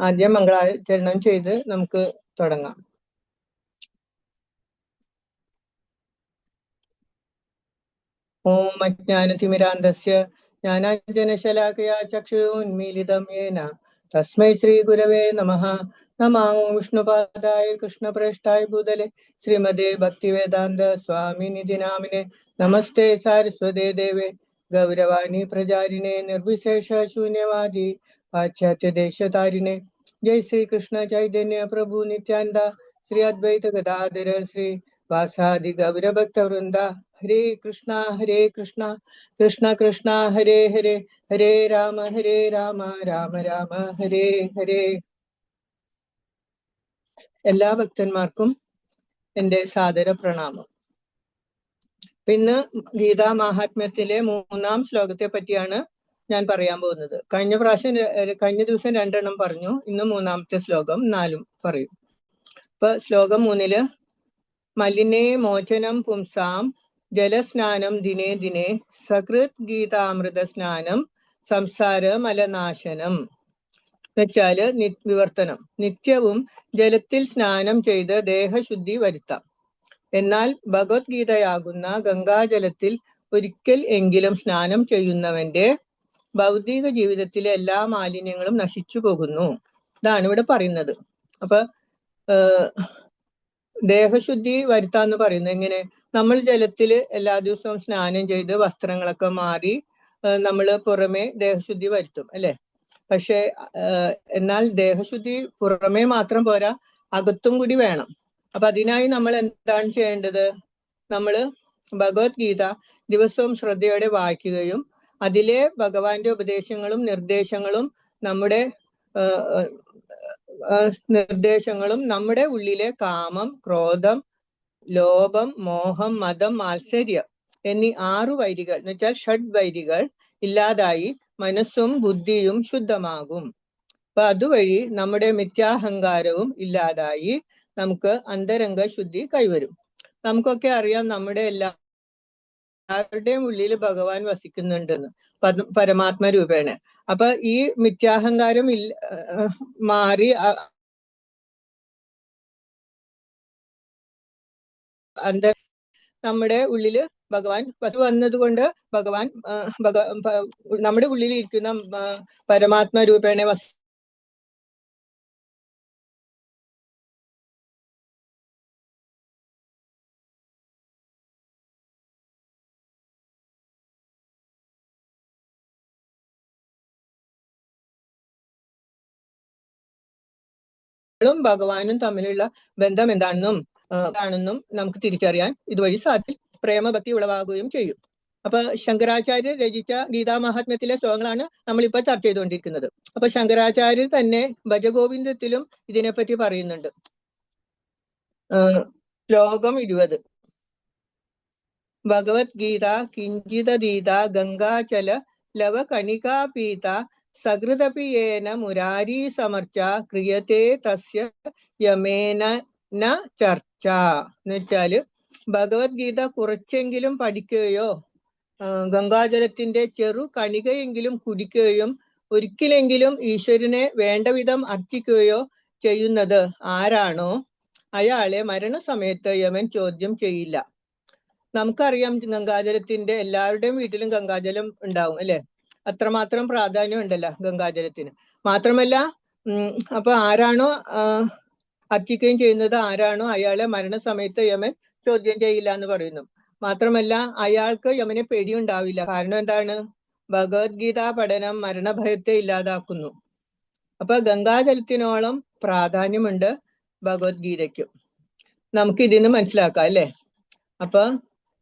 ആദ്യം മംഗളാചരണം ചെയ്ത് നമുക്ക് തുടങ്ങാം. ഓം അജ്ഞാനതിമിരാന്തസ്യ ജ്ഞാനാഞ്ജനശലാകയാ ചക്ഷുരുന്മീലിതം യേന തസ്മൈ ശ്രീ ഗുരവേ നമഃ. നമോ വിഷ്ണുപാദായ കൃഷ്ണപ്രേഷ്ഠായ ഭൂതലെ ശ്രീമതേ ഭക്തിവേദാന്ത സ്വാമിനിധി നാമിനെ. നമസ്തേ സാരസ്വതേ ദേവേ ഗൗരവാണി പ്രചാരിണേ നിർവിശേഷ ശൂന്യവാദി പാശ്ചാത്യദേശതാരിണേ. ജയ് ശ്രീ കൃഷ്ണ ചൈതന്യ പ്രഭു നിത്യാനന്ദ ശ്രീ അദ്വൈത ഗദാധര ശ്രീ വാസാദി ഗൗരഭക്തവൃന്ദ. ഹരേ കൃഷ്ണ കൃഷ്ണ കൃഷ്ണ ഹരേ ഹരേ, ഹരേ രാമ രാമ രാമ ഹരേ ഹരേ. എല്ലാ ഭക്തന്മാർക്കും എൻ്റെ സാദര പ്രണാമം. ഇന്ന് ഗീതാ മഹാത്മ്യത്തിലെ 3-ാം ശ്ലോകത്തെ പറ്റിയാണ് ഞാൻ പറയാൻ പോകുന്നത്. കഴിഞ്ഞ ദിവസം 2 പറഞ്ഞു. ഇന്ന് 3-ാമത്തെ ശ്ലോകം 4 പറയും. ഇപ്പൊ ശ്ലോകം 3 മലിനേ മോചനം പുംസാം ജലസ്നാനം ദിനേ ദിനേ സകൃത് ഗീതാമൃത സ്നാനം സംസാര മലനാശനം. എന്നുവെച്ചാല് വിവർത്തനം. നിത്യവും ജലത്തിൽ സ്നാനം ചെയ്ത് ദേഹശുദ്ധി വരുത്താം. എന്നാൽ ഭഗവത്ഗീതയാകുന്ന ഗംഗാജലത്തിൽ ഒരിക്കൽ എങ്കിലും സ്നാനം ചെയ്യുന്നവന്റെ ഭൗതിക ജീവിതത്തിലെ എല്ലാ മാലിന്യങ്ങളും നശിച്ചു പോകുന്നു. ഇതാണ് ഇവിടെ പറയുന്നത്. അപ്പൊ ദേഹശുദ്ധി വരുത്താന്ന് പറയുന്നത് എങ്ങനെ? നമ്മൾ ജലത്തിൽ എല്ലാ ദിവസവും സ്നാനം ചെയ്ത് വസ്ത്രങ്ങളൊക്കെ മാറി നമ്മൾ പുറമെ ദേഹശുദ്ധി വരുത്തും, അല്ലെ? പക്ഷെ എന്നാൽ ദേഹശുദ്ധി പുറമേ മാത്രം പോരാ, അകത്തും കൂടി വേണം. അപ്പൊ അതിനായി നമ്മൾ എന്താണ് ചെയ്യേണ്ടത്? നമ്മള് ഭഗവത്ഗീത ദിവസവും ശ്രദ്ധയോടെ വായിക്കുകയും അതിലെ ഭഗവാന്റെ ഉപദേശങ്ങളും നിർദ്ദേശങ്ങളും നമ്മുടെ ഉള്ളിലെ കാമം, ക്രോധം, ലോഭം, മോഹം, മതം, മാത്സര്യം എന്നീ 6 വൈരികൾ എന്ന് വെച്ചാൽ ഷഡ്വൈരികൾ ഇല്ലാതായി മനസ്സും ബുദ്ധിയും ശുദ്ധമാകും. അപ്പൊ അതുവഴി നമ്മുടെ മിഥ്യാഹങ്കാരവും ഇല്ലാതായി നമുക്ക് അന്തരംഗ ശുദ്ധി കൈവരും. നമുക്കൊക്കെ അറിയാം, നമ്മുടെ എല്ലാവരുടെയും ഉള്ളിൽ ഭഗവാൻ വസിക്കുന്നുണ്ടെന്ന്, പരമാത്മ രൂപേണ. അപ്പൊ ഈ മിഥ്യാഹങ്കാരം മാറി നമ്മുടെ ഉള്ളില് ഭഗവാൻ വന്നതുകൊണ്ട് ഭഗവാൻ നമ്മുടെ ഉള്ളിൽ ഇരിക്കുന്ന പരമാത്മ രൂപേണ ഭഗവാനും തമ്മിലുള്ള ബന്ധം എന്താണെന്നും നമുക്ക് തിരിച്ചറിയാൻ ഇതുവഴി സാധിക്കും. പ്രേമഭക്തി ഉളവാകുകയും ചെയ്യും. അപ്പൊ ശങ്കരാചാര്യർ രചിച്ച ഗീതാ മഹാത്മ്യത്തിലെ ശ്ലോകങ്ങളാണ് നമ്മളിപ്പോ ചർച്ച ചെയ്തുകൊണ്ടിരിക്കുന്നത്. അപ്പൊ ശങ്കരാചാര്യർ തന്നെ ഭജഗോവിന്ദത്തിലും ഇതിനെപ്പറ്റി പറയുന്നുണ്ട്. ശ്ലോകം 20 ഭഗവത്ഗീത കിഞ്ചിതീത ഗംഗാചല ലവ കണികാപീത സകൃതപി യേന മുരാരീ സമർച്ച ക്രിയത്തെ തസ്യ യമേന ന ചർച്ച. എന്ന് വെച്ചാല് ഭഗവത്ഗീത കുറച്ചെങ്കിലും പഠിക്കുകയോ ഗംഗാജലത്തിന്റെ ചെറു കണികയെങ്കിലും കുടിക്കുകയും ഒരിക്കലെങ്കിലും ഈശ്വരനെ വേണ്ടവിധം അർച്ചിക്കുകയോ ചെയ്യുന്നത് ആരാണോ അയാളെ മരണസമയത്ത് യമൻ ചോദ്യം ചെയ്യില്ല. നമുക്കറിയാം, ഗംഗാജലത്തിന്റെ എല്ലാവരുടെയും വീട്ടിലും ഗംഗാജലം ഉണ്ടാവും, അല്ലെ? അത്രമാത്രം പ്രാധാന്യം ഉണ്ടല്ലോ ഗംഗാജലത്തിന്. മാത്രമല്ല അപ്പൊ ആരാണോ അർച്ചിക്കുകയും ചെയ്യുന്നത് ആരാണോ അയാളെ മരണസമയത്ത് യമൻ ചോദ്യം ചെയ്യില്ല എന്ന് പറയുന്നു. മാത്രമല്ല അയാൾക്ക് യമനെ പേടിയുണ്ടാവില്ല. കാരണം എന്താണ്? ഭഗവത്ഗീത പഠനം മരണഭയത്തെ ഇല്ലാതാക്കുന്നു. അപ്പൊ ഗംഗാജലത്തിനോളം പ്രാധാന്യമുണ്ട് ഭഗവത്ഗീതയ്ക്കും. നമുക്ക് ഇതിന്ന് മനസ്സിലാക്കാം, അല്ലെ? അപ്പൊ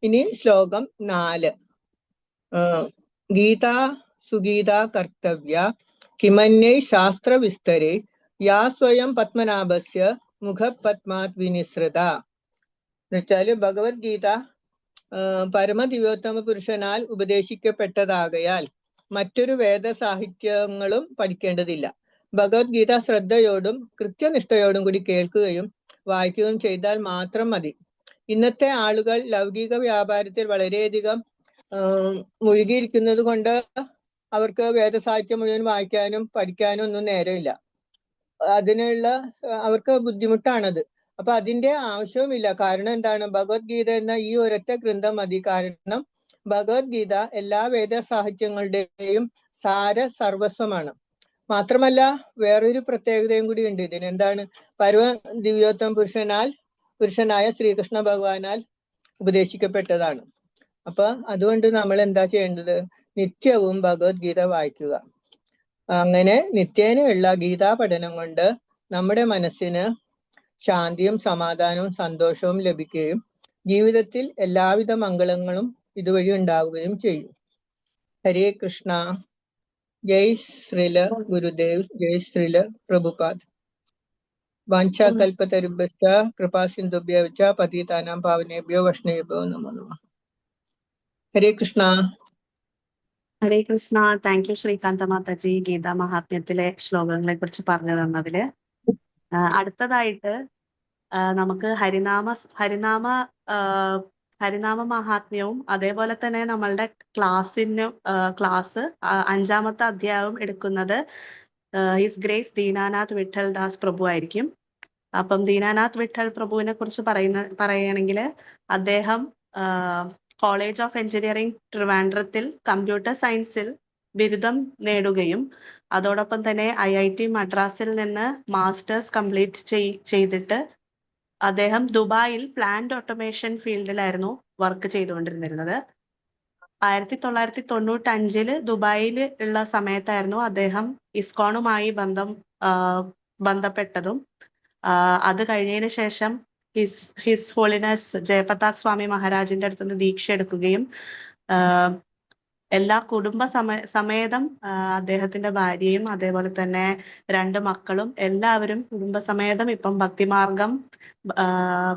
ഇനി ശ്ലോകം 4 ഗീത സുഗീത കർത്തവ്യ കിമന്യൈ ശാസ്ത്ര വിസ്തരേ യാ സ്വയം പത്മനാഭസ്യ മുഖപത്മാത് വിനിസൃത. എന്നുവെച്ചാല് ഭഗവത്ഗീത പരമദിവ്യോത്തമ പുരുഷനാൽ ഉപദേശിക്കപ്പെട്ടതാകയാൽ മറ്റൊരു വേദസാഹിത്യങ്ങളും പഠിക്കേണ്ടതില്ല. ഭഗവത്ഗീത ശ്രദ്ധയോടും കൃത്യനിഷ്ഠയോടും കൂടി കേൾക്കുകയും വായിക്കുകയും ചെയ്താൽ മാത്രം മതി. ഇന്നത്തെ ആളുകൾ ലൗകിക വ്യാപാരത്തിൽ വളരെയധികം മുഴുകിയിരിക്കുന്നത് കൊണ്ട് അവർക്ക് വേദസാഹിത്യം മുഴുവൻ വായിക്കാനും പഠിക്കാനും ഒന്നും നേരമില്ല. അതിനുള്ള അവർക്ക് ബുദ്ധിമുട്ടാണത്. അപ്പൊ അതിന്റെ ആവശ്യവുമില്ല. കാരണം എന്താണ്? ഭഗവത്ഗീത എന്ന ഈ ഒരൊറ്റ ഗ്രന്ഥം മതി. കാരണം ഭഗവത്ഗീത എല്ലാ വേദ സാഹിത്യങ്ങളുടെയും സാര സർവസ്വമാണ്. മാത്രമല്ല വേറൊരു പ്രത്യേകതയും കൂടി ഉണ്ട് ഇതിന്. എന്താണ്? പരമ ദിവ്യോത്തമ പുരുഷനായ ശ്രീകൃഷ്ണ ഭഗവാനാൽ ഉപദേശിക്കപ്പെട്ടതാണ്. അപ്പൊ അതുകൊണ്ട് നമ്മൾ എന്താ ചെയ്യേണ്ടത്? നിത്യവും ഭഗവത്ഗീത വായിക്കുക. അങ്ങനെ നിത്യേനയുള്ള ഗീതാ പഠനം കൊണ്ട് നമ്മുടെ മനസ്സിന് ശാന്തിയും സമാധാനവും സന്തോഷവും ലഭിക്കുകയും ജീവിതത്തിൽ എല്ലാവിധ മംഗളങ്ങളും ഇതുവഴി ഉണ്ടാവുകയും ചെയ്യും. ഹരേ കൃഷ്ണ. ജയ് ശ്രീല ഗുരുദേവ്. ജയ് ശ്രീല പ്രഭുപാദ്. വാഞ്ചാകൽപതരുഭ്യശ്ച കൃപാ സിന്ധുഭ്യോ ച പതിതാനാം പാവനേഭ്യോ വൈഷ്ണവേഭ്യോ നമോ നമഃ. ഹരേ കൃഷ്ണ. ഹരേ കൃഷ്ണ. താങ്ക് യു ശ്രീകാന്ത മാതാജി ഗീതാ മഹാത്മ്യത്തിലെ ശ്ലോകങ്ങളെ കുറിച്ച് പറഞ്ഞു തന്നതില്. അടുത്തതായിട്ട് നമുക്ക് ഹരിനാമ മഹാത്മ്യവും അതേപോലെ തന്നെ നമ്മളുടെ ക്ലാസ് 5ാമത്തെ അധ്യായം എടുക്കുന്നത് ഹിസ് ഗ്രേസ് ദീനാനാഥ് വിഠൽ ദാസ് പ്രഭു ആയിരിക്കും. അപ്പം ദീനാനാഥ് വിഠൽ പ്രഭുവിനെ കുറിച്ച് പറയുകയാണെങ്കിൽ അദ്ദേഹം കോളേജ് ഓഫ് എഞ്ചിനീയറിംഗ് ട്രിവാൻഡ്രത്തിൽ കമ്പ്യൂട്ടർ സയൻസിൽ ബിരുദം നേടുകയും അതോടൊപ്പം തന്നെ IIT മദ്രാസിൽ നിന്ന് മാസ്റ്റേഴ്സ് കംപ്ലീറ്റ് ചെയ്തിട്ട് അദ്ദേഹം ദുബായിൽ പ്ലാന്റ് ഓട്ടോമേഷൻ ഫീൽഡിലായിരുന്നു വർക്ക് ചെയ്തുകൊണ്ടിരുന്നത്. 1995 ദുബായിൽ ഉള്ള സമയത്തായിരുന്നു അദ്ദേഹം ഇസ്കോണുമായി ബന്ധപ്പെട്ടതും. അത് കഴിഞ്ഞതിന് ശേഷം ഹിസ് ഹോളിനെസ് ജയപ്രതാപ് സ്വാമി മഹാരാജിന്റെ അടുത്ത് നിന്ന് ദീക്ഷ എടുക്കുകയും എല്ലാ കുടുംബ സമേതം അദ്ദേഹത്തിന്റെ ഭാര്യയും അതേപോലെ തന്നെ 2 മക്കളും എല്ലാവരും കുടുംബസമേതം ഇപ്പം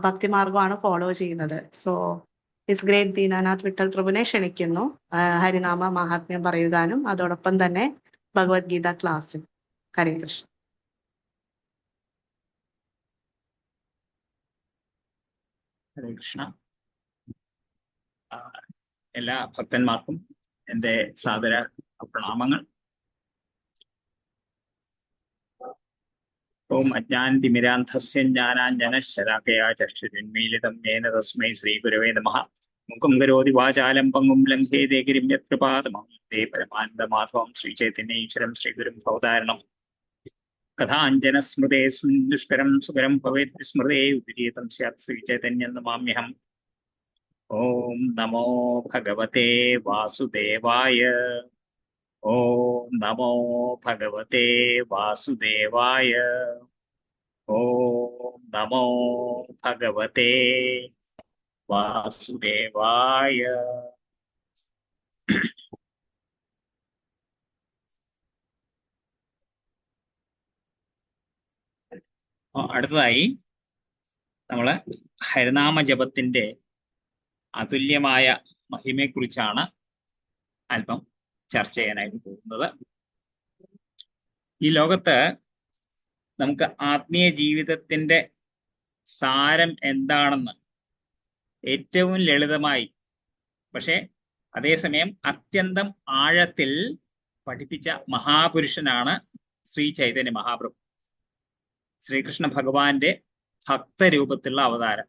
ഭക്തിമാർഗമാണ് ഫോളോ ചെയ്യുന്നത്. സോ ഹിസ് ഗ്രേറ്റ് ദീനാനാഥ് വിഠൽ പ്രഭുവിനെ ക്ഷണിക്കുന്നു ഹരിനാമ മഹാത്മ്യം പറയുവാനും അതോടൊപ്പം തന്നെ ഭഗവത്ഗീത ക്ലാസ്സിൽ. ഹരേ കൃഷ്ണ. ഹരേ കൃഷ്ണ. എല്ലാ ഭക്തന്മാർക്കും എൻ്റെ സാദര പ്രണാമങ്ങൾ. ഓം അജ്ഞാനതിമിരാന്ധസ്യ ജ്ഞാനാഞ്ജനശലാകയാ ചക്ഷുരുന്മീലിതം യേന തസ്മൈ ശ്രീഗുരവേ നമഃ. മുഖം കരോതി വാചാലം പങ്കും ലംഘേതേ ഗിരിം യത്കൃപാതമഹം വന്ദേ പരമാനന്ദമാധവം ശ്രീചൈതന്യൈശ്വരം ശ്രീഗുരും ഭവതാരണം. കഥാഞ്ജനസ്മൃതേസ്മിൻ ദുഷ്കരം സുകരം ഭവേത് വിസ്മൃതേ വിപരീതം സ്യാത് ശ്രീചൈതന്യം നമാമ്യഹം. ഓം നമോ ഭഗവതേ വാസുദേവായ. ഓം നമോ ഭഗവതേ വാസുദേവായ. ഓം നമോ ഭഗവതേ വാസുദേവായ. അടുത്തതായി നമ്മള് ഹരിനാമ ജപത്തിന്റെ അതുല്യമായ മഹിമയെക്കുറിച്ചാണ് അല്പം ചർച്ച ചെയ്യാനായിട്ട് പോകുന്നത്. ഈ ലോകത്ത് നമുക്ക് ആത്മീയ ജീവിതത്തിന്റെ സാരം എന്താണെന്ന് ഏറ്റവും ലളിതമായി പക്ഷെ അതേസമയം അത്യന്തം ആഴത്തിൽ പഠിപ്പിച്ച മഹാപുരുഷനാണ് ശ്രീ ചൈതന്യ മഹാപ്രഭു. ശ്രീകൃഷ്ണ ഭഗവാന്റെ ഭക്തരൂപത്തിലുള്ള അവതാരം.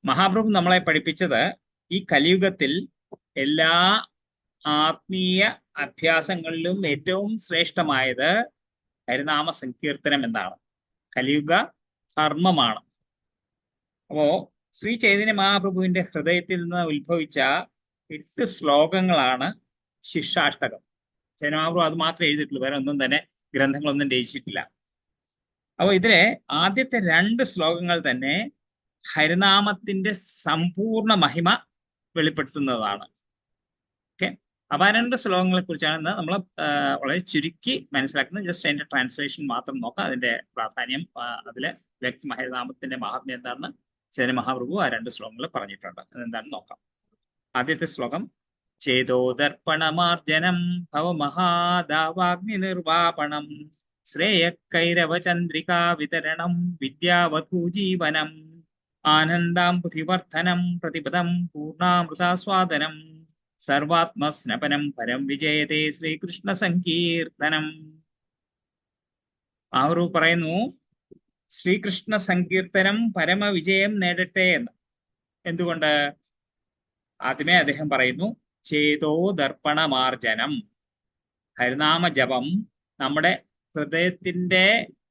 മഹാപ്രഭു നമ്മളെ പഠിപ്പിച്ചത് ഈ കലിയുഗത്തിൽ എല്ലാ ആത്മീയ അഭ്യാസങ്ങളിലും ഏറ്റവും ശ്രേഷ്ഠമായത് ഹരിനാമ സങ്കീർത്തനം എന്നാണ്. കലിയുഗ ധർമ്മമാണ്. അപ്പോ ശ്രീ ചൈതന്യ മഹാപ്രഭുവിന്റെ ഹൃദയത്തിൽ നിന്ന് ഉത്ഭവിച്ച 8 ശ്ലോകങ്ങളാണ് ശിക്ഷാഷ്ടകം. ചൈതന്യ മഹാപ്രഭു അത് മാത്രമേ എഴുതിയിട്ടുള്ളൂ, വേറെ ഒന്നും തന്നെ ഗ്രന്ഥങ്ങളൊന്നും രചിച്ചിട്ടില്ല. അപ്പോൾ ഇതിലെ ആദ്യത്തെ 2 ശ്ലോകങ്ങൾ തന്നെ ഹരിനാമത്തിന്റെ സമ്പൂർണ്ണ മഹിമ വെളിപ്പെടുത്തുന്നതാണ്. ഓക്കെ, അപ്പൊ 2 ശ്ലോകങ്ങളെ കുറിച്ചാണ് നമ്മൾ വളരെ ചുരുക്കി മനസ്സിലാക്കുന്നത്. ജസ്റ്റ് അതിന്റെ ട്രാൻസ്ലേഷൻ മാത്രം നോക്കാം. അതിന്റെ പ്രാധാന്യം അതിലെ ഹരിനാമത്തിന്റെ മഹാത്മ്യം എന്താണെന്ന് ചൈതന്യ മഹാപ്രഭു ആ 2 ശ്ലോകങ്ങൾ പറഞ്ഞിട്ടുണ്ട്. അതെന്താണെന്ന് നോക്കാം. ആദ്യത്തെ ശ്ലോകം: ചേതോദർപ്പണമാർജനം ഭവമഹാദാവാഗ്നി നിർവാപണം ശ്രേയക്കൈരവചന്ദ്രികാ വിതരണം വിദ്യാവധൂജീവനം ആനന്ദാംബുധിവർദ്ധനം പ്രതിപദം പൂർണ്ണാമൃതാസ്വാദനം സർവാത്മസ്നപനം പരം വിജയതേ ശ്രീകൃഷ്ണ സങ്കീർത്തനം. മഹാപ്രഭു പറയുന്നു ശ്രീകൃഷ്ണ സങ്കീർത്തനം പരമവിജയം നേടട്ടെ എന്ന്. എന്തുകൊണ്ട്? ആദ്യമേ അദ്ദേഹം പറയുന്നു ചേതോ ദർപ്പണമാർജനം. ഹരിനാമ ജപം നമ്മുടെ ഹൃദയത്തിന്റെ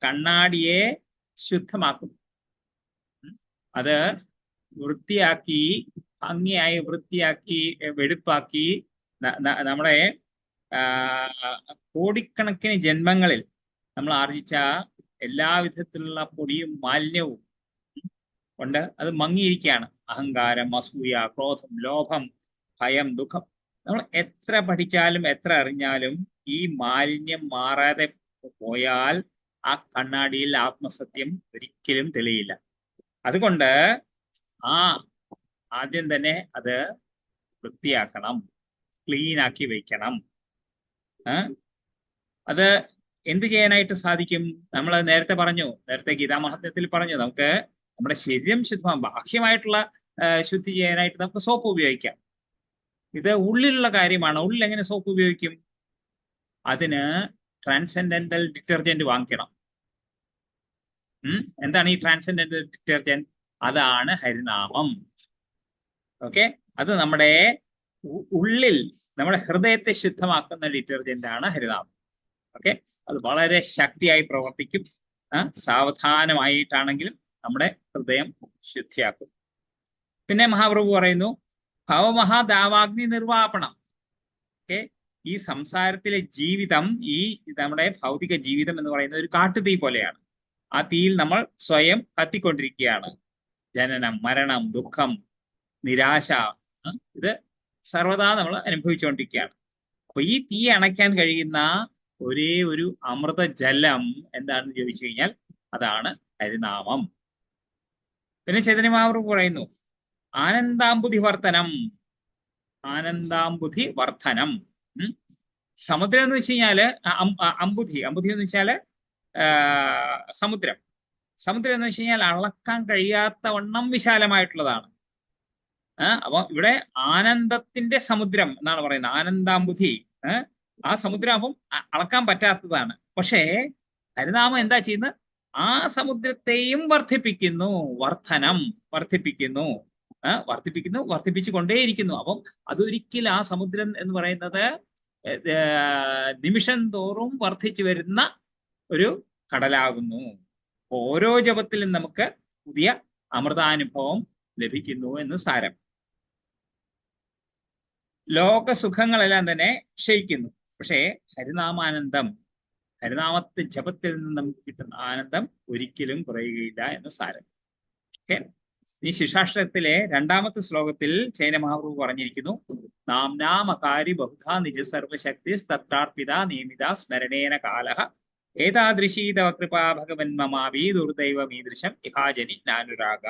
കണ്ണാടിയെ ശുദ്ധമാക്കും. അത് വൃത്തിയാക്കി, ഭംഗിയായി വൃത്തിയാക്കി, വെടുപ്പാക്കി നമ്മുടെ കോടിക്കണക്കിന് ജന്മങ്ങളിൽ നമ്മൾ ആർജിച്ച എല്ലാവിധത്തിലുള്ള പൊടിയും മാലിന്യവും കൊണ്ട് അത് മങ്ങിയിരിക്കുകയാണ്. അഹങ്കാരം, അസൂയ, ക്രോധം, ലോഭം, ഭയം, ദുഃഖം. നമ്മൾ എത്ര പഠിച്ചാലും എത്ര അറിഞ്ഞാലും ഈ മാലിന്യം മാറാതെ പോയാൽ ആ കണ്ണാടിയിൽ ആത്മസത്യം ഒരിക്കലും തെളിയില്ല. അതുകൊണ്ട് ആദ്യം തന്നെ അത് വൃത്തിയാക്കണം, ക്ലീൻ ആക്കി വയ്ക്കണം. അത് എന്ത് ചെയ്യാനായിട്ട് സാധിക്കും? നമ്മൾ നേരത്തെ ഗീതാമഹാത്മ്യത്തിൽ പറഞ്ഞു, നമുക്ക് നമ്മുടെ ശരീരം ശുദ്ധമാകും, ബാഹ്യമായിട്ടുള്ള ശുദ്ധി ചെയ്യാനായിട്ട് നമുക്ക് സോപ്പ് ഉപയോഗിക്കാം. ഇത് ഉള്ളിലുള്ള കാര്യമാണ്. ഉള്ളിൽ എങ്ങനെ സോപ്പ് ഉപയോഗിക്കും? അതിന് ട്രാൻസെൻഡന്റൽ ഡിറ്റർജന്റ് വാങ്ങിക്കണം. എന്താണ് ഈ ട്രാൻസെൻഡന്റൽ ഡിറ്റർജന്റ്? അതാണ് ഹരിനാമം. ഓക്കെ, അത് നമ്മുടെ ഉള്ളിൽ, നമ്മുടെ ഹൃദയത്തെ ശുദ്ധമാക്കുന്ന ഡിറ്റർജന്റ് ആണ് ഹരിനാമം. ഓക്കെ, അത് വളരെ ശക്തിയായി പ്രവർത്തിക്കും. സാവധാനമായിട്ടാണെങ്കിലും നമ്മുടെ ഹൃദയം ശുദ്ധിയാക്കും. പിന്നെ മഹാപ്രഭു പറയുന്നു ഭവമഹാദാവാഗ്നി നിർവാപണം. ഓക്കെ, ഈ സംസാരത്തിലെ ജീവിതം, ഈ നമ്മുടെ ഭൗതിക ജീവിതം എന്ന് പറയുന്നത് ഒരു കാട്ടുതീ പോലെയാണ്. ആ തീയിൽ നമ്മൾ സ്വയം കത്തിക്കൊണ്ടിരിക്കുകയാണ്. ജനനം, മരണം, ദുഃഖം, നിരാശ, ഇത് സർവദാ നമ്മൾ അനുഭവിച്ചുകൊണ്ടിരിക്കുകയാണ്. അപ്പൊ ഈ തീ അണയ്ക്കാൻ കഴിയുന്ന ഒരേ ഒരു അമൃത ജലം എന്താണെന്ന് ചോദിച്ചു കഴിഞ്ഞാൽ അതാണ് ഹരിനാമം. പിന്നെ ചൈതന്യ മഹാപ്രഭു പറയുന്നു ആനന്ദാംബുധി വർത്തനം. ആനന്ദാംബുധി വർദ്ധനം. സമുദ്രം എന്ന് വെച്ച് കഴിഞ്ഞാല് അംബുധി എന്ന് വെച്ചാല് സമുദ്രം. സമുദ്രം എന്ന് വെച്ച് കഴിഞ്ഞാൽ അളക്കാൻ കഴിയാത്ത വണ്ണം വിശാലമായിട്ടുള്ളതാണ്. അപ്പൊ ഇവിടെ ആനന്ദത്തിന്റെ സമുദ്രം എന്നാണ് പറയുന്നത്. ആനന്ദാംബുധി, ആ സമുദ്രം അപ്പം അളക്കാൻ പറ്റാത്തതാണ്. പക്ഷേ ഹരിനാമം എന്താ ചെയ്യുന്നത്? ആ സമുദ്രത്തെയും വർദ്ധിപ്പിക്കുന്നു. വർദ്ധനം, വർദ്ധിപ്പിച്ചു കൊണ്ടേയിരിക്കുന്നു. അപ്പം അതൊരിക്കലും ആ സമുദ്രം എന്ന് പറയുന്നത് നിമിഷം തോറും വർദ്ധിച്ചു വരുന്ന ഒരു കടലാകുന്നു. ഓരോ ജപത്തിലും നമുക്ക് പുതിയ അമൃതാനുഭവം ലഭിക്കുന്നു എന്ന് സാരം. ലോകസുഖങ്ങളെല്ലാം തന്നെ ക്ഷയിക്കുന്നു. പക്ഷേ ഹരിനാമാനന്ദം, ഹരിനാമത്തെ ജപത്തിൽ നിന്ന് നമുക്ക് കിട്ടുന്ന ആനന്ദം ഒരിക്കലും കുറയുകയില്ല എന്ന് സാരം. ഓക്കെ, ഈ ശിക്ഷാഷ്ടകത്തിലെ 2ാമത്തെ ശ്ലോകത്തിൽ ചൈതന്യ മഹാപ്രഭു പറഞ്ഞിരിക്കുന്നു നാംനാമകാരി ബഹുധാ നിജ സർവശക്തി തത്രാർപ്പിത നിയമിത സ്മരണേന കാലഃ ഏതാദൃശീ തവ കൃപാ ഭഗവൻ മമാവി ദുർദൈവമീദൃശം ഇഹാജനി നാനുരാഗ.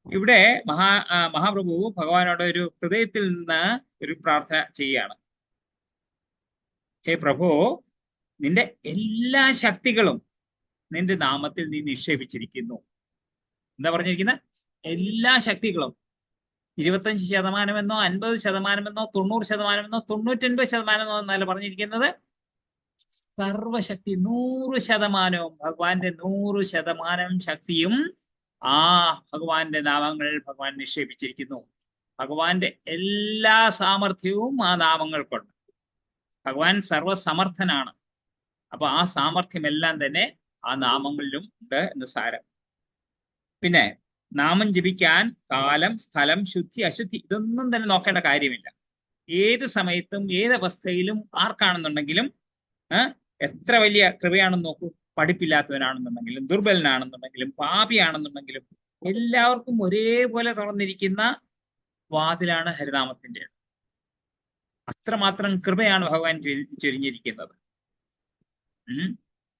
ഇവിടെ മഹാപ്രഭു ഭഗവാനോട് ഒരു ഹൃദയത്തിൽ നിന്ന് ഒരു പ്രാർത്ഥന ചെയ്യുകയാണ്. ഹേ പ്രഭു, നിന്റെ എല്ലാ ശക്തികളും നിന്റെ നാമത്തിൽ നീ നിക്ഷേപിച്ചിരിക്കുന്നു. എന്താ പറഞ്ഞിരിക്കുന്നത്? എല്ലാ ശക്തികളും. 25% 50% 90% 99% എന്നല്ല പറഞ്ഞിരിക്കുന്നത്. സർവശക്തി 100%. ഭഗവാന്റെ 100% ശക്തിയും ആ ഭഗവാന്റെ നാമങ്ങൾ ഭഗവാൻ നിക്ഷേപിച്ചിരിക്കുന്നു. ഭഗവാന്റെ എല്ലാ സാമർഥ്യവും ആ നാമങ്ങൾക്കുണ്ട്. ഭഗവാൻ സർവസമർത്ഥനാണ്. അപ്പൊ ആ സാമർഥ്യമെല്ലാം തന്നെ ആ നാമങ്ങളിലും ഉണ്ട് എന്ന് സാരം. പിന്നെ നാമം ജപിക്കാൻ കാലം, സ്ഥലം, ശുദ്ധി, അശുദ്ധി ഇതൊന്നും തന്നെ നോക്കേണ്ട കാര്യമില്ല. ഏത് സമയത്തും ഏത് അവസ്ഥയിലും ആർക്കാണെന്നുണ്ടെങ്കിലും എത്ര വലിയ കൃപയാണെന്ന് നോക്കൂ. പഠിപ്പില്ലാത്തവനാണെന്നുണ്ടെങ്കിലും, ദുർബലനാണെന്നുണ്ടെങ്കിലും, പാപിയാണെന്നുണ്ടെങ്കിലും എല്ലാവർക്കും ഒരേപോലെ തുറന്നിരിക്കുന്ന വാതിലാണ് ഹരിനാമത്തിന്റെ. അത്രമാത്രം കൃപയാണ് ഭഗവാൻ ചൊരിഞ്ഞിരിക്കുന്നത്.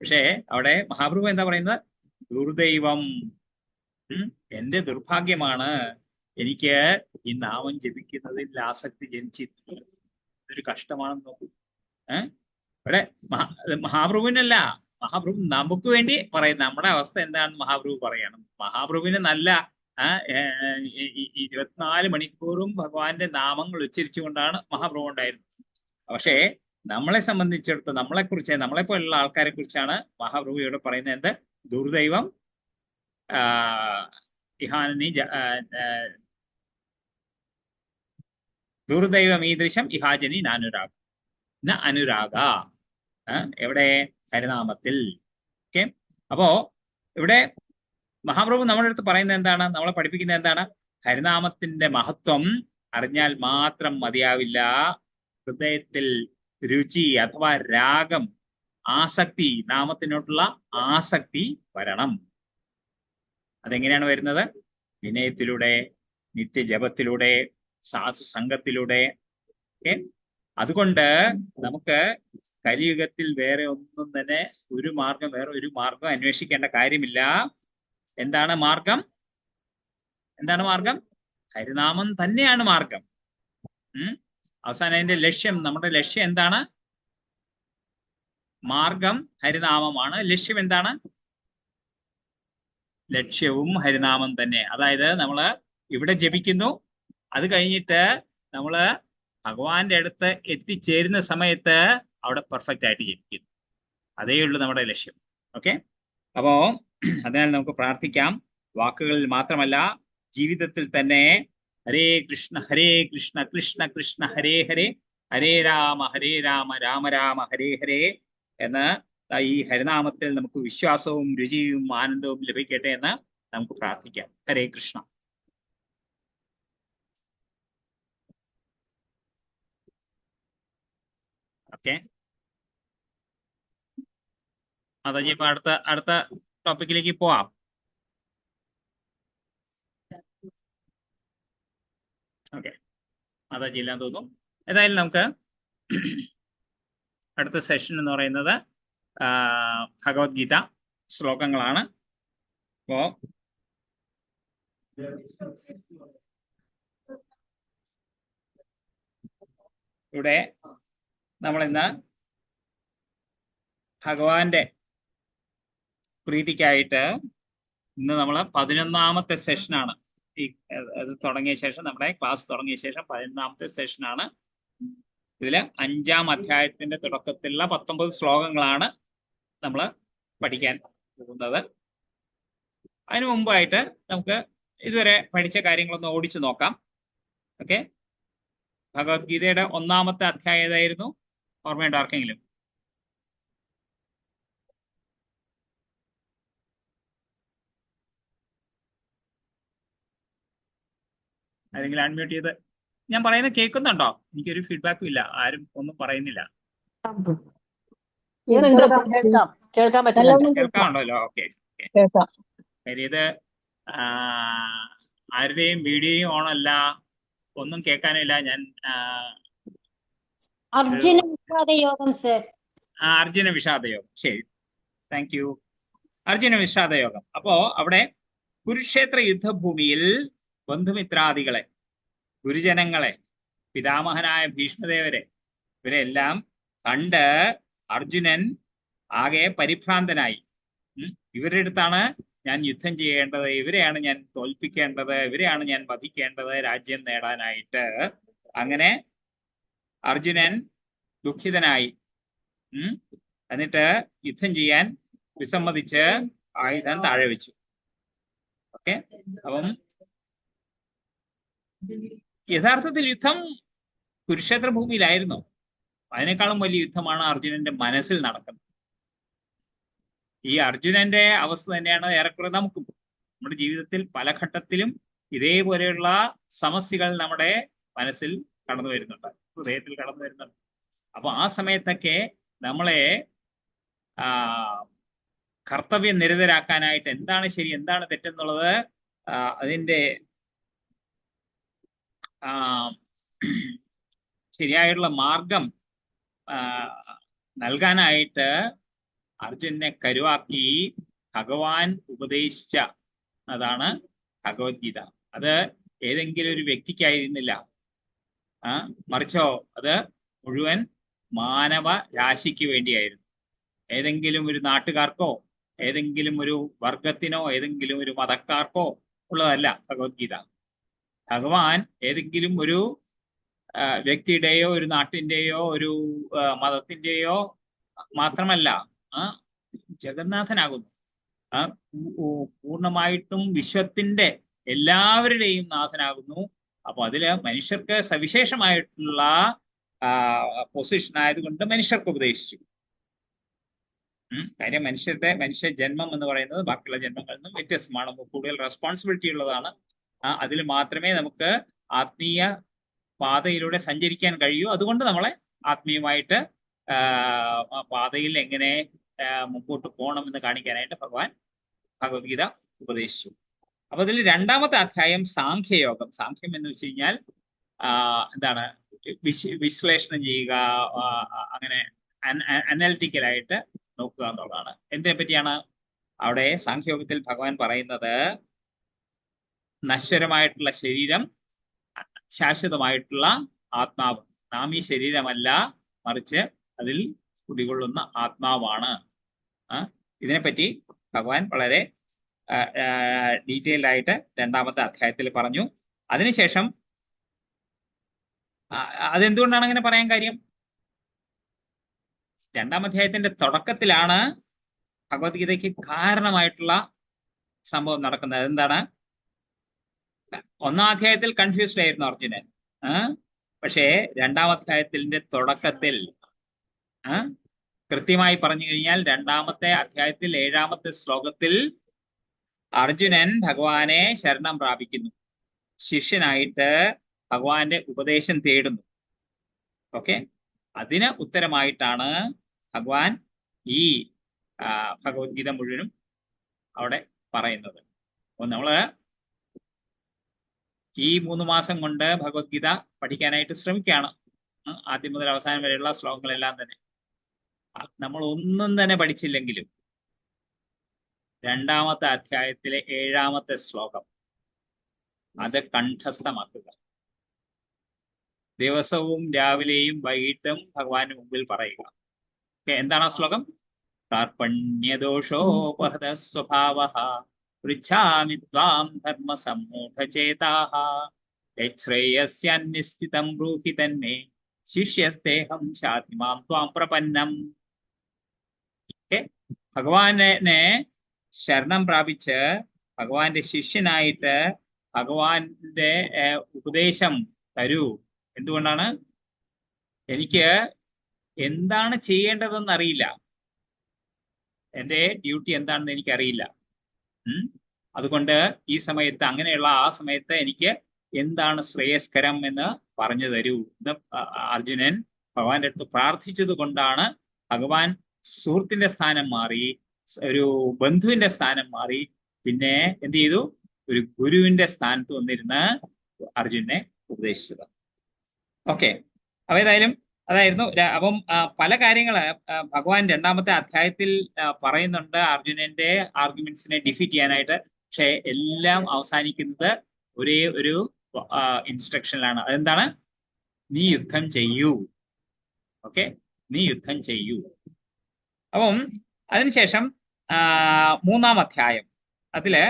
പക്ഷേ അവിടെ മഹാപ്രഭു എന്താ പറയുന്നത്? ദുർദൈവം, എന്റെ ദുർഭാഗ്യമാണ്, എനിക്ക് ഈ നാമം ജപിക്കുന്നതിൽ ആസക്തി ജനിച്ചിട്ടില്ല. ഇതൊരു കഷ്ടമാണെന്ന് നോക്കൂ. ഇവിടെ മഹാപ്രഭുവിനല്ല, മഹാപ്രഭു നമുക്ക് വേണ്ടി പറയുന്ന നമ്മുടെ അവസ്ഥ എന്താണെന്ന് മഹാപ്രഭു പറയണം. മഹാപ്രഭുവിന് നല്ല 24 മണിക്കൂറും ഭഗവാന്റെ നാമങ്ങൾ ഉച്ചരിച്ചുകൊണ്ടാണ് മഹാപ്രഭു ഉണ്ടായിരുന്നത്. പക്ഷേ നമ്മളെ സംബന്ധിച്ചിടത്തോളം നമ്മളെക്കുറിച്ച്, നമ്മളെപ്പോലുള്ള ആൾക്കാരെ കുറിച്ചാണ് മഹാപ്രഭു ഇവിടെ പറയുന്നത്. എന്ത്? ദുർദൈവം ഇഹാനി ദുർദൈവം ഈദൃശം ഇഹാജനി നാനുരാഗ ന അനുരാഗ. എവിടെ? ഹരിനാമത്തിൽ. ഓക്കെ. അപ്പോ ഇവിടെ മഹാപ്രഭു നമ്മുടെ അടുത്ത് പറയുന്നത് എന്താണ്? നമ്മളെ പഠിപ്പിക്കുന്നത് എന്താണ്? ഹരിനാമത്തിന്റെ മഹത്വം അറിഞ്ഞാൽ മാത്രം മതിയാവില്ല. ഹൃദയത്തിൽ രുചി അഥവാ രാഗം, ആസക്തി, നാമത്തിനോട്ടുള്ള ആസക്തി വരണം. അതെങ്ങനെയാണ് വരുന്നത്? വിനയത്തിലൂടെ, നിത്യജപത്തിലൂടെ, സാധു സംഘത്തിലൂടെ. ഓക്കെ. അതുകൊണ്ട് നമുക്ക് കലിയുഗത്തിൽ വേറെ ഒന്നും തന്നെ വേറെ ഒരു മാർഗം അന്വേഷിക്കേണ്ട കാര്യമില്ല. എന്താണ് മാർഗം? എന്താണ് മാർഗം? ഹരിനാമം തന്നെയാണ് മാർഗം. അവസാനം അതിന്റെ ലക്ഷ്യം, നമ്മുടെ ലക്ഷ്യം എന്താണ്? മാർഗം ഹരിനാമമാണ്. ലക്ഷ്യം എന്താണ്? ലക്ഷ്യവും ഹരിനാമം തന്നെ. അതായത് നമ്മള് ഇവിടെ ജപിക്കുന്നു, അത് കഴിഞ്ഞിട്ട് നമ്മള് ഭഗവാന്റെ അടുത്ത് എത്തിച്ചേരുന്ന സമയത്ത് അവിടെ പെർഫെക്റ്റ് ആയിട്ട് ജപിക്കുന്നു. അതേ ഉള്ളൂ നമ്മുടെ ലക്ഷ്യം. ഓക്കെ. അപ്പോ അതിനാൽ നമുക്ക് പ്രാർത്ഥിക്കാം. വാക്കുകളിൽ മാത്രമല്ല, ജീവിതത്തിൽ തന്നെ ഹരേ കൃഷ്ണ കൃഷ്ണ കൃഷ്ണ ഹരേ ഹരേ, ഹരേ രാമ രാമ രാമ ഹരേ ഹരേ എന്ന് ഈ ഹരിനാമത്തിൽ നമുക്ക് വിശ്വാസവും രുചിയും ആനന്ദവും ലഭിക്കട്ടെ എന്ന് നമുക്ക് പ്രാർത്ഥിക്കാം. ഹരേ കൃഷ്ണ. ഓക്കെ. മാതാജി, ഇപ്പൊ അടുത്ത ടോപ്പിക്കിലേക്ക് പോവാം. ഓക്കെ. മാതാജി ഇല്ലാന്ന് തോന്നുന്നു. ഏതായാലും നമുക്ക് അടുത്ത സെഷൻ എന്ന് പറയുന്നത് ഭഗവത്ഗീത ശ്ലോകങ്ങളാണ്. അപ്പോ ഇവിടെ നമ്മളിന്ന് ഭഗവാന്റെ പ്രീതിക്കായിട്ട് ഇന്ന് നമ്മൾ 11ാമത്തെ സെഷനാണ്. അത് തുടങ്ങിയ ശേഷം, നമ്മുടെ ക്ലാസ് തുടങ്ങിയ ശേഷം 11ാമത്തെ സെഷനാണ്. ഇതില് 5ാം അധ്യായത്തിന്റെ തുടക്കത്തിലുള്ള 19 ശ്ലോകങ്ങളാണ് നമ്മൾ പഠിക്കാൻ പോകുന്നത്. അതിനു മുമ്പായിട്ട് നമുക്ക് ഇതുവരെ പഠിച്ച കാര്യങ്ങളൊന്ന് ഓടിച്ചു നോക്കാം. ഓക്കെ. ഭഗവത്ഗീതയുടെ 1ാമത്തെ അധ്യായം ഏതായിരുന്നു? ഓർമ്മയുണ്ടോ ആർക്കെങ്കിലും? ആരെങ്കിലും അൺമ്യൂട്ട് ചെയ്ത് ഞാൻ പറയുന്നത് കേൾക്കുന്നുണ്ടോ? എനിക്കൊരു ഫീഡ്ബാക്കും ഇല്ല, ആരും ഒന്നും പറയുന്നില്ല. കേൾക്കാറുണ്ടല്ലോ? ഓക്കെ. ഇത് ആരുടെയും വീഡിയോയും ഓണല്ല, ഒന്നും കേൾക്കാനില്ല. ഞാൻ അർജുന വിഷാദയോഗം. ശരി, താങ്ക് യു. അർജുന വിഷാദയോഗം. അപ്പോ അവിടെ കുരുക്ഷേത്ര യുദ്ധഭൂമിയിൽ ബന്ധുമിത്രാദികളെ, ഗുരുജനങ്ങളെ, പിതാമഹനായ ഭീഷ്മദേവരെ, ഇവരെല്ലാം കണ്ട് അർജുനൻ ആകെ പരിഭ്രാന്തനായി. ഇവരുടെ അടുത്താണ് ഞാൻ യുദ്ധം ചെയ്യേണ്ടത്, ഇവരെയാണ് ഞാൻ തോൽപ്പിക്കേണ്ടത്, ഇവരെയാണ് ഞാൻ വധിക്കേണ്ടത് രാജ്യം നേടാനായിട്ട്. അങ്ങനെ അർജുനൻ ദുഃഖിതനായി. എന്നിട്ട് യുദ്ധം ചെയ്യാൻ വിസമ്മതിച്ച് ആയുധം താഴെ വെച്ചു. ഓക്കെ. അപ്പം യഥാർത്ഥത്തിൽ യുദ്ധം കുരുക്ഷേത്ര ഭൂമിയിലായിരുന്നു. അതിനേക്കാളും വലിയ യുദ്ധമാണ് അർജുനന്റെ മനസ്സിൽ നടക്കുന്നത്. ഈ അർജുനന്റെ അവസ്ഥ തന്നെയാണ് ഏറെക്കുറെ നമുക്കും. നമ്മുടെ ജീവിതത്തിൽ പല ഘട്ടത്തിലും ഇതേപോലെയുള്ള സമസ്യകൾ നമ്മുടെ മനസ്സിൽ കടന്നു വരുന്നുണ്ട്, ഹൃദയത്തിൽ കടന്നു വരുന്നുണ്ട്. അപ്പൊ ആ സമയത്തൊക്കെ നമ്മളെ കർത്തവ്യ നിരതരാക്കാനായിട്ട് എന്താണ് ശരി, എന്താണ് തെറ്റെന്നുള്ളത് അതിൻ്റെ ശരിയായിട്ടുള്ള മാർഗം നൽകാനായിട്ട് അർജുനെ കരുവാക്കി ഭഗവാൻ ഉപദേശിച്ച അതാണ് ഭഗവത്ഗീത. അത് ഏതെങ്കിലും ഒരു വ്യക്തിക്കായിരുന്നില്ല, മറിച്ചോ അത് മുഴുവൻ മാനവ രാശിക്ക് വേണ്ടിയായിരുന്നു. ഏതെങ്കിലും ഒരു നാട്ടുകാർക്കോ ഏതെങ്കിലും ഒരു വർഗത്തിനോ ഏതെങ്കിലും ഒരു മതക്കാർക്കോ ഉള്ളതല്ല ഭഗവത്ഗീത. ഭഗവാൻ ഏതെങ്കിലും ഒരു വ്യക്തിയുടെയോ ഒരു നാട്ടിന്റെയോ ഒരു മതത്തിന്റെയോ മാത്രമല്ല, ജഗന്നാഥനാകുന്നു. പൂർണ്ണമായിട്ടും വിശ്വത്തിന്റെ എല്ലാവരുടെയും നാഥനാകുന്നു. അപ്പൊ അതില് മനുഷ്യർക്ക് സവിശേഷമായിട്ടുള്ള പൊസിഷൻ ആയതുകൊണ്ട് മനുഷ്യർക്ക് ഉപദേശിച്ചു. കാര്യം മനുഷ്യ ജന്മം എന്ന് പറയുന്നത് ബാക്കിയുള്ള ജന്മങ്ങളിൽ നിന്നും വ്യത്യസ്തമാണ്, കൂടുതൽ റെസ്പോൺസിബിലിറ്റി ഉള്ളതാണ്. അതിൽ മാത്രമേ നമുക്ക് ആത്മീയ പാതയിലൂടെ സഞ്ചരിക്കാൻ കഴിയൂ. അതുകൊണ്ട് നമ്മളെ ആത്മീയമായിട്ട് പാതയിൽ എങ്ങനെ മുമ്പോട്ട് പോകണമെന്ന് കാണിക്കാനായിട്ട് ഭഗവാൻ ഭഗവത്ഗീത ഉപദേശിച്ചു. അപ്പൊ അതിൽ രണ്ടാമത്തെ അധ്യായം സാഖ്യയോഗം. സാഖ്യം എന്ന് വെച്ച് കഴിഞ്ഞാൽ എന്താണ്? വിശ്ലേഷണം ചെയ്യുക, അങ്ങനെ അനലിറ്റിക്കലായിട്ട് നോക്കുക എന്നുള്ളതാണ്. എന്തിനെ പറ്റിയാണ് അവിടെ സാഖ്യയോഗത്തിൽ ഭഗവാൻ പറയുന്നത്? നശ്വരമായിട്ടുള്ള ശരീരം, ശാശ്വതമായിട്ടുള്ള ആത്മാവ്. നാം ഈ ശരീരമല്ല, മറിച്ച് അതിൽ കുടികൊള്ളുന്ന ആത്മാവാണ്. ഇതിനെപ്പറ്റി ഭഗവാൻ വളരെ ഡീറ്റെയിൽഡ് ആയിട്ട് രണ്ടാമത്തെ അധ്യായത്തിൽ പറഞ്ഞു. അതിനുശേഷം അതെന്തുകൊണ്ടാണ് അങ്ങനെ പറയാൻ കാര്യം? രണ്ടാം അധ്യായത്തിന്റെ തുടക്കത്തിലാണ് ഭഗവത്ഗീതയ്ക്ക് കാരണമായിട്ടുള്ള സംഭവം നടക്കുന്നത്. എന്താണ്? ഒന്നാം അധ്യായത്തിൽ കൺഫ്യൂസ്ഡ് ആയിരുന്നു അർജുനൻ. പക്ഷേ രണ്ടാം അധ്യായത്തിന്റെ തുടക്കത്തിൽ കൃത്യമായി പറഞ്ഞു കഴിഞ്ഞാൽ രണ്ടാമത്തെ അധ്യായത്തിൽ 7ാമത്തെ ശ്ലോകത്തിൽ അർജുനൻ ഭഗവാനെ ശരണം പ്രാപിക്കുന്നു, ശിഷ്യനായിട്ട് ഭഗവാന്റെ ഉപദേശം തേടുന്നു. ഓക്കെ, അതിന് ഉത്തരമായിട്ടാണ് ഭഗവാൻ ഈ ഭഗവത്ഗീത മുഴുവനും അവിടെ പറയുന്നത്. അപ്പൊ നമ്മള് ഈ 3 മാസം കൊണ്ട് ഭഗവത്ഗീത പഠിക്കാനായിട്ട് ശ്രമിക്കുകയാണ്. ആദ്യം മുതൽ അവസാനം വരെയുള്ള ശ്ലോകങ്ങളെല്ലാം തന്നെ നമ്മൾ ഒന്നും തന്നെ പഠിച്ചില്ലെങ്കിലും രണ്ടാമത്തെ അധ്യായത്തിലെ 7ാമത്തെ ശ്ലോകം അത് കണ്ഠസ്ഥമാക്കുക. ദിവസവും രാവിലെയും വൈകിട്ടും ഭഗവാന് മുമ്പിൽ പറയുക. എന്താണ് ആ ശ്ലോകം? കാർപ്പണ്യദോഷോപഹത സ്വഭാവഃ പൃച്ഛാമി ത്വാം ധർമ്മ സമ്മൂഢചേതാഃ യശ്രേയസ്യാന്യശ്ചിതം ബ്രൂഹി തന്മേ ശിഷ്യസ്തേഹം ശാതി മാം ത്വാം പ്രപന്നം. ഭഗവാനെ ശരണം പ്രാപിച്ച് ഭഗവാന്റെ ശിഷ്യനായിട്ട് ഭഗവാന്റെ ഉപദേശം തരൂ. എന്തുകൊണ്ടാണ്? എനിക്ക് എന്താണ് ചെയ്യേണ്ടതെന്ന് അറിയില്ല, എൻ്റെ ഡ്യൂട്ടി എന്താണെന്ന് എനിക്കറിയില്ല. അതുകൊണ്ട് ഈ സമയത്ത്, അങ്ങനെയുള്ള ആ സമയത്ത് എനിക്ക് എന്താണ് ശ്രേയസ്കരം എന്ന് പറഞ്ഞു തരൂ എന്ന് അർജുനൻ ഭഗവാന്റെ അടുത്ത് പ്രാർത്ഥിച്ചത് കൊണ്ടാണ് ഭഗവാൻ സുഹൃത്തിന്റെ സ്ഥാനം മാറി, ഒരു ബന്ധുവിന്റെ സ്ഥാനം മാറി, പിന്നെ എന്ത് ചെയ്തു? ഒരു ഗുരുവിന്റെ സ്ഥാനത്ത് വന്നിരുന്ന് അർജുനെ ഉപദേശിച്ചത്. ഓക്കെ, അപ്പൊ ഏതായാലും അതായിരുന്നു. അപ്പം പല കാര്യങ്ങള് ഭഗവാൻ രണ്ടാമത്തെ അധ്യായത്തിൽ പറയുന്നുണ്ട് അർജുനന്റെ ആർഗ്യുമെന്റ്സിനെ ഡിഫീറ്റ് ചെയ്യാനായിട്ട്. പക്ഷെ എല്ലാം അവസാനിക്കുന്നത് ഒരേ ഒരു ഇൻസ്ട്രക്ഷനിലാണ്. അതെന്താണ്? നീ യുദ്ധം ചെയ്യൂ. ഓക്കെ, നീ യുദ്ധം ചെയ്യൂ. അപ്പം അതിനുശേഷം 3-ാം അധ്യായം അതില്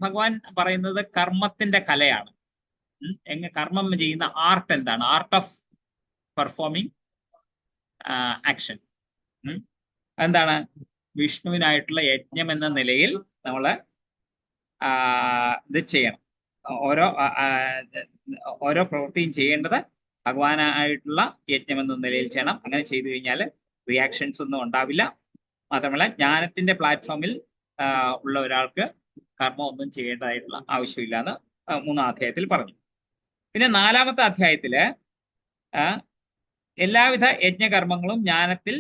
ഭഗവാൻ പറയുന്നത് കർമ്മത്തിന്റെ കലയാണ്. കർമ്മം ചെയ്യുന്ന ആർട്ട് എന്താണ്? Art of performing action. എന്താണ്? വിഷ്ണുവിനായിട്ടുള്ള യജ്ഞം എന്ന നിലയിൽ നമ്മള് ഇത് ചെയ്യണം. ഓരോ പ്രവൃത്തിയും ചെയ്യേണ്ടത് ഭഗവാനായിട്ടുള്ള യജ്ഞം എന്ന നിലയിൽ ചെയ്യണം. അങ്ങനെ ചെയ്തു കഴിഞ്ഞാൽ റിയാക്ഷൻസ് ഒന്നും ഉണ്ടാവില്ല. മാത്രമല്ല ജ്ഞാനത്തിന്റെ പ്ലാറ്റ്ഫോമിൽ ഉള്ള ഒരാൾക്ക് കർമ്മം ഒന്നും ചെയ്യേണ്ടതായിട്ടുള്ള ആവശ്യമില്ല എന്ന് 3-ാം അധ്യായത്തിൽ പറഞ്ഞു. പിന്നെ 4-ാമത്തെ അധ്യായത്തില് എല്ലാവിധ യജ്ഞകർമ്മങ്ങളും ജ്ഞാനത്തിൽ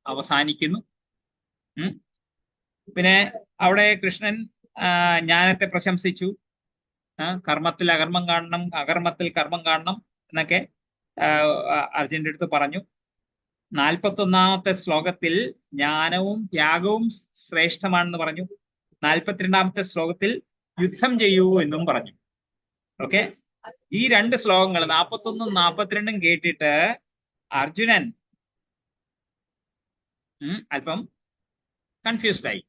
അവസാനിക്കുന്നു. പിന്നെ അവിടെ കൃഷ്ണൻ ജ്ഞാനത്തെ പ്രശംസിച്ചു. കർമ്മത്തിൽ അകർമ്മം കാണണം, അകർമ്മത്തിൽ കർമ്മം കാണണം എന്നൊക്കെ അർജുനന്റെ അടുത്ത് പറഞ്ഞു. 41-ാമത്തെ ശ്ലോകത്തിൽ ജ്ഞാനവും ത്യാഗവും ശ്രേഷ്ഠമാണെന്ന് പറഞ്ഞു. 42-ാമത്തെ ശ്ലോകത്തിൽ യുദ്ധം ചെയ്യൂ എന്നും പറഞ്ഞു. ഓക്കെ, ഈ 2 ശ്ലോകങ്ങൾ 41-ഉം 42-ഉം കേട്ടിട്ട് അർജുനൻ അല്പം കൺഫ്യൂസ്ഡ് ആയി.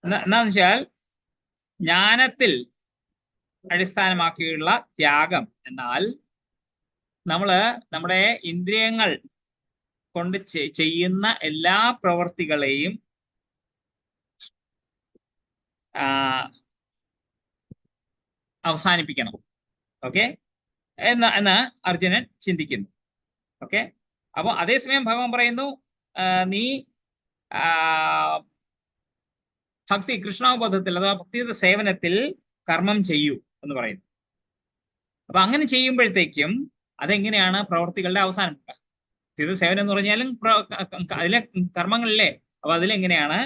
എന്താന്ന് വെച്ചാൽ ജ്ഞാനത്തിൽ അടിസ്ഥാനമാക്കിയുള്ള ത്യാഗം എന്നാൽ നമ്മുടെ ഇന്ദ്രിയങ്ങൾ കൊണ്ട് ചെയ്യുന്ന എല്ലാ പ്രവൃത്തികളെയും അവസാനിപ്പിക്കണം. ഓക്കെ, എന്ന് അർജുനൻ ചിന്തിക്കുന്നു. ഓക്കെ, അപ്പൊ അതേസമയം ഭഗവാൻ പറയുന്നു നീ ഭക്തി കൃഷ്ണാവബോധത്തിൽ അഥവാ ഭക്തിയുടെ സേവനത്തിൽ കർമ്മം ചെയ്യൂ എന്ന് പറയുന്നു. അപ്പൊ അങ്ങനെ ചെയ്യുമ്പോഴത്തേക്കും അതെങ്ങനെയാണ് പ്രവർത്തികളുടെ അവസാനം? ഭക്തിയുടെ സേവനം എന്ന് പറഞ്ഞാലും അതിലെ കർമ്മങ്ങളിലെ, അപ്പൊ അതിലെങ്ങനെയാണ്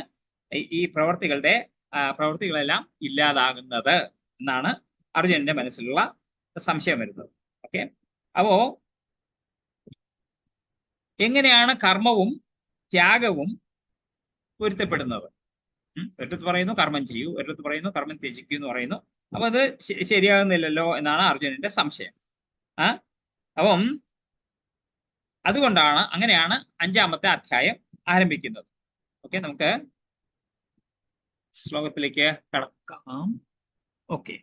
ഈ പ്രവർത്തികളെല്ലാം ഇല്ലാതാകുന്നത് എന്നാണ് അർജുനന്റെ മനസ്സിലുള്ള സംശയം വരുന്നത്. ഓക്കെ, അപ്പോ എങ്ങനെയാണ് കർമ്മവും ത്യാഗവും പൊരുത്തപ്പെടുന്നത്? ഒരിടത്ത് പറയുന്നു കർമ്മം ചെയ്യൂ, ഒരിടത്ത് പറയുന്നു കർമ്മം ത്യജിക്കൂ എന്ന് പറയുന്നു. അപ്പൊ അത് ശരിയാകുന്നില്ലല്ലോ എന്നാണ് അർജുനന്റെ സംശയം. അപ്പം അതുകൊണ്ടാണ് അങ്ങനെയാണ് 5-ാമത്തെ അധ്യായം ആരംഭിക്കുന്നത്. ഓക്കെ, നമുക്ക് ശ്ലോകത്തിലേക്ക് കടക്കാം. ഓക്കെ,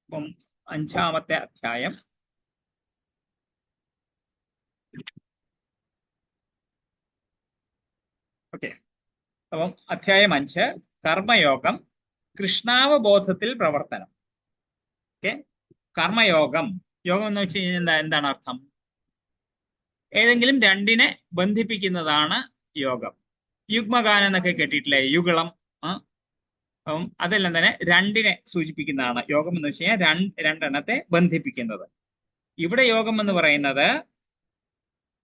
അപ്പം 5-ാമത്തെ അധ്യായം ഓക്കെ, അപ്പം അധ്യായം 5 കർമ്മയോഗം, കൃഷ്ണാവബോധത്തിൽ പ്രവർത്തനം. ഓക്കെ, കർമ്മയോഗം, യോഗം എന്ന് വെച്ച് കഴിഞ്ഞാൽ എന്താണ് അർത്ഥം? ഏതെങ്കിലും രണ്ടിനെ ബന്ധിപ്പിക്കുന്നതാണ് യോഗം. യുഗ്മഗാനം എന്നൊക്കെ കേട്ടിട്ടില്ലേ? യുഗളം. അപ്പം അതെല്ലാം തന്നെ രണ്ടിനെ സൂചിപ്പിക്കുന്നതാണ് യോഗം എന്ന് വെച്ച് കഴിഞ്ഞാൽ രണ്ടെണ്ണത്തെ ബന്ധിപ്പിക്കുന്നത്. ഇവിടെ യോഗം എന്ന് പറയുന്നത്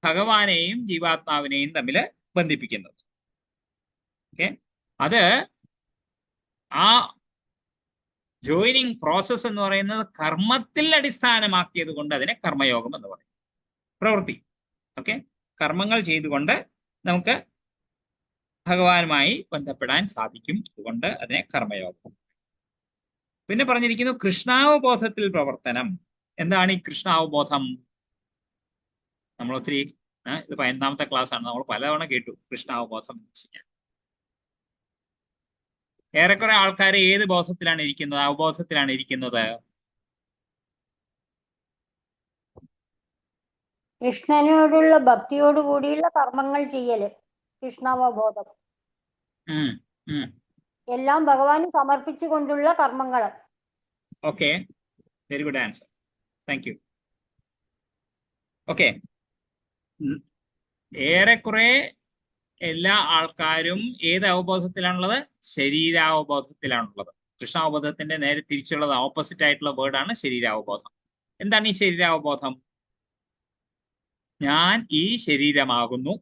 ഭഗവാനെയും ജീവാത്മാവിനെയും തമ്മിൽ ബന്ധിപ്പിക്കുന്നത്. ഓക്കെ, അത് ആ ജോയിനിങ് പ്രോസസ് എന്ന് പറയുന്നത് കർമ്മത്തിൽ അടിസ്ഥാനമാക്കിയത് കൊണ്ട് അതിനെ കർമ്മയോഗം എന്ന് പറയും. പ്രവൃത്തി. ഓക്കെ, കർമ്മങ്ങൾ ചെയ്തുകൊണ്ട് നമുക്ക് ഭഗവാനുമായി ബന്ധപ്പെടാൻ സാധിക്കും. അതുകൊണ്ട് അതിനെ കർമ്മയോഗം. പിന്നെ പറഞ്ഞിരിക്കുന്നു കൃഷ്ണാവബോധത്തിൽ പ്രവർത്തനം. എന്താണ് ഈ കൃഷ്ണാവബോധം? നമ്മൾ ഒത്തിരി ഇത് 15-ാമത്തെ ക്ലാസ് ആണ്, നമ്മൾ പലതവണ കേട്ടു കൃഷ്ണാവബോധം എന്ന് വെച്ച് കഴിഞ്ഞാൽ. ഏറെക്കുറെ ആൾക്കാർ ഏത് ബോധത്തിലാണ് ഇരിക്കുന്നത്? അവബോധത്തിലാണ് ഇരിക്കുന്നത്. കൃഷ്ണനോടുള്ള ഭക്തിയോടുകൂടിയുള്ള കർമ്മങ്ങൾ ചെയ്യല് കൃഷ്ണാവബോധം. എല്ലാം ഭഗവാന് സമർപ്പിച്ചുകൊണ്ടുള്ള കർമ്മങ്ങൾ. Okay, very good answer, thank you. Okay, ഏറെക്കുറെ എല്ലാ ആൾക്കാരും ഏത് അവബോധത്തിലാണുള്ളത്? ശരീരാവബോധത്തിലാണുള്ളത്. കൃഷ്ണാവബോധത്തിന്റെ നേരെ തിരിച്ചുള്ളത്, ഓപ്പോസിറ്റ് ആയിട്ടുള്ള വേർഡാണ് ശരീരാവബോധം. എന്താണ് ഈ ശരീരാവബോധം? ഞാൻ ഈ ശരീരമാകുന്നു,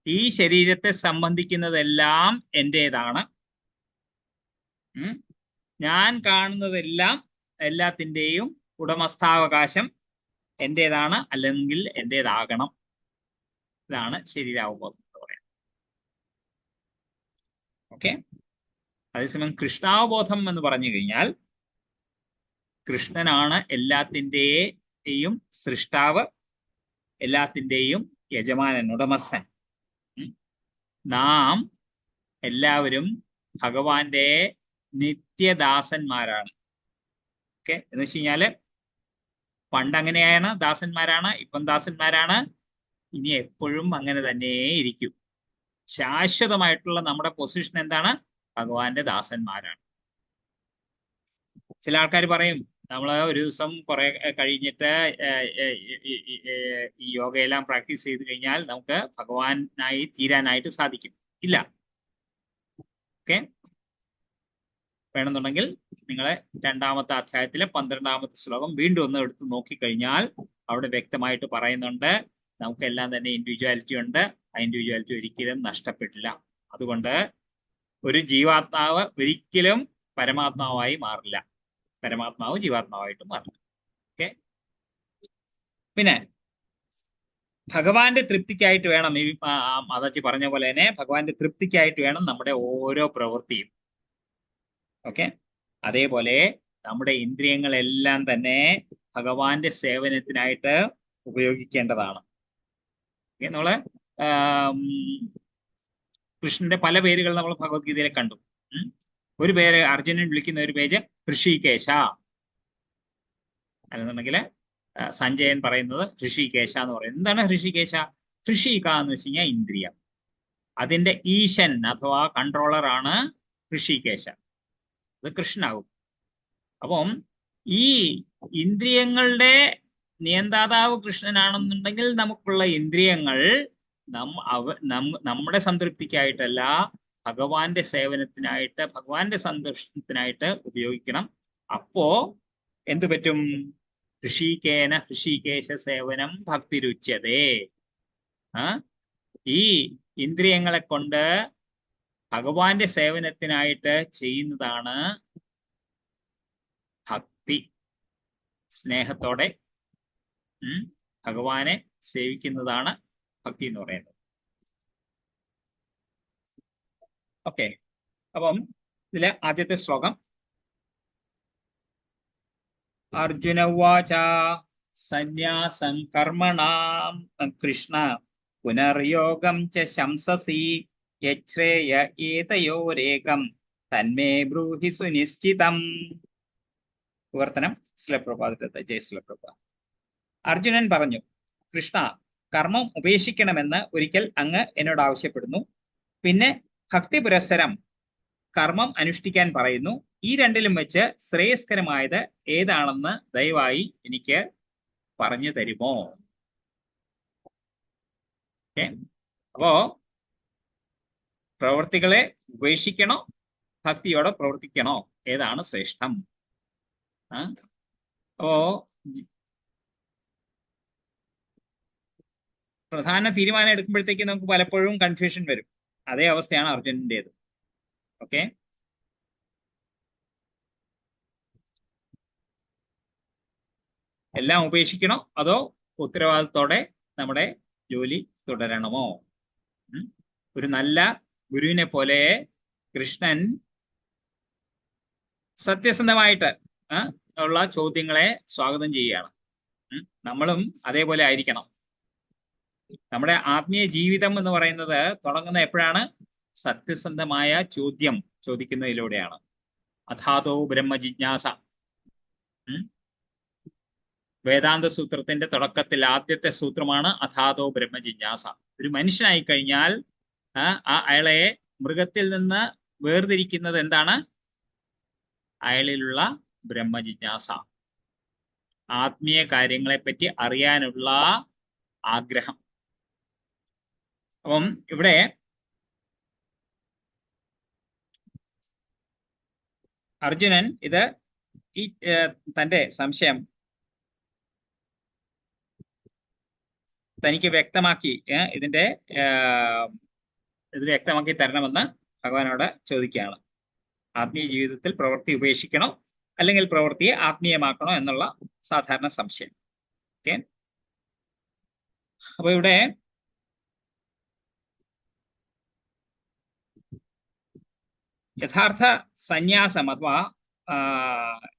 ഈ ശരീരത്തെ സംബന്ധിക്കുന്നതെല്ലാം എന്റേതാണ്, ഞാൻ കാണുന്നതെല്ലാം എല്ലാത്തിൻ്റെയും ഉടമസ്ഥാവകാശം എന്റേതാണ്, അല്ലെങ്കിൽ എന്റേതാകണം. ഇതാണ് ശരീരാവബോധം എന്ന് പറയുന്നത്. ഓക്കെ, അതേസമയം കൃഷ്ണാവബോധം എന്ന് പറഞ്ഞു കഴിഞ്ഞാൽ കൃഷ്ണനാണ് എല്ലാത്തിൻ്റെയും സൃഷ്ടാവ്, എല്ലാത്തിൻ്റെയും യജമാനൻ, ഉടമസ്ഥൻ. നാം എല്ലാവരും ഭഗവാന്റെ നിത്യദാസന്മാരാണ്. ഓക്കെ, എന്ന് വെച്ച് കഴിഞ്ഞാല് പണ്ട് അങ്ങനെയാണ്, ദാസന്മാരാണ്, ഇപ്പം ദാസന്മാരാണ്, ഇനി എപ്പോഴും അങ്ങനെ തന്നെ ഇരിക്കും. ശാശ്വതമായിട്ടുള്ള നമ്മുടെ പൊസിഷൻ എന്താണ്? ഭഗവാന്റെ ദാസന്മാരാണ്. ചില ആൾക്കാർ പറയും നമ്മൾ ഒരു ദിവസം കുറെ കഴിഞ്ഞിട്ട് ഈ യോഗയെല്ലാം പ്രാക്ടീസ് ചെയ്ത് കഴിഞ്ഞാൽ നമുക്ക് ഭഗവാനായി തീരാനായിട്ട് സാധിക്കും. ഇല്ല. ഓക്കെ, വേണമെന്നുണ്ടെങ്കിൽ നിങ്ങളെ 2-ാമത്തെ അധ്യായത്തിലെ 12-ാമത്തെ ശ്ലോകം വീണ്ടും ഒന്ന് എടുത്ത് നോക്കിക്കഴിഞ്ഞാൽ അവിടെ വ്യക്തമായിട്ട് പറയുന്നുണ്ട് നമുക്കെല്ലാം തന്നെ ഇൻഡിവിജ്വാലിറ്റി ഉണ്ട്. ആ ഇൻഡിവിജ്വാലിറ്റി ഒരിക്കലും നഷ്ടപ്പെട്ടില്ല. അതുകൊണ്ട് ഒരു ജീവാത്മാവ് ഒരിക്കലും പരമാത്മാവായി മാറില്ല, പരമാത്മാവ് ജീവാത്മാവായിട്ട് മാറില്ല. ഓക്കെ, പിന്നെ ഭഗവാന്റെ തൃപ്തിക്കായിട്ട് വേണം, ഈ മാതാജി പറഞ്ഞ പോലെ തന്നെ ഭഗവാന്റെ തൃപ്തിക്കായിട്ട് വേണം നമ്മുടെ ഓരോ പ്രവൃത്തിയും. ഓക്കെ, അതേപോലെ നമ്മുടെ ഇന്ദ്രിയങ്ങളെല്ലാം തന്നെ ഭഗവാന്റെ സേവനത്തിനായിട്ട് ഉപയോഗിക്കേണ്ടതാണ്. നമ്മള് കൃഷ്ണന്റെ പല പേരുകൾ നമ്മൾ ഭഗവത്ഗീതയിൽ കണ്ടു. ഒരു പേര് അർജുനൻ വിളിക്കുന്ന ഒരു പേര് ഋഷികേശ, അല്ലെന്നുണ്ടെങ്കിൽ സഞ്ജയൻ പറയുന്നത് ഋഷികേശ എന്ന് പറയും. എന്താണ് ഋഷികേശ? ഋഷിക എന്ന് വെച്ച് കഴിഞ്ഞാൽ ഇന്ദ്രിയം, അതിന്റെ ഈശൻ അഥവാ കൺട്രോളർ ആണ് ഋഷികേശ. അത് കൃഷ്ണനാകും. അപ്പം ഈ ഇന്ദ്രിയങ്ങളുടെ നിയന്ത്രാതാവ് കൃഷ്ണനാണെന്നുണ്ടെങ്കിൽ നമുക്കുള്ള ഇന്ദ്രിയങ്ങൾ നമ്മുടെ സംതൃപ്തിക്കായിട്ടല്ല, ഭഗവാന്റെ സേവനത്തിനായിട്ട്, ഭഗവാന്റെ സന്തോഷത്തിനായിട്ട് ഉപയോഗിക്കണം. അപ്പോ എന്തു പറ്റും? ഋഷികേന ഋഷികേശ സേവനം ഭക്തിരുച്യതേ. ഈ ഇന്ദ്രിയങ്ങളെ കൊണ്ട് ഭഗവാന്റെ സേവനത്തിനായിട്ട് ചെയ്യുന്നതാണ് ഭക്തി. സ്നേഹത്തോടെ ഭഗവാനെ സേവിക്കുന്നതാണ് ഭക്തി എന്ന് പറയുന്നത്. ഓക്കെ, അപ്പം ഇതിലെ ആദ്യത്തെ ശ്ലോകം. അർജുന ഉവാച സന്യാസം കർമ്മണാം കൃഷ്ണ പുനർയോഗം ച ശംസസി യശ്രേയ ഏതയോരേകം തന്മേ ബ്രൂഹി സുനിശ്ചിതം. വിവർത്തനം ശ്രീലപ്രഭാതത്തെ. ജയ ശ്രീലപ്രഭ. അർജുനൻ പറഞ്ഞു, കൃഷ്ണ, കർമ്മം ഉപേക്ഷിക്കണമെന്ന് ഒരിക്കൽ അങ്ങ് എന്നോട് ആവശ്യപ്പെടുന്നു. പിന്നെ ഭക്തി പുരസ്സരം കർമ്മം അനുഷ്ഠിക്കാൻ പറയുന്നു. ഈ രണ്ടിലും വെച്ച് ശ്രേയസ്കരമായത് ഏതാണെന്ന് ദയവായി എനിക്ക് പറഞ്ഞു തരുമോ? അപ്പോ പ്രവൃത്തികളെ ഉപേക്ഷിക്കണോ, ഭക്തിയോടെ പ്രവർത്തിക്കണോ, ഏതാണ് ശ്രേഷ്ഠം? അപ്പോ പ്രധാന തീരുമാനം എടുക്കുമ്പോഴത്തേക്ക് നമുക്ക് പലപ്പോഴും കൺഫ്യൂഷൻ വരും. അതേ അവസ്ഥയാണ് അർജുനന്റേത്. ഓക്കെ, എല്ലാം ഉപേക്ഷിക്കണോ അതോ ഉത്തരവാദിത്തോടെ നമ്മുടെ ജോലി തുടരണമോ? ഒരു നല്ല ഗുരുവിനെ പോലെ കൃഷ്ണൻ സത്യസന്ധമായിട്ട് ഉള്ള ചോദ്യങ്ങളെ സ്വാഗതം ചെയ്യുകയാണ്. നമ്മളും അതേപോലെ ആയിരിക്കണം. നമ്മുടെ ആത്മീയ ജീവിതം എന്ന് പറയുന്നത് തുടങ്ങുന്ന എപ്പോഴാണ്? സത്യസന്ധമായ ചോദ്യം ചോദിക്കുന്നതിലൂടെയാണ്. അഥാതോ ബ്രഹ്മ ജിജ്ഞാസ. വേദാന്ത സൂത്രത്തിന്റെ തുടക്കത്തിൽ ആദ്യത്തെ സൂത്രമാണ് അഥാതോ ബ്രഹ്മ ജിജ്ഞാസ. ഒരു മനുഷ്യനായി കഴിഞ്ഞാൽ അയാളെ മൃഗത്തിൽ നിന്ന് വേർതിരിക്കുന്നത് എന്താണ്? അയാളിലുള്ള ബ്രഹ്മ ജിജ്ഞാസ, ആത്മീയ കാര്യങ്ങളെ പറ്റി അറിയാനുള്ള ആഗ്രഹം. അപ്പം ഇവിടെ അർജുനൻ ഈ തന്റെ സംശയം തനിക്ക് വ്യക്തമാക്കി ഇത് വ്യക്തമാക്കി തരണമെന്ന് ഭഗവാനോട് ചോദിക്കുകയാണ്. ആത്മീയ ജീവിതത്തിൽ പ്രവൃത്തി ഉപേക്ഷിക്കണോ അല്ലെങ്കിൽ പ്രവൃത്തിയെ ആത്മീയമാക്കണോ എന്നുള്ള സാധാരണ സംശയം. ഓക്കെ, അപ്പൊ ഇവിടെ യഥാർത്ഥ സന്യാസം അഥവാ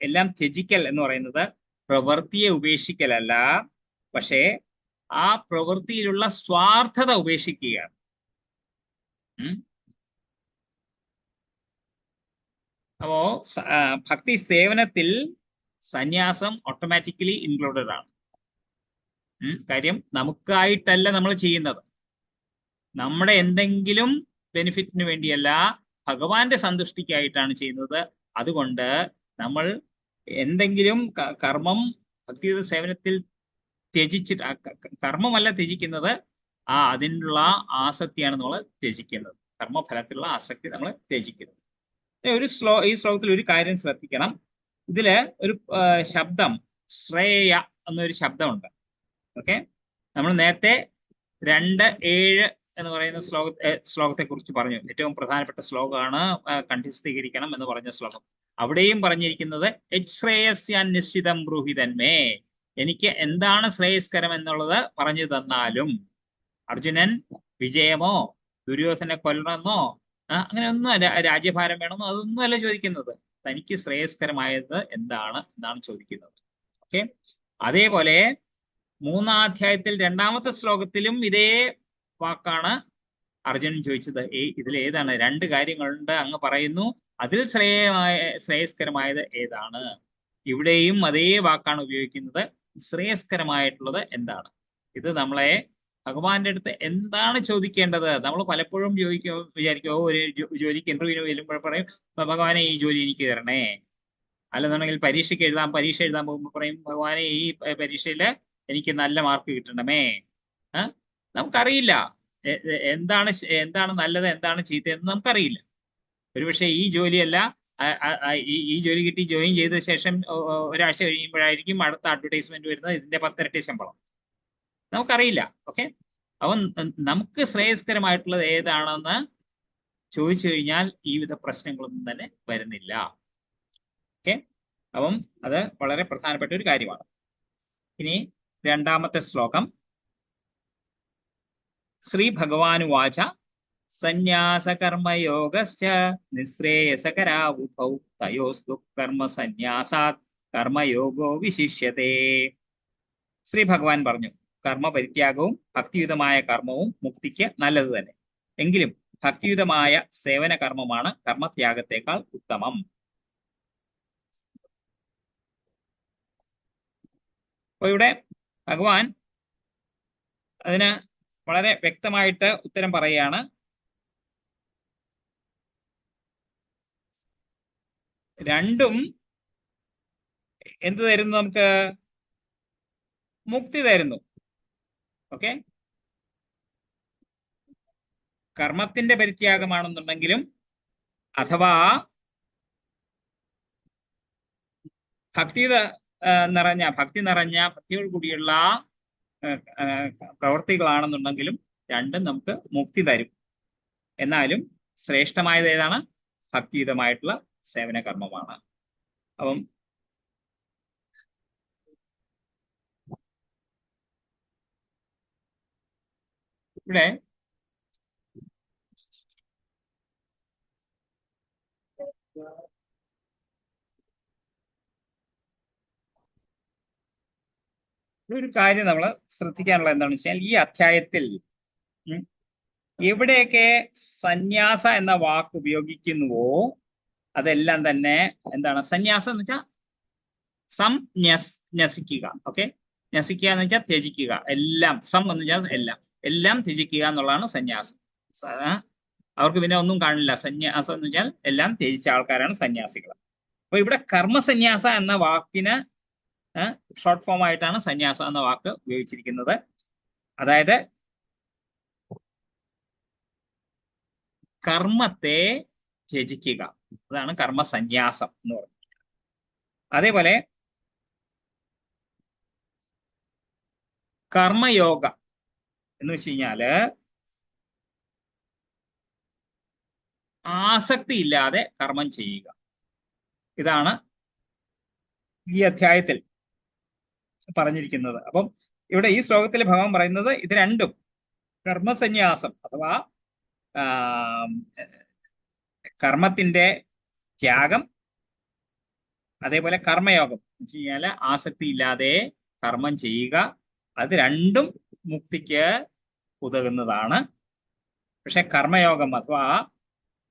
എല്ലാം ത്യജിക്കൽ എന്ന് പറയുന്നത് പ്രവൃത്തിയെ ഉപേക്ഷിക്കലല്ല, പക്ഷേ ആ പ്രവൃത്തിയിലുള്ള സ്വാർത്ഥത ഉപേക്ഷിക്കുകയാണ്. അപ്പോ ഭക്തി സേവനത്തിൽ സന്യാസം ഓട്ടോമാറ്റിക്കലി ഇൻക്ലൂഡഡ് ആണ്. കാര്യം നമുക്കായിട്ടല്ല നമ്മൾ ചെയ്യുന്നത്, നമ്മുടെ എന്തെങ്കിലും ബെനിഫിറ്റിന് വേണ്ടിയല്ല, ഭഗവാന്റെ സന്തുഷ്ടിക്കായിട്ടാണ് ചെയ്യുന്നത്. അതുകൊണ്ട് നമ്മൾ എന്തെങ്കിലും കർമ്മം ഭക്തി സേവനത്തിൽ ത്യജിച്ചിട്ട്, കർമ്മമല്ല ത്യജിക്കുന്നത്, അതിനുള്ള ആസക്തിയാണ് നമ്മൾ ത്യജിക്കുന്നത്. കർമ്മഫലത്തിലുള്ള ആസക്തി നമ്മൾ ത്യജിക്കുന്നത്. ഈ ശ്ലോകത്തിൽ ഒരു കാര്യം ശ്രദ്ധിക്കണം. ഇതില് ഒരു ശബ്ദം ശ്രേയ എന്നൊരു ശബ്ദമുണ്ട്. ഓക്കെ, നമ്മൾ നേരത്തെ 2:7 എന്ന് പറയുന്ന ശ്ലോകത്തെ കുറിച്ച് പറഞ്ഞു. ഏറ്റവും പ്രധാനപ്പെട്ട ശ്ലോകമാണ് കണ്ഠസ്ഥീകരിക്കണം എന്ന് പറഞ്ഞ ശ്ലോകം. അവിടെയും പറഞ്ഞിരിക്കുന്നത് ശ്രേയസ്യാൻ നിശ്ചിതം ബ്രൂഹിതന്മേ, എനിക്ക് എന്താണ് ശ്രേയസ്കരം എന്നുള്ളത് പറഞ്ഞു തന്നാലും. അർജുനൻ വിജയമോ ദുര്യോധനെ കൊല്ലണമെന്നോ അങ്ങനെ ഒന്നും അല്ല, രാജ്യഭാരം വേണമെന്നോ അതൊന്നും അല്ല ചോദിക്കുന്നത്. തനിക്ക് ശ്രേയസ്കരമായത് എന്താണ് എന്നാണ് ചോദിക്കുന്നത്. ഓക്കെ, അതേപോലെ 3-ാം അധ്യായത്തിൽ 2-ാമത്തെ ശ്ലോകത്തിലും ഇതേ വാക്കാണ് അർജുനൻ ചോദിച്ചത് ഇതിലേതാണ്? രണ്ട് കാര്യങ്ങളുണ്ട് അങ്ങ് പറയുന്നു, അതിൽ ശ്രേയസ്കരമായത് ഏതാണ്? ഇവിടെയും അതേ വാക്കാണ് ഉപയോഗിക്കുന്നത്. ശ്രേയസ്കരമായിട്ടുള്ളത് എന്താണ്? ഇത് നമ്മളെ ഭഗവാന്റെ അടുത്ത് എന്താണ് ചോദിക്കേണ്ടത്? നമ്മൾ പലപ്പോഴും വിചാരിക്കോ ഒരു ജോലിക്ക് ഇന്റർവ്യൂവിന് ചെല്ലുമ്പോൾ പറയും, ഭഗവാനെ ഈ ജോലി എനിക്ക് തരണേ. അല്ലെന്നുണ്ടെങ്കിൽ പരീക്ഷ എഴുതാൻ പോകുമ്പോൾ പറയും, ഭഗവാനെ ഈ പരീക്ഷയില് എനിക്ക് നല്ല മാർക്ക് കിട്ടണമേ. നമുക്കറിയില്ല എന്താണ് നല്ലത്, എന്താണ് ചീത്തയെന്ന് നമുക്കറിയില്ല. ഒരുപക്ഷെ ഈ ജോലിയല്ല, ഈ ജോലി കിട്ടി ജോയിൻ ചെയ്ത ശേഷം ഒരാഴ്ച കഴിയുമ്പോഴായിരിക്കും അടുത്ത അഡ്വർടൈസ്മെന്റ് വരുന്നത്, ഇതിന്റെ 10 ഇരട്ടി ശമ്പളം. നമുക്കറിയില്ല. ഓക്കെ, അപ്പം നമുക്ക് ശ്രേയസ്കരമായിട്ടുള്ളത് ഏതാണെന്ന് ചോദിച്ചു കഴിഞ്ഞാൽ ഈ വിധ പ്രശ്നങ്ങളൊന്നും തന്നെ വരുന്നില്ല. ഓക്കെ, അപ്പം അത് വളരെ പ്രധാനപ്പെട്ട ഒരു കാര്യമാണ്. ഇനി രണ്ടാമത്തെ ശ്ലോകം. ശ്രീ ഭഗവാനുവാച സന്യാസകർമ്മയോഗശ്ച നിശ്രേയസകരാവുഭൗ തയോസ്തു കർമ്മ സന്യാസാത് കർമ്മയോഗോ വിശിഷ്യത്തെ. ശ്രീ ഭഗവാൻ പറഞ്ഞു, കർമ്മപരിത്യാഗവും ഭക്തിയുതമായ കർമ്മവും മുക്തിക്ക് നല്ലത് തന്നെ. എങ്കിലും ഭക്തിയുതമായ സേവന കർമ്മമാണ് കർമ്മത്യാഗത്തെക്കാൾ ഉത്തമം. അപ്പൊ ഇവിടെ ഭഗവാൻ അതിന് വളരെ വ്യക്തമായിട്ട് ഉത്തരം പറയുകയാണ്. രണ്ടും എന്ത് തരുന്നു? നമുക്ക് മുക്തി തരുന്നു. ഓക്കെ, കർമ്മത്തിന്റെ പരിത്യാഗമാണെന്നുണ്ടെങ്കിലും അഥവാ ഭക്തി നിറഞ്ഞ ഭക്തിയോട് കൂടിയുള്ള പ്രവൃത്തികളാണെന്നുണ്ടെങ്കിലും രണ്ടും നമുക്ക് മുക്തി തരും. എന്നാലും ശ്രേഷ്ഠമായത് ഏതാണ്? ഭക്തിയുതമായിട്ടുള്ള സേവന കർമ്മമാണ്. അപ്പം ഇവിടെ ഒരു കാര്യം നമ്മൾ ശ്രദ്ധിക്കാനുള്ള എന്താണെന്ന് വെച്ചാൽ, ഈ അധ്യായത്തിൽ എവിടെയൊക്കെ സന്യാസ എന്ന വാക്ക് ഉപയോഗിക്കുന്നുവോ അതെല്ലാം തന്നെ എന്താണ്? സന്യാസം എന്ന് വെച്ചാൽ ന്യസിക്കുക. ഓക്കെ, ന്യസിക്കുക എന്ന് വെച്ചാൽ ത്യജിക്കുക. എല്ലാം എന്ന് വെച്ചാൽ എല്ലാം ത്യജിക്കുക എന്നുള്ളതാണ് സന്യാസം. അവർക്ക് പിന്നെ ഒന്നും കാണില്ല. സന്യാസം എന്ന് വെച്ചാൽ എല്ലാം ത്യജിച്ച ആൾക്കാരാണ് സന്യാസികൾ. അപ്പൊ ഇവിടെ കർമ്മസന്യാസ എന്ന വാക്കിന് ഷോർട്ട് ഫോം ആയിട്ടാണ് സന്യാസ എന്ന വാക്ക് ഉപയോഗിച്ചിരിക്കുന്നത്. അതായത് കർമ്മത്തെ ത്യജിക്കുക, അതാണ് കർമ്മസന്യാസം എന്ന് പറയുന്നത്. അതേപോലെ കർമ്മയോഗ എന്ന് വെച്ച് കഴിഞ്ഞാല് ആസക്തി ഇല്ലാതെ കർമ്മം ചെയ്യുക. ഇതാണ് ഈ അധ്യായത്തിൽ പറഞ്ഞിരിക്കുന്നത്. അപ്പം ഇവിടെ ഈ ശ്ലോകത്തിൽ ഭഗവാൻ പറയുന്നത് ഇത് രണ്ടും, കർമ്മസന്യാസം അഥവാ കർമ്മത്തിന്റെ ത്യാഗം, അതേപോലെ കർമ്മയോഗം എന്ന് വെച്ച് കഴിഞ്ഞാൽ ആസക്തി ഇല്ലാതെ കർമ്മം ചെയ്യുക, അത് രണ്ടും മുക്തിക്ക് ഉതകുന്നതാണ്. പക്ഷെ കർമ്മയോഗം അഥവാ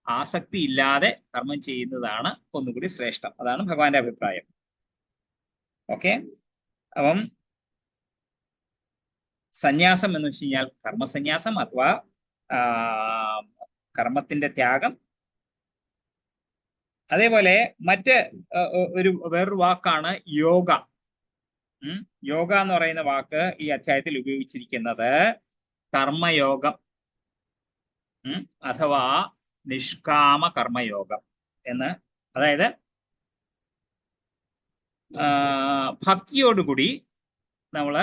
ആസക്തി ഇല്ലാതെ കർമ്മം ചെയ്യുന്നതാണ് ഒന്നുകൂടി ശ്രേഷ്ഠം. അതാണ് ഭഗവാന്റെ അഭിപ്രായം. ഓക്കെ, അപ്പം സന്യാസം എന്ന് വെച്ച് കഴിഞ്ഞാൽ കർമ്മസന്യാസം അഥവാ കർമ്മത്തിന്റെ ത്യാഗം. അതേപോലെ വേറൊരു വാക്കാണ് യോഗ. യോഗ എന്ന് പറയുന്ന വാക്ക് ഈ അധ്യായത്തിൽ ഉപയോഗിച്ചിരിക്കുന്നത് കർമ്മയോഗം അഥവാ നിഷ്കാമ കർമ്മയോഗം എന്ന്. അതായത് ഭക്തിയോടുകൂടി നമ്മൾ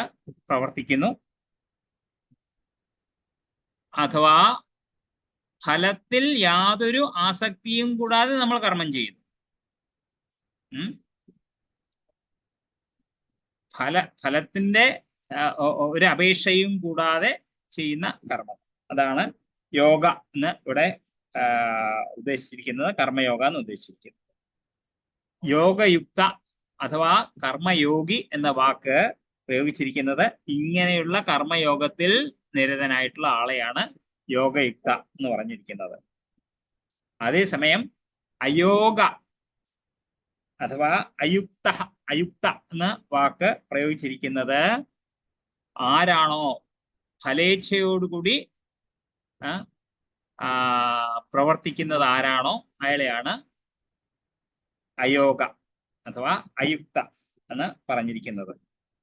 പ്രവർത്തിക്കുന്നു, അഥവാ ഫലത്തിൽ യാതൊരു ആസക്തിയും കൂടാതെ നമ്മൾ കർമ്മം ചെയ്യുന്നു. ഫലത്തിന്റെ ഒരു അപേക്ഷയും കൂടാതെ ചെയ്യുന്ന കർമ്മം, അതാണ് യോഗ എന്ന് ഇവിടെ ഉദ്ദേശിച്ചിരിക്കുന്നത്, കർമ്മയോഗ എന്ന് ഉദ്ദേശിച്ചിരിക്കുന്നത്. യോഗയുക്ത അഥവാ കർമ്മയോഗി എന്ന വാക്ക് പ്രയോഗിച്ചിരിക്കുന്നത് ഇങ്ങനെയുള്ള കർമ്മയോഗത്തിൽ നിരതനായിട്ടുള്ള ആളെയാണ് യോഗയുക്ത എന്ന് പറഞ്ഞിരിക്കുന്നത്. അതേസമയം അയോഗ അഥവാ അയുക്ത എന്ന വാക്ക് പ്രയോഗിച്ചിരിക്കുന്നത് ആരാണോ ഫലേച്ഛയോടുകൂടി പ്രവർത്തിക്കുന്നത് ആരാണോ അയാളെയാണ് അയോഗ അഥവാ അയുക്ത എന്ന് പറഞ്ഞിരിക്കുന്നത്.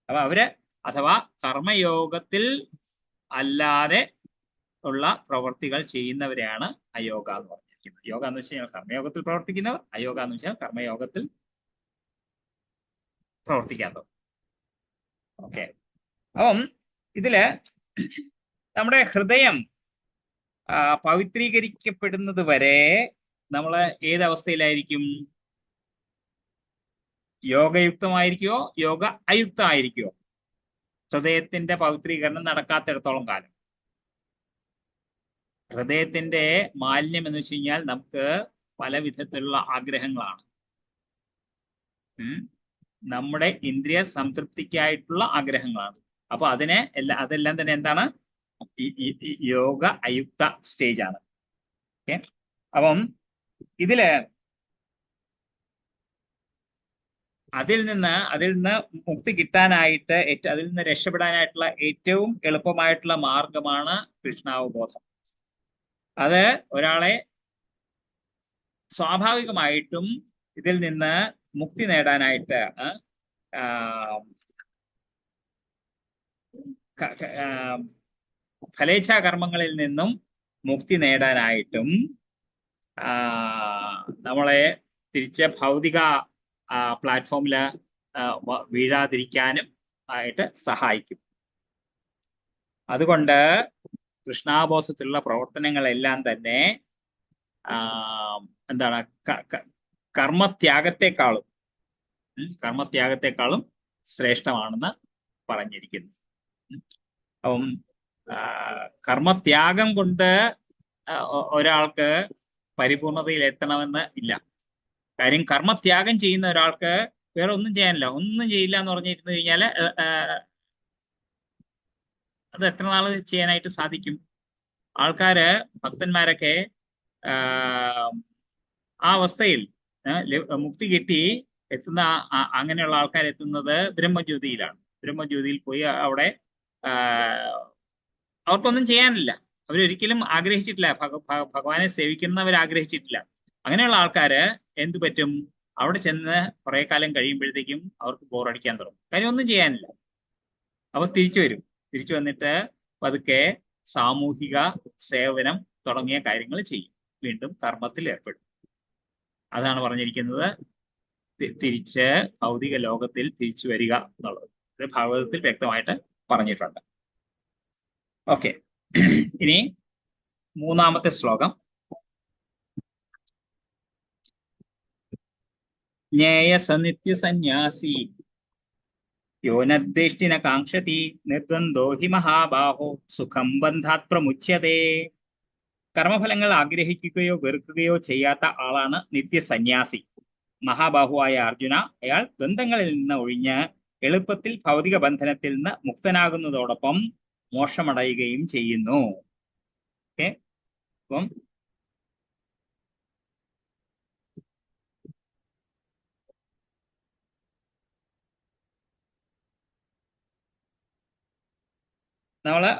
അപ്പൊ അവര് അഥവാ കർമ്മയോഗത്തിൽ അല്ലാതെ ഉള്ള പ്രവർത്തികൾ ചെയ്യുന്നവരെയാണ് അയോഗ എന്ന് പറഞ്ഞിരിക്കുന്നത്. യോഗ എന്ന് വെച്ച് കഴിഞ്ഞാൽ കർമ്മയോഗത്തിൽ പ്രവർത്തിക്കുന്നവർ, അയോഗ എന്ന് വെച്ചാൽ കർമ്മയോഗത്തിൽ പ്രവർത്തിക്കാത്തവർ. ഓക്കെ. അപ്പം ഇതില് നമ്മുടെ ഹൃദയം പവിത്രീകരിക്കപ്പെടുന്നത് വരെ നമ്മൾ ഏതവസ്ഥയിലായിരിക്കും? യോഗയുക്തമായിരിക്കുമോ യോഗ അയുക്തമായിരിക്കുമോ? ഹൃദയത്തിന്റെ പവിത്രീകരണം നടക്കാത്തിടത്തോളം കാലം. ഹൃദയത്തിന്റെ മാലിന്യം എന്ന് വെച്ച് കഴിഞ്ഞാൽ നമുക്ക് പല വിധത്തിലുള്ള ആഗ്രഹങ്ങളാണ്. നമ്മുടെ ഇന്ദ്രിയ സംതൃപ്തിക്കായിട്ടുള്ള ആഗ്രഹങ്ങളാണ്. അപ്പൊ അതെല്ലാം തന്നെ എന്താണ്? യോഗ അയുക്ത സ്റ്റേജ് ആണ്. ഓക്കെ. അപ്പം ഇതില് അതിൽ നിന്ന് മുക്തി കിട്ടാനായിട്ട് അതിൽ നിന്ന് രക്ഷപ്പെടാനായിട്ടുള്ള ഏറ്റവും എളുപ്പമായിട്ടുള്ള മാർഗമാണ് കൃഷ്ണാവബോധം. അത് ഒരാളെ സ്വാഭാവികമായിട്ടും ഇതിൽ നിന്ന് മുക്തി നേടാനായിട്ട് ഫലേച്ഛാകർമ്മങ്ങളിൽ നിന്നും മുക്തി നേടാനായിട്ടും നമ്മളെ തിരിച്ച് ഭൗതിക പ്ലാറ്റ്ഫോമിൽ വീഴാതിരിക്കാനും ആയിട്ട് സഹായിക്കും. അതുകൊണ്ട് കൃഷ്ണാബോധത്തിലുള്ള പ്രവർത്തനങ്ങളെല്ലാം തന്നെ എന്താണ് കർമ്മത്യാഗത്തെക്കാളും ശ്രേഷ്ഠമാണെന്ന് പറഞ്ഞിരിക്കുന്നു. അപ്പം കർമ്മത്യാഗം കൊണ്ട് ഒരാൾക്ക് പരിപൂർണതയിൽ എത്തണമെന്ന് ഇല്ല. കാര്യം കർമ്മത്യാഗം ചെയ്യുന്ന ഒരാൾക്ക് വേറെ ഒന്നും ചെയ്യാനില്ല, ഒന്നും ചെയ്യില്ല എന്ന് പറഞ്ഞിരുന്നു കഴിഞ്ഞാൽ അത് എത്ര നാൾ ചെയ്യാനായിട്ട് സാധിക്കും? ആൾക്കാര് ഭക്തന്മാരൊക്കെ ആ അവസ്ഥയിൽ മുക്തി കിട്ടി എത്തുന്ന അങ്ങനെയുള്ള ആൾക്കാർ എത്തുന്നത് ബ്രഹ്മജ്യോതിയിലാണ്. ബ്രഹ്മജ്യോതിയിൽ പോയി അവിടെ അവർക്കൊന്നും ചെയ്യാനില്ല. അവരൊരിക്കലും ആഗ്രഹിച്ചിട്ടില്ല, ഭഗവാനെ സേവിക്കുന്നവർ ആഗ്രഹിച്ചിട്ടില്ല. അങ്ങനെയുള്ള ആൾക്കാര് എന്തു പറ്റും? അവിടെ ചെന്ന് കുറെ കാലം കഴിയുമ്പോഴത്തേക്കും അവർക്ക് ബോറടിക്കാൻ തുടങ്ങും. കാര്യം ഒന്നും ചെയ്യാനില്ല. അപ്പൊ തിരിച്ചു വന്നിട്ട് പതുക്കെ സാമൂഹിക സേവനം തുടങ്ങിയ കാര്യങ്ങൾ ചെയ്യും, വീണ്ടും കർമ്മത്തിൽ ഏർപ്പെടും. അതാണ് പറഞ്ഞിരിക്കുന്നത്, തിരിച്ച് ഭൗതിക ലോകത്തിൽ തിരിച്ചു വരിക എന്നുള്ളത്. ഇത് ഭാഗവതത്തിൽ വ്യക്തമായിട്ട് പറഞ്ഞിട്ടുണ്ട്. ഓക്കെ. ഇനി മൂന്നാമത്തെ ശ്ലോകം. ജ്ഞേയസ നിത്യസന്യാസി യോനദ്വേഷ്ടിന കാംക്ഷതി നിർദ്വന്ദ്വോ ഹി മഹാബാഹോ സുഖം ബന്ധാത് പ്രമുച്യതേ. കർമ്മഫലങ്ങൾ ആഗ്രഹിക്കുകയോ വെറുക്കുകയോ ചെയ്യാത്ത ആളാണ് നിത്യസന്യാസി. മഹാബാഹുവായ അർജുന, അയാൾ ദ്വന്ദ്ങ്ങളിൽ നിന്ന് ഒഴിഞ്ഞ് എളുപ്പത്തിൽ ഭൗതിക ബന്ധനത്തിൽ നിന്ന് മുക്തനാകുന്നതോടൊപ്പം മോക്ഷമടയുകയും ചെയ്യുന്നു. ഓക്കെ. അപ്പം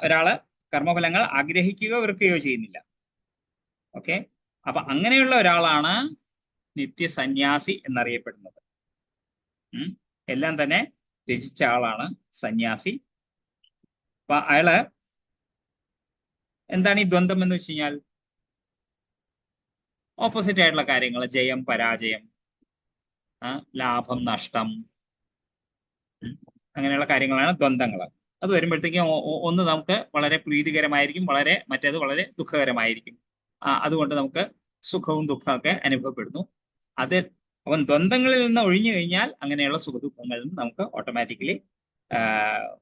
ഒരാള് കർമ്മഫലങ്ങൾ ആഗ്രഹിക്കുകയോ വെറുക്കുകയോ ചെയ്യുന്നില്ല. ഓക്കെ. അപ്പൊ അങ്ങനെയുള്ള ഒരാളാണ് നിത്യസന്യാസി എന്നറിയപ്പെടുന്നത്. എല്ലാം തന്നെ ത്യജിച്ച ആളാണ് സന്യാസി. അപ്പൊ അയാള് എന്താണ് ഈ ദ്വന്ദ്ം എന്ന് വെച്ച് കഴിഞ്ഞാൽ? ഓപ്പോസിറ്റ് ആയിട്ടുള്ള കാര്യങ്ങൾ, ജയം പരാജയം, ലാഭം നഷ്ടം, അങ്ങനെയുള്ള കാര്യങ്ങളാണ് ദ്വന്ദ്ങ്ങൾ. അത് വരുമ്പോഴത്തേക്കും ഒന്ന് നമുക്ക് വളരെ പ്രീതികരമായിരിക്കും, മറ്റേത് വളരെ ദുഃഖകരമായിരിക്കും. അതുകൊണ്ട് നമുക്ക് സുഖവും ദുഃഖമൊക്കെ അനുഭവപ്പെടുന്നു. അപ്പം ദ്വന്ദ്ങ്ങളിൽ നിന്ന് ഒഴിഞ്ഞു കഴിഞ്ഞാൽ അങ്ങനെയുള്ള സുഖദുഃഖങ്ങളിൽ നിന്ന് നമുക്ക് ഓട്ടോമാറ്റിക്കലി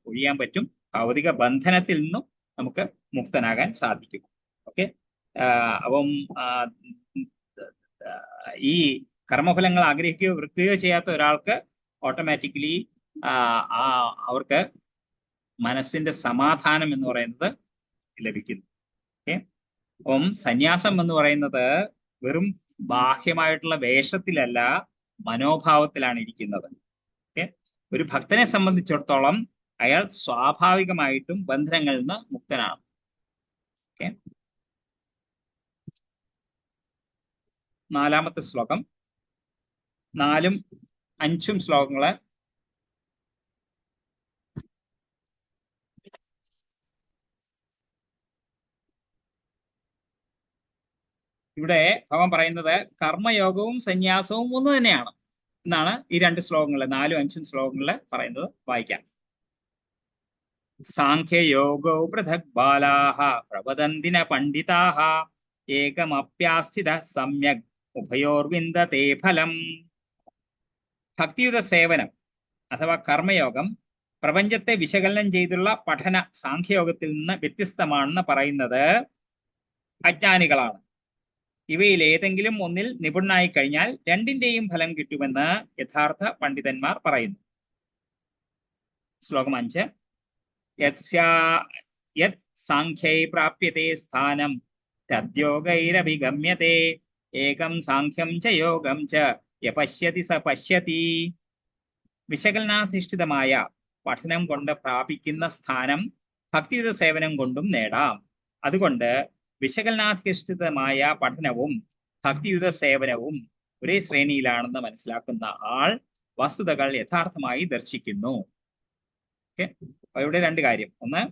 ഒഴിയാൻ പറ്റും. ഭൗതിക ബന്ധനത്തിൽ നിന്നും നമുക്ക് മുക്തനാകാൻ സാധിക്കും. ഓക്കെ. അപ്പം ഈ കർമ്മഫലങ്ങൾ ആഗ്രഹിക്കുകയോ വെറുക്കുകയോ ചെയ്യാത്ത ഒരാൾക്ക് ഓട്ടോമാറ്റിക്കലി അവർക്ക് മനസ്സിന്റെ സമാധാനം എന്ന് പറയുന്നത് ലഭിക്കുന്നു. ഓക്കെ. അപ്പം സന്യാസം എന്ന് പറയുന്നത് വെറും ബാഹ്യമായിട്ടുള്ള വേഷത്തിലല്ല, മനോഭാവത്തിലാണ് ഇരിക്കുന്നത്. ഓക്കെ, ഒരു ഭക്തനെ സംബന്ധിച്ചിടത്തോളം അയാൾ സ്വാഭാവികമായിട്ടും ബന്ധനങ്ങളിൽ നിന്ന് മുക്തനാണ്. ഓക്കെ, 4-ാമത്തെ ശ്ലോകം, 4ഉം 5ഉം ശ്ലോകങ്ങള് ഇവിടെ ഭഗവാൻ പറയുന്നത് കർമ്മയോഗവും സന്യാസവും ഒന്ന് തന്നെയാണ് എന്നാണ് ഈ 2 ശ്ലോകങ്ങള് 4ഉം 5ഉം ശ്ലോകങ്ങളില് പറയുന്നത്. വായിക്കാം. സാഖ്യയോഗോ പൃഥക് ബാലാഹ പ്രവദന്തിന പണ്ഡിതാഹ ഏകമപ്യാസ്ഥിത സമ്യക് ഉഭയോർവിന്ദതേ ഫലം. ഭക്തിയുത സേവനം അഥവാ കർമ്മയോഗം പ്രപഞ്ചത്തെ വിശകലനം ചെയ്തുള്ള പഠന സാഖ്യയോഗത്തിൽ നിന്ന് വ്യത്യസ്തമാണെന്ന് പറയുന്നത് അജ്ഞാനികളാണ്. ഇവയിൽ ഏതെങ്കിലും ഒന്നിൽ നിപുണനായി കഴിഞ്ഞാൽ രണ്ടിന്റെയും ഫലം കിട്ടുമെന്ന് യഥാർത്ഥ പണ്ഡിതന്മാർ പറയുന്നു. ശ്ലോകം 5. യത് സാഖ്യൈ പ്രാപ്യത്തെ സ്ഥാനം തദ്യോഗൈരഭിഗമ്യത്തെ ഏകം സാഖ്യം ച യോഗം ച യപശ്യതി സ പശ്യതി. വിശകലനാധിഷ്ഠിതമായ പഠനം കൊണ്ട് പ്രാപിക്കുന്ന സ്ഥാനം ഭക്തിയുത സേവനം കൊണ്ടും നേടാം. അതുകൊണ്ട് വിശകലനാധിഷ്ഠിതമായ പഠനവും ഭക്തിയുത സേവനവും ഒരേ ശ്രേണിയിലാണെന്ന് മനസ്സിലാക്കുന്ന ആൾ വസ്തുതകൾ യഥാർത്ഥമായി ദർശിക്കുന്നു. ഓക്കെ, ഇവിടെ 2 കാര്യം. ഒന്ന്,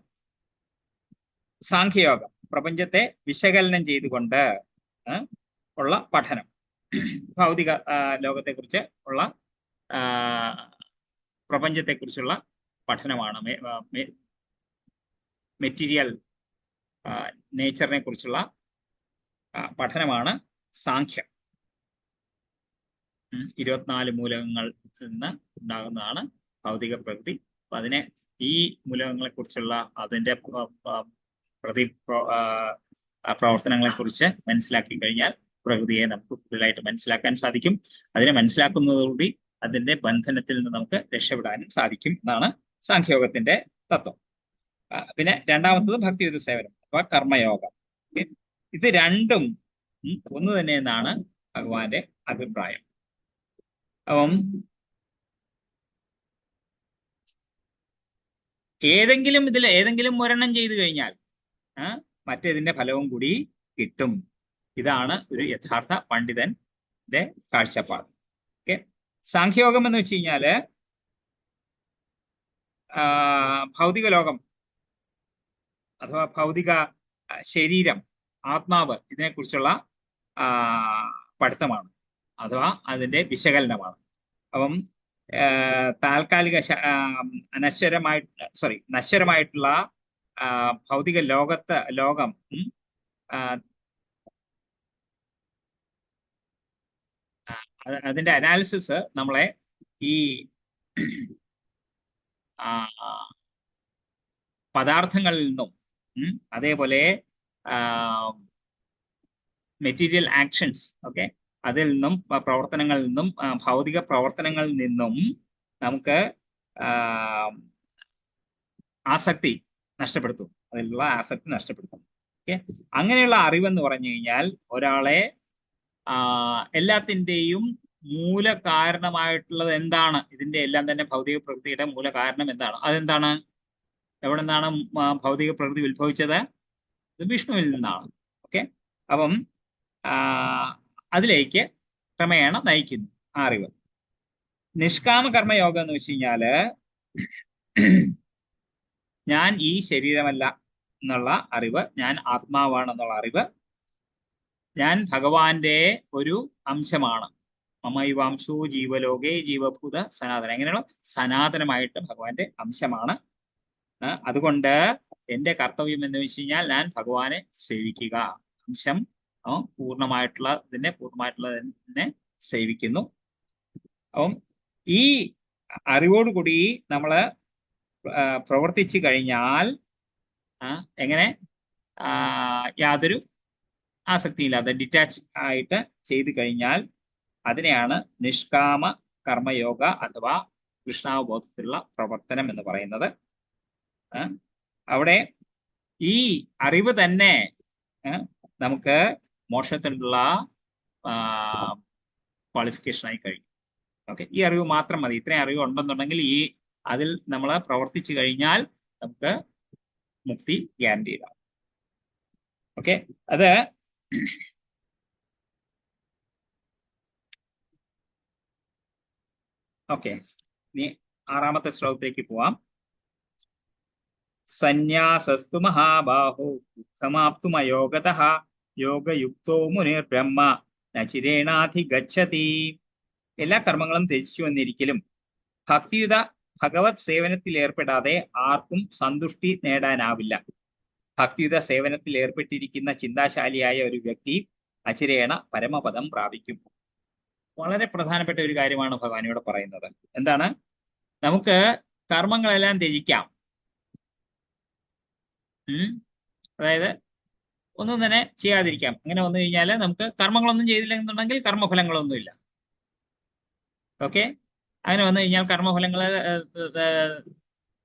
സാഖ്യയോഗം പ്രപഞ്ചത്തെ വിശകലനം ചെയ്തുകൊണ്ട് ഉള്ള പഠനം, ഭൗതിക ലോകത്തെക്കുറിച്ച് ഉള്ള പ്രപഞ്ചത്തെക്കുറിച്ചുള്ള പഠനമാണ്. മെറ്റീരിയൽ നേച്ചറിനെ കുറിച്ചുള്ള പഠനമാണ് സാഖ്യം. 24 മൂലകങ്ങളിൽ നിന്ന് ഉണ്ടാകുന്നതാണ് ഭൗതിക പ്രകൃതി. അപ്പൊ അതിനെ ഈ മൂലകങ്ങളെ കുറിച്ചുള്ള അതിന്റെ പ്രവർത്തനങ്ങളെ കുറിച്ച് മനസ്സിലാക്കി കഴിഞ്ഞാൽ പ്രകൃതിയെ നമുക്ക് കൂടുതലായിട്ട് മനസ്സിലാക്കാൻ സാധിക്കും. അതിനെ മനസ്സിലാക്കുന്നതോടുകൂടി അതിന്റെ ബന്ധനത്തിൽ നിന്ന് നമുക്ക് രക്ഷപ്പെടാനും സാധിക്കും എന്നാണ് സാഖ്യയോഗത്തിന്റെ തത്വം. പിന്നെ 2-ാമത്തത് ഭക്തിയുത സേവനം അഥവാ കർമ്മയോഗം. ഇത് രണ്ടും ഒന്ന് തന്നെ എന്നാണ് ഭഗവാന്റെ അഭിപ്രായം. അപ്പം ഏതെങ്കിലും ഒരെണ്ണം ചെയ്തു കഴിഞ്ഞാൽ മറ്റേതിന്റെ ഫലവും കൂടി കിട്ടും. ഇതാണ് ഒരു യഥാർത്ഥ പണ്ഡിതന്റെ കാഴ്ചപ്പാട്. ഓക്കെ, സാഖ്യയോഗം എന്ന് വെച്ച് കഴിഞ്ഞാല് ഭൗതിക ലോകം അഥവാ ഭൗതിക ശരീരം, ആത്മാവ്, ഇതിനെക്കുറിച്ചുള്ള പഠിത്തമാണ് അഥവാ അതിന്റെ വിശകലനമാണ്. അപ്പം താൽക്കാലിക നശ്വരമായിട്ടുള്ള ഭൗതിക ലോകം അതിന്റെ അനാലിസിസ് നമ്മളെ ഈ പദാർത്ഥങ്ങളിൽ നിന്നും അതേപോലെ മെറ്റീരിയൽ ആക്ഷൻസ്, ഓക്കെ, അതിൽ നിന്നും പ്രവർത്തനങ്ങളിൽ നിന്നും ഭൗതിക പ്രവർത്തനങ്ങളിൽ നിന്നും നമുക്ക് ആസക്തി നഷ്ടപ്പെടുത്തും. അതിലുള്ള ആസക്തി നഷ്ടപ്പെടുത്തും. ഓക്കെ, അങ്ങനെയുള്ള അറിവെന്ന് പറഞ്ഞു കഴിഞ്ഞാൽ ഒരാളെ എല്ലാത്തിൻ്റെയും മൂല കാരണമായിട്ടുള്ളത് എന്താണ്, ഇതിന്റെ എല്ലാം തന്നെ ഭൗതിക പ്രകൃതിയുടെ മൂല കാരണം എന്താണ്, അതെന്താണ്, എവിടെ നിന്നാണ് ഭൗതിക പ്രകൃതി ഉത്ഭവിച്ചത്? ഇത് വിഷ്ണുവിൽ നിന്നാണ്. ഓക്കെ, അപ്പം അതിലേക്ക് ക്രമേണ നയിക്കുന്നു ആ അറിവ്. നിഷ്കാമ കർമ്മയോഗം എന്ന് വെച്ച് കഴിഞ്ഞാല് ഞാൻ ഈ ശരീരമല്ല എന്നുള്ള അറിവ്, ഞാൻ ആത്മാവാണെന്നുള്ള അറിവ്, ഞാൻ ഭഗവാന്റെ ഒരു അംശമാണ്. മമൈവാംശോ ജീവലോകേ ജീവഭൂത സനാതന, അങ്ങനെയുള്ള സനാതനമായിട്ട് ഭഗവാന്റെ അംശമാണ്. അതുകൊണ്ട് എന്റെ കർത്തവ്യം എന്ന് വെച്ച് കഴിഞ്ഞാൽ ഞാൻ ഭഗവാനെ സേവിക്കുക. അംശം പൂർണ്ണമായിട്ടുള്ളതിനെ സേവിക്കുന്നു. അപ്പം ഈ അറിവോടുകൂടി നമ്മള് പ്രവർത്തിച്ചു കഴിഞ്ഞാൽ എങ്ങനെ യാതൊരു ആസക്തിയില്ലാതെ ഡിറ്റാച്ച് ആയിട്ട് ചെയ്തു കഴിഞ്ഞാൽ അതിനെയാണ് നിഷ്കാമ കർമ്മയോഗ അഥവാ കൃഷ്ണാവബോധത്തിലുള്ള പ്രവർത്തനം എന്ന് പറയുന്നത്. അവിടെ ഈ അറിവ് തന്നെ നമുക്ക് മോക്ഷത്തിനുള്ള ക്വാളിഫിക്കേഷനായി കഴിയും. ഓക്കെ, ഈ അറിവ് മാത്രം മതി. ഇത്രയും അറിവ് ഉണ്ടെന്നുണ്ടെങ്കിൽ അതിൽ നമ്മൾ പ്രവർത്തിച്ചു കഴിഞ്ഞാൽ നമുക്ക് മുക്തി ഗ്യാരണ്ടി ചെയ്താം. ഓക്കെ, അത് ഓക്കെ. ഇനി 6ാമത്തെ ശ്ലോകത്തിലേക്ക് പോവാം. സന്യാസസ്തു മഹാബാഹോ ദുഃഖമാപ്തുമയോഗതഃ യോഗയുക്തോ മുനിർബ്രഹ്മ നചിരേണാധിഗച്ഛതി. എല്ലാ കർമ്മങ്ങളും ത്യജിച്ചു വന്നിരിക്കലും ഭക്തിയുത ഭഗവത് സേവനത്തിൽ ഏർപ്പെടാതെ ആർക്കും സന്തുഷ്ടി നേടാനാവില്ല. ഭക്തിയുത സേവനത്തിൽ ഏർപ്പെട്ടിരിക്കുന്ന ചിന്താശാലിയായ ഒരു വ്യക്തി അചിരേണ പരമപദം പ്രാപിക്കും. വളരെ പ്രധാനപ്പെട്ട ഒരു കാര്യമാണ് ഭഗവാൻ ഇവിടെ പറയുന്നത്. എന്താണ്? നമുക്ക് കർമ്മങ്ങളെല്ലാം ത്യജിക്കാം. അതായത് ഒന്നും തന്നെ ചെയ്യാതിരിക്കാം. അങ്ങനെ വന്നു കഴിഞ്ഞാൽ നമുക്ക് കർമ്മങ്ങളൊന്നും ചെയ്തില്ലെന്നുണ്ടെങ്കിൽ കർമ്മഫലങ്ങളൊന്നുമില്ല. ഓക്കെ, അങ്ങനെ വന്നു കഴിഞ്ഞാൽ കർമ്മഫലങ്ങൾ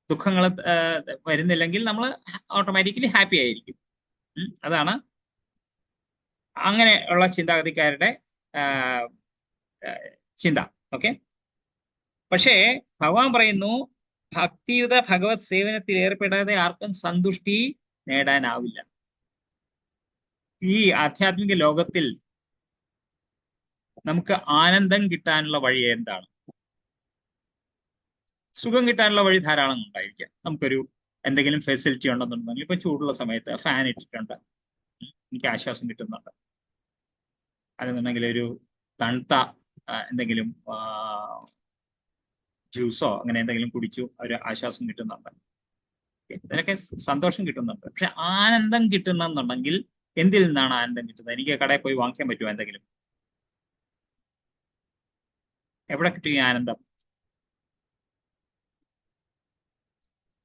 ദുഃഖങ്ങൾ വരുന്നില്ലെങ്കിൽ നമ്മൾ ഓട്ടോമാറ്റിക്കലി ഹാപ്പി ആയിരിക്കും. അതാണ് അങ്ങനെ ഉള്ള ചിന്താഗതിക്കാരുടെ ചിന്ത. ഓക്കെ, പക്ഷേ ഭഗവാൻ പറയുന്നു ഭക്തിയുത ഭഗവത് സേവനത്തിൽ ഏർപ്പെടാതെ ആർക്കും സന്തുഷ്ടി നേടാനാവില്ല. ഈ ആധ്യാത്മിക ലോകത്തിൽ നമുക്ക് ആനന്ദം കിട്ടാനുള്ള വഴി എന്താണ്? സുഖം കിട്ടാനുള്ള വഴി ധാരാളം ഉണ്ടായിരിക്കാം. നമുക്കൊരു എന്തെങ്കിലും ഫെസിലിറ്റി ഉണ്ടെന്നുണ്ടെങ്കിൽ ഇപ്പൊ ചൂടുള്ള സമയത്ത് ഫാൻ ഇട്ടിട്ടുണ്ട്, എനിക്ക് ആശ്വാസം കിട്ടുന്നുണ്ട്. അല്ലെന്നുണ്ടെങ്കിൽ ഒരു തണുത്ത എന്തെങ്കിലും ജ്യൂസോ അങ്ങനെ എന്തെങ്കിലും കുടിച്ചു ഒരു ആശ്വാസം കിട്ടുന്നുണ്ട്. ഇതിനൊക്കെ സന്തോഷം കിട്ടുന്നുണ്ട്. പക്ഷെ ആനന്ദം കിട്ടണമെന്നുണ്ടെങ്കിൽ എന്തിൽ നിന്നാണ് ആനന്ദം കിട്ടുന്നത്? എനിക്ക് കടയിൽ പോയി വാങ്ങിക്കാൻ പറ്റുമോ എന്തെങ്കിലും? എവിടെ കിട്ടും ഈ ആനന്ദം?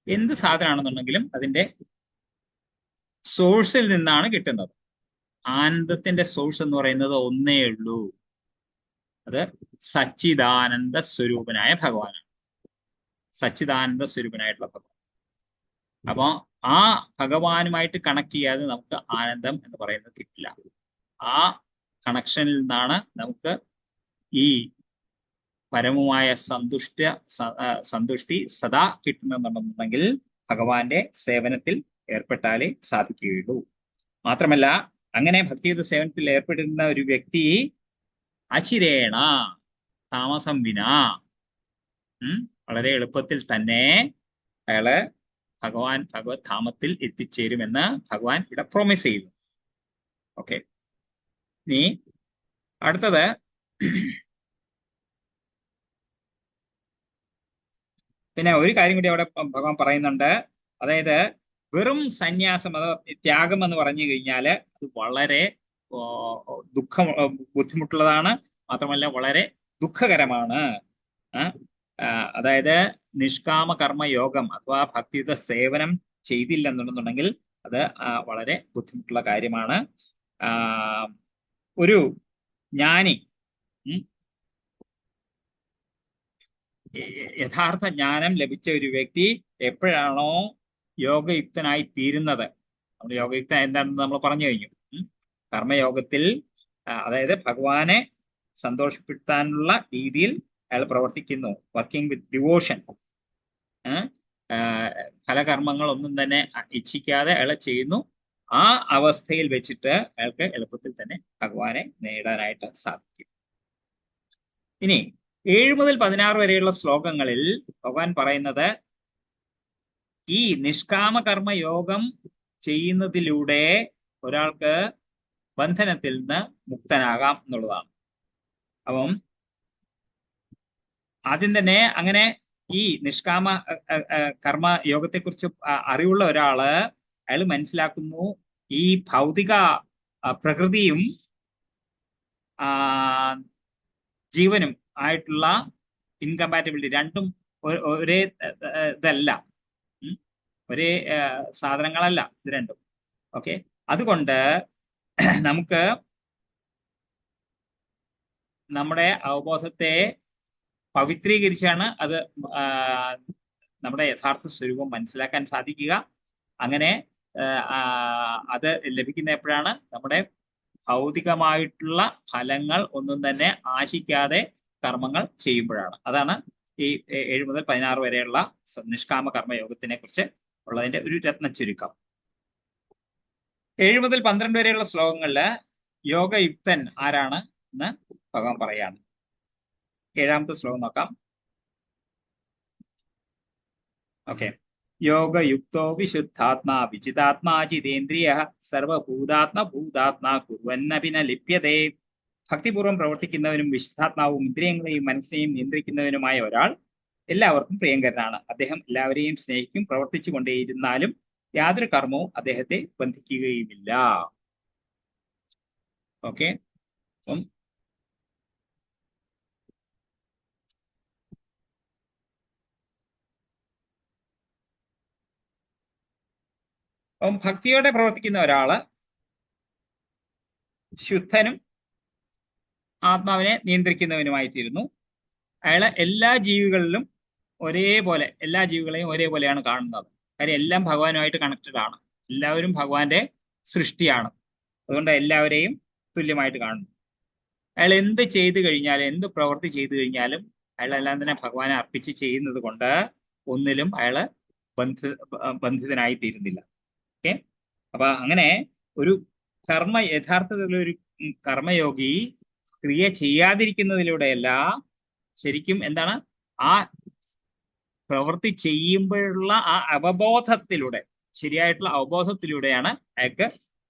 എന്ത് സാധനമാണെന്നുണ്ടെങ്കിലും അതിന്റെ സോഴ്സിൽ നിന്നാണ് കിട്ടുന്നത്. ആനന്ദത്തിന്റെ സോഴ്സ് എന്ന് പറയുന്നത് ഒന്നേ ഉള്ളൂ, അത് സച്ചിദാനന്ദ സ്വരൂപനായ ഭഗവാനാണ്. സച്ചിദാനന്ദ സ്വരൂപനായിട്ടുള്ള ഭഗവാൻ. അപ്പോ ആ ഭഗവാനുമായിട്ട് കണക്ട് ചെയ്യാതെ നമുക്ക് ആനന്ദം എന്ന് പറയുന്നത് കിട്ടില്ല. ആ കണക്ഷനിൽ നിന്നാണ് നമുക്ക് ഈ പരമമായ സന്തുഷ്ടി സദാ കിട്ടണമെന്നുണ്ടെങ്കിൽ ഭഗവാന്റെ സേവനത്തിൽ ഏർപ്പെട്ടാലേ സാധിക്കുകയുള്ളൂ. മാത്രമല്ല, അങ്ങനെ ഭക്തിയുത സേവനത്തിൽ ഏർപ്പെടുന്ന ഒരു വ്യക്തി അചിരേണ താമസം വിനാ വളരെ എളുപ്പത്തിൽ തന്നെ അയാള് ഭഗവത് ധാമത്തിൽ എത്തിച്ചേരുമെന്ന് ഭഗവാൻ ഇവിടെ പ്രോമിസ് ചെയ്തു. ഓക്കെ, ഇനി അടുത്തത് പിന്നെ ഒരു കാര്യം കൂടി അവിടെ ഭഗവാൻ പറയുന്നുണ്ട്. അതായത് വെറും സന്യാസം അതോ ത്യാഗം എന്ന് പറഞ്ഞു കഴിഞ്ഞാൽ അത് വളരെ ബുദ്ധിമുട്ടുള്ളതാണ്. മാത്രമല്ല വളരെ ദുഃഖകരമാണ്. അതായത് നിഷ്കാമ കർമ്മ യോഗം അഥവാ ഭക്തിയുത സേവനം ചെയ്തില്ലെന്നുണ്ടെന്നുണ്ടെങ്കിൽ അത് വളരെ ബുദ്ധിമുട്ടുള്ള കാര്യമാണ്. ഒരു ജ്ഞാനി യഥാർത്ഥ ജ്ഞാനം ലഭിച്ച ഒരു വ്യക്തി എപ്പോഴാണോ യോഗയുക്തനായി തീരുന്നത്, നമ്മൾ യോഗയുക്ത എന്താണെന്ന് നമ്മൾ പറഞ്ഞു കഴിഞ്ഞു. കർമ്മയോഗത്തിൽ അതായത് ഭഗവാനെ സന്തോഷപ്പെടുത്താനുള്ള രീതിയിൽ അയാൾ പ്രവർത്തിക്കുന്നു, വർക്കിംഗ് വിത്ത് ഡിവോഷൻ. ഫലകർമ്മങ്ങളൊന്നും തന്നെ ഇച്ഛിക്കാതെ അയാൾ ചെയ്യുന്നു. ആ അവസ്ഥയിൽ വെച്ചിട്ട് അയാൾക്ക് എളുപ്പത്തിൽ തന്നെ ഭഗവാനെ നേടാനായിട്ട് സാധിക്കും. ഇനി 7 മുതൽ 16 വരെയുള്ള ശ്ലോകങ്ങളിൽ ഭഗവാൻ പറയുന്നത് ഈ നിഷ്കാമ കർമ്മ യോഗം ചെയ്യുന്നതിലൂടെ ഒരാൾക്ക് ബന്ധനത്തിൽ നിന്ന് മുക്തനാകാം എന്നുള്ളതാണ്. അപ്പം ആദ്യം തന്നെ അങ്ങനെ ഈ നിഷ്കാമ കർമ്മ യോഗത്തെക്കുറിച്ച് അറിവുള്ള ഒരാള് അയാൾ മനസ്സിലാക്കുന്നു ഈ ഭൗതിക പ്രകൃതിയും ജീവനും ആയിട്ടുള്ള ഇൻകമ്പാറ്റബിലിറ്റി രണ്ടും ഒരേ ഇതല്ല, ഒരേ സാധനങ്ങളല്ല ഇത് രണ്ടും. ഓക്കെ, അതുകൊണ്ട് നമുക്ക് നമ്മുടെ അവബോധത്തെ പവിത്രീകരിച്ചാണ് അത് നമ്മുടെ യഥാർത്ഥ സ്വരൂപം മനസ്സിലാക്കാൻ സാധിക്കുക. അങ്ങനെ അത് ലഭിക്കുന്ന എപ്പോഴാണ്? നമ്മുടെ ഭൗതികമായിട്ടുള്ള ഫലങ്ങൾ ഒന്നും തന്നെ ആശിക്കാതെ കർമ്മങ്ങൾ ചെയ്യുമ്പോഴാണ്. അതാണ് ഈ 7 മുതൽ 16 വരെയുള്ള നിഷ്കാമ കർമ്മയോഗത്തിനെ കുറിച്ച് ഉള്ളതിന്റെ ഒരു രത്ന ചുരുക്കം. 7 മുതൽ 12 വരെയുള്ള ശ്ലോകങ്ങളില് യോഗയുക്തൻ ആരാണ് എന്ന് ഭഗവാൻ പറയാണ്. 7ാമത്തെ ശ്ലോകം നോക്കാം. ഓക്കെ. യോഗയുക്തോ വിശുദ്ധാത്മാ വിജിതാത്മാ ജിതേന്ദ്രിയ സർവഭൂതാത്മഭൂതാത്മാ കുർവന്നപി ന ലിപ്യതേ. ഭക്തിപൂർവ്വം പ്രവർത്തിക്കുന്നവനും വിശുദ്ധാത്മാവും ഇന്ദ്രിയങ്ങളെയും മനസ്സിനെയും നിയന്ത്രിക്കുന്നവനുമായ ഒരാൾ എല്ലാവർക്കും പ്രിയങ്കരനാണ്. അദ്ദേഹം എല്ലാവരെയും സ്നേഹിക്കും. പ്രവർത്തിച്ചു കൊണ്ടേയിരുന്നാലും യാതൊരു കർമ്മവും അദ്ദേഹത്തെ ബന്ധിക്കുകയുമില്ല. ഓക്കെ. അപ്പം ഭക്തിയോടെ പ്രവർത്തിക്കുന്ന ഒരാള് ശുദ്ധനും ആത്മാവിനെ നിയന്ത്രിക്കുന്നവനുമായി തീരുന്നു. അയാള് എല്ലാ ജീവികളിലും ഒരേപോലെ, എല്ലാ ജീവികളെയും ഒരേപോലെയാണ് കാണുന്നത്. കാര്യം എല്ലാം ഭഗവാനുമായിട്ട് കണക്റ്റഡ് ആണ്. എല്ലാവരും ഭഗവാന്റെ സൃഷ്ടിയാണ്. അതുകൊണ്ട് എല്ലാവരെയും തുല്യമായിട്ട് കാണുന്നു. അയാൾ എന്ത് ചെയ്തു കഴിഞ്ഞാലും, എന്ത് പ്രവൃത്തി ചെയ്തു കഴിഞ്ഞാലും അയാളെല്ലാം തന്നെ ഭഗവാനെ അർപ്പിച്ച് ചെയ്യുന്നത് കൊണ്ട് ഒന്നിലും അയാള് ബന്ധിതനായി തീരുന്നില്ല. ഓക്കെ. അപ്പൊ അങ്ങനെ ഒരു യഥാർത്ഥത്തിലൊരു കർമ്മയോഗി ക്രിയ ചെയ്യാതിരിക്കുന്നതിലൂടെയല്ല, ശരിക്കും എന്താണ്, ആ പ്രവൃത്തി ചെയ്യുമ്പോഴുള്ള ആ അവബോധത്തിലൂടെ, ശരിയായിട്ടുള്ള അവബോധത്തിലൂടെയാണ് അയാൾക്ക്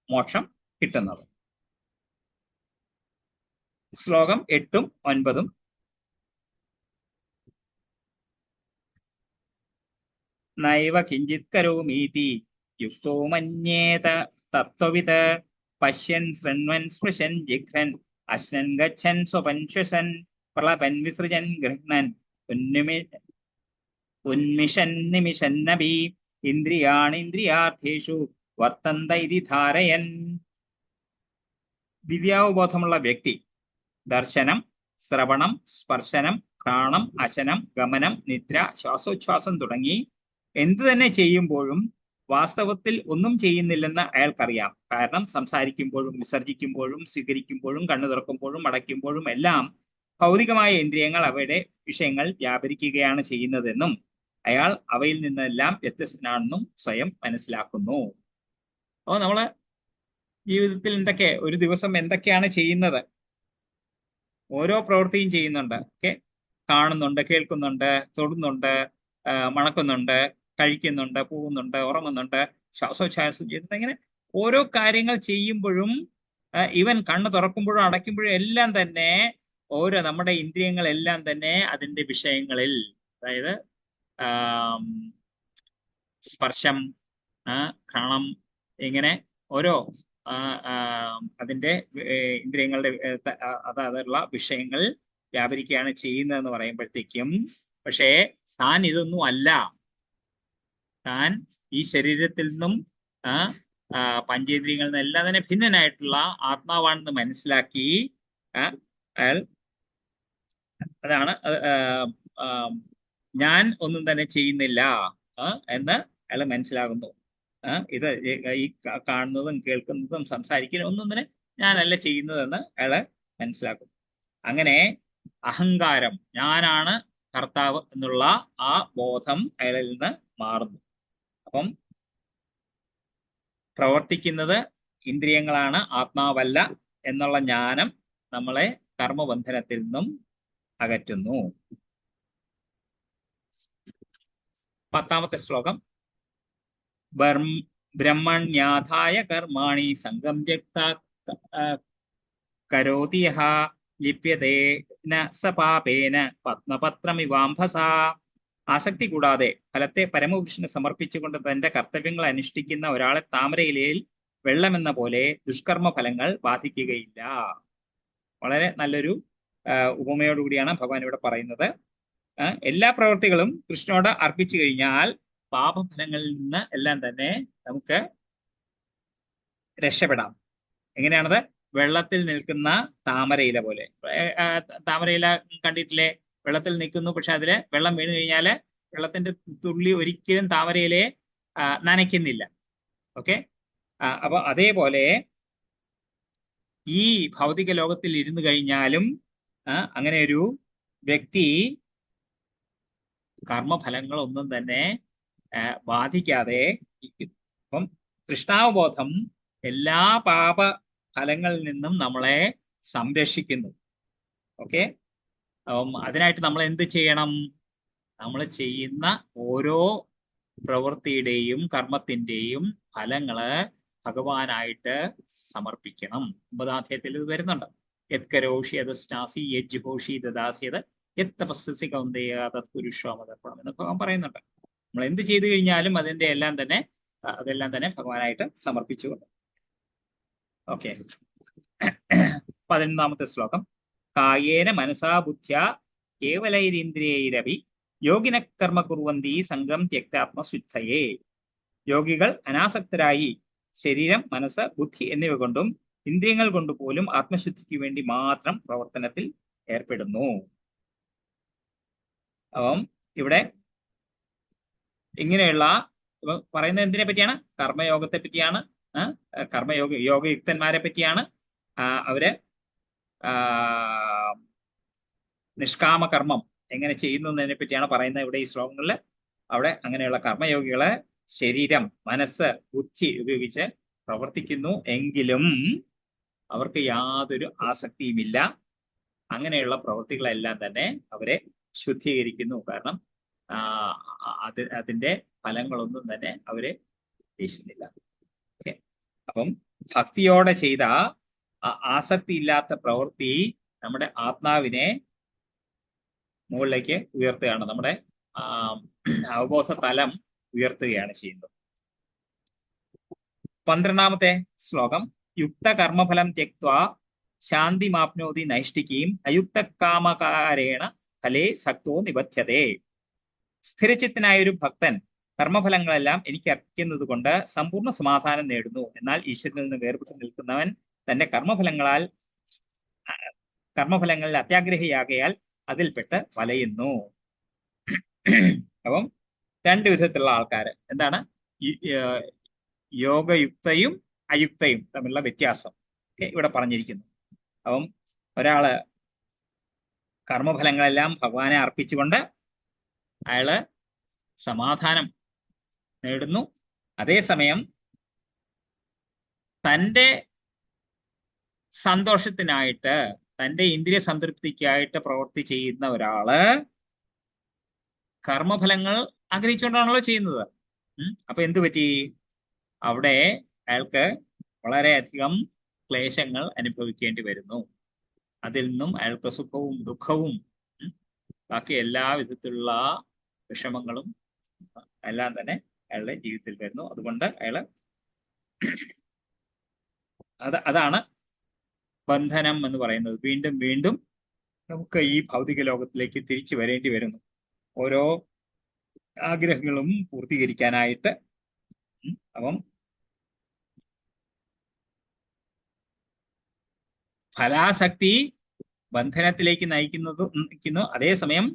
മോക്ഷം കിട്ടുന്നത്. ശ്ലോകം 8ഉം 9ഉം. നൈവ കിഞ്ചിത് കരോമീതി യുക്തോ മന്യേത തത്വവിത് പശ്യൻ ശൃണ്വൻ സ്പൃശൻ ജിഘ്രൻ അശ്നൻ ഗച്ഛൻ സ്വപൻ ശ്വസൻ പ്രളപൻ വിസൃജൻ ഗൃഹ്ണൻ ഉന്മിഷൻ നിമിഷന്നപി ഇന്ദ്രിയാണിന്ദ്രിയാർത്ഥേഷു വർത്തന്ത ഇതി ധാരയൻ. ദിവ്യാവബോധമുള്ള വ്യക്തി ദർശനം, ശ്രവണം, സ്പർശനം, ഘ്രാണം, അശനം, ഗമനം, നിദ്ര, ശ്വാസോച്ഛ്വാസം തുടങ്ങി എന്തു തന്നെ ചെയ്യുമ്പോഴും വാസ്തവത്തിൽ ഒന്നും ചെയ്യുന്നില്ലെന്ന് അയാൾക്കറിയാം. കാരണം സംസാരിക്കുമ്പോഴും വിസർജിക്കുമ്പോഴും സ്വീകരിക്കുമ്പോഴും കണ്ണു തുറക്കുമ്പോഴും അടയ്ക്കുമ്പോഴും എല്ലാം ഭൗതികമായ ഇന്ദ്രിയങ്ങൾ അവയുടെ വിഷയങ്ങൾ വ്യാപരിക്കുകയാണ് ചെയ്യുന്നതെന്നും അയാൾ അവയിൽ നിന്നെല്ലാം വ്യത്യസ്തനാണെന്നും സ്വയം മനസ്സിലാക്കുന്നു. അപ്പോൾ നമ്മള് ജീവിതത്തിൽ ഒരു ദിവസം എന്തൊക്കെയാണ് ചെയ്യുന്നത്? ഓരോ പ്രവൃത്തിയും ചെയ്യുന്നുണ്ട്. ഓക്കെ. കാണുന്നുണ്ട്, കേൾക്കുന്നുണ്ട്, തൊടുന്നുണ്ട്, മണക്കുന്നുണ്ട്, കഴിക്കുന്നുണ്ട്, പോകുന്നുണ്ട്, ഉറങ്ങുന്നുണ്ട്, ശ്വാസോച്ഛ്വാസം ചെയ്യുന്നുണ്ട്. ഇങ്ങനെ ഓരോ കാര്യങ്ങൾ ചെയ്യുമ്പോഴും ഈവൻ കണ്ണ് തുറക്കുമ്പോഴും അടയ്ക്കുമ്പോഴും എല്ലാം തന്നെ നമ്മുടെ ഇന്ദ്രിയങ്ങളെല്ലാം തന്നെ അതിന്റെ വിഷയങ്ങളിൽ, അതായത് സ്പർശം, ഘ്രാണം, ഇങ്ങനെ ഓരോ അതിന്റെ ഇന്ദ്രിയങ്ങളുടെ അതുള്ള വിഷയങ്ങൾ വ്യാപരിക്കുകയാണ് ചെയ്യുന്നതെന്ന് പറയുമ്പോഴത്തേക്കും, പക്ഷേ താൻ ഇതൊന്നും അല്ല, താൻ ഈ ശരീരത്തിൽ നിന്നും പഞ്ചേന്ദ്രിയങ്ങളിൽ നിന്നും എല്ലാം തന്നെ ഭിന്നനായിട്ടുള്ള ആത്മാവാണെന്ന് മനസ്സിലാക്കി അയാൾ, അതാണ് ഞാൻ ഒന്നും തന്നെ ചെയ്യുന്നില്ല എന്ന് അയാൾ മനസ്സിലാകുന്നു. ഇത് ഈ കാണുന്നതും കേൾക്കുന്നതും സംസാരിക്കുന്നതും ഒന്നും തന്നെ ഞാനല്ല ചെയ്യുന്നതെന്ന് അയാള് മനസ്സിലാക്കും. അങ്ങനെ അഹങ്കാരം, ഞാനാണ് കർത്താവ് എന്നുള്ള ആ ബോധം അയാളിൽ നിന്ന് മാറുന്നു. അപ്പം പ്രവർത്തിക്കുന്നത് ഇന്ദ്രിയങ്ങളാണ്, ആത്മാവല്ല എന്നുള്ള ജ്ഞാനം നമ്മളെ കർമ്മബന്ധനത്തിൽ നിന്നും അകറ്റുന്നു. 10ാമത്തെ ശ്ലോകം. ബ്രഹ്മണ്യാധായ കർമാണി സംഗം ത്യക്താ കരോതി യഃ ലിപ്യതേന സ പാപേന പത്മപത്രമിവാംഭസ. ആസക്തി കൂടാതെ ഫലത്തെ പരമപുരുഷന് സമർപ്പിച്ചുകൊണ്ട് തന്റെ കർത്തവ്യങ്ങൾ അനുഷ്ഠിക്കുന്ന ഒരാളെ താമരയിലയിൽ വെള്ളമെന്ന പോലെ ദുഷ്കർമ്മ ഫലങ്ങൾ ബാധിക്കുകയില്ല. വളരെ നല്ലൊരു ഉപമയോടുകൂടിയാണ് ഭഗവാൻ ഇവിടെ പറയുന്നത്. എല്ലാ പ്രവൃത്തികളും കൃഷ്ണനോട് അർപ്പിച്ചു കഴിഞ്ഞാൽ പാപഫലങ്ങളിൽ നിന്ന് എല്ലാം തന്നെ നമുക്ക് രക്ഷപ്പെടാം. എങ്ങനെയാണത്? വെള്ളത്തിൽ നിൽക്കുന്ന താമരയില പോലെ. താമരയില കണ്ടിട്ടില്ലേ? വെള്ളത്തിൽ നിൽക്കുന്നു, പക്ഷെ അതില് വെള്ളം വീണ് കഴിഞ്ഞാല് വെള്ളത്തിന്റെ തുള്ളി ഒരിക്കലും താമരയിലെ നനയ്ക്കുന്നില്ല. ഓക്കെ. അപ്പൊ അതേപോലെ ഈ ഭൗതിക ലോകത്തിൽ ഇരുന്ന് കഴിഞ്ഞാലും അങ്ങനെ ഒരു വ്യക്തി കർമ്മഫലങ്ങളൊന്നും തന്നെ ബാധിക്കാതെ ഇരിക്കുന്നു. അപ്പം കൃഷ്ണാവബോധം എല്ലാ പാപ ഫലങ്ങളിൽ നിന്നും നമ്മളെ സംരക്ഷിക്കുന്നു. ഓക്കെ. അതിനായിട്ട് നമ്മൾ എന്ത് ചെയ്യണം? നമ്മൾ ചെയ്യുന്ന ഓരോ പ്രവൃത്തിയുടെയും കർമ്മത്തിന്റെയും ഫലങ്ങള് ഭഗവാനായിട്ട് സമർപ്പിക്കണം. 9ാം അധ്യായത്തിൽ ഇത് വരുന്നുണ്ട്. യത്കരോഷി യദസ്നാസി യജ്ജുഹോഷി ദദാസ്യത് യത്തപസ്സസി കൗന്ദേയ തത് പുരുഷോമതർപ്പണം എന്ന് ഭഗവാൻ പറയുന്നുണ്ട്. നമ്മൾ എന്ത് ചെയ്തു കഴിഞ്ഞാലും അതിന്റെ അതെല്ലാം തന്നെ ഭഗവാനായിട്ട് സമർപ്പിച്ചുകൊണ്ട്. ഓക്കെ. 11ാമത്തെ ശ്ലോകം. കായേന മനസാ ബുദ്ധ്യ കേവലൈരീന്ദ്രിയൈരപി യോഗിന കർമ്മ കുർവന്തി സംഘം ത്യക്താത്മശുദ്ധയേ. യോഗികൾ അനാസക്തരായി ശരീരം, മനസ്സ്, ബുദ്ധി എന്നിവ കൊണ്ടും ഇന്ദ്രിയങ്ങൾ കൊണ്ടുപോലും ആത്മശുദ്ധിക്ക് വേണ്ടി മാത്രം പ്രവർത്തനത്തിൽ ഏർപ്പെടുന്നു. അപ്പം ഇവിടെ ഇങ്ങനെയുള്ള പറയുന്നത് എന്തിനെ പറ്റിയാണ്? കർമ്മയോഗത്തെ പറ്റിയാണ്. യോഗയുക്തന്മാരെ പറ്റിയാണ്. അവര് നിഷ്കാമ കർമ്മം എങ്ങനെ ചെയ്യുന്നു എന്നതിനെ പറ്റിയാണ് പറയുന്നത് ഇവിടെ ഈ ശ്ലോകങ്ങളിൽ. അവിടെ അങ്ങനെയുള്ള കർമ്മയോഗികള് ശരീരം, മനസ്സ്, ബുദ്ധി ഉപയോഗിച്ച് പ്രവർത്തിക്കുന്നു എങ്കിലും അവർക്ക് യാതൊരു ആസക്തിയുമില്ല. അങ്ങനെയുള്ള പ്രവൃത്തികളെല്ലാം തന്നെ അവരെ ശുദ്ധീകരിക്കുന്നു. കാരണം അതിന്റെ ഫലങ്ങളൊന്നും തന്നെ അവരെ ഉദ്ദേശിക്കുന്നില്ല. ഓക്കെ. അപ്പം ഭക്തിയോടെ ചെയ്ത ആസക്തി ഇല്ലാത്ത പ്രവൃത്തി നമ്മുടെ ആത്മാവിനെ മുകളിലേക്ക് ഉയർത്തുകയാണ്. നമ്മുടെ അവബോധ തലം ഉയർത്തുകയാണ് ചെയ്യുന്നത്. 12ാമത്തെ ശ്ലോകം. യുക്ത കർമ്മഫലം ത്യക്ത്വാ ശാന്തിമാപ്നോതി നൈഷ്ഠികീം അയുക്ത കാമകാരേണ ഫലേ സക്തോ നിബധ്യതേ. സ്ഥിരചിത്തനായ ഒരു ഭക്തൻ കർമ്മഫലങ്ങളെല്ലാം എനിക്ക് അർപ്പിക്കുന്നത് കൊണ്ട് സമ്പൂർണ്ണ സമാധാനം നേടുന്നു. എന്നാൽ ഈശ്വരനിൽ നിന്ന് വേർപെട്ട് നിൽക്കുന്നവൻ തന്റെ കർമ്മഫലങ്ങളിൽ അത്യാഗ്രഹിയാകയാൽ അതിൽപ്പെട്ട് വലയുന്നു. അപ്പം 2 വിധത്തിലുള്ള ആൾക്കാർ. എന്താണ്? യോഗയുക്തയും അയുക്തയും തമ്മിലുള്ള വ്യത്യാസം ഇവിടെ പറഞ്ഞിരിക്കുന്നു. അപ്പം ഒരാള് കർമ്മഫലങ്ങളെല്ലാം ഭഗവാനെ അർപ്പിച്ചുകൊണ്ട് അയാള് സമാധാനം നേടുന്നു. അതേസമയം തൻ്റെ സന്തോഷത്തിനായിട്ട്, തൻ്റെ ഇന്ദ്രിയ സംതൃപ്തിക്കായിട്ട് പ്രവൃത്തി ചെയ്യുന്ന ഒരാള് കർമ്മഫലങ്ങൾ ആഗ്രഹിച്ചുകൊണ്ടാണല്ലോ ചെയ്യുന്നത്. അപ്പൊ എന്തു പറ്റി? അവിടെ അയാൾക്ക് വളരെയധികം ക്ലേശങ്ങൾ അനുഭവിക്കേണ്ടി വരുന്നു. അതിൽ നിന്നും അയാൾക്ക് സുഖവും ദുഃഖവും ബാക്കി എല്ലാ വിധത്തിലുള്ള വിഷമങ്ങളും എല്ലാം തന്നെ അയാളുടെ ജീവിതത്തിൽ വരുന്നു. അതുകൊണ്ട് അതാണ് ബന്ധനം എന്ന് പറയുന്നത്. വീണ്ടും വീണ്ടും നമുക്ക് ഈ ഭൗതിക ലോകത്തിലേക്ക് തിരിച്ചു വരേണ്ടി വരുന്നു, ഓരോ ആഗ്രഹങ്ങളും പൂർത്തീകരിക്കാനായിട്ട്. അപ്പം ഫലാസക്തി ബന്ധനത്തിലേക്ക് നയിക്കുന്നു. അതേസമയം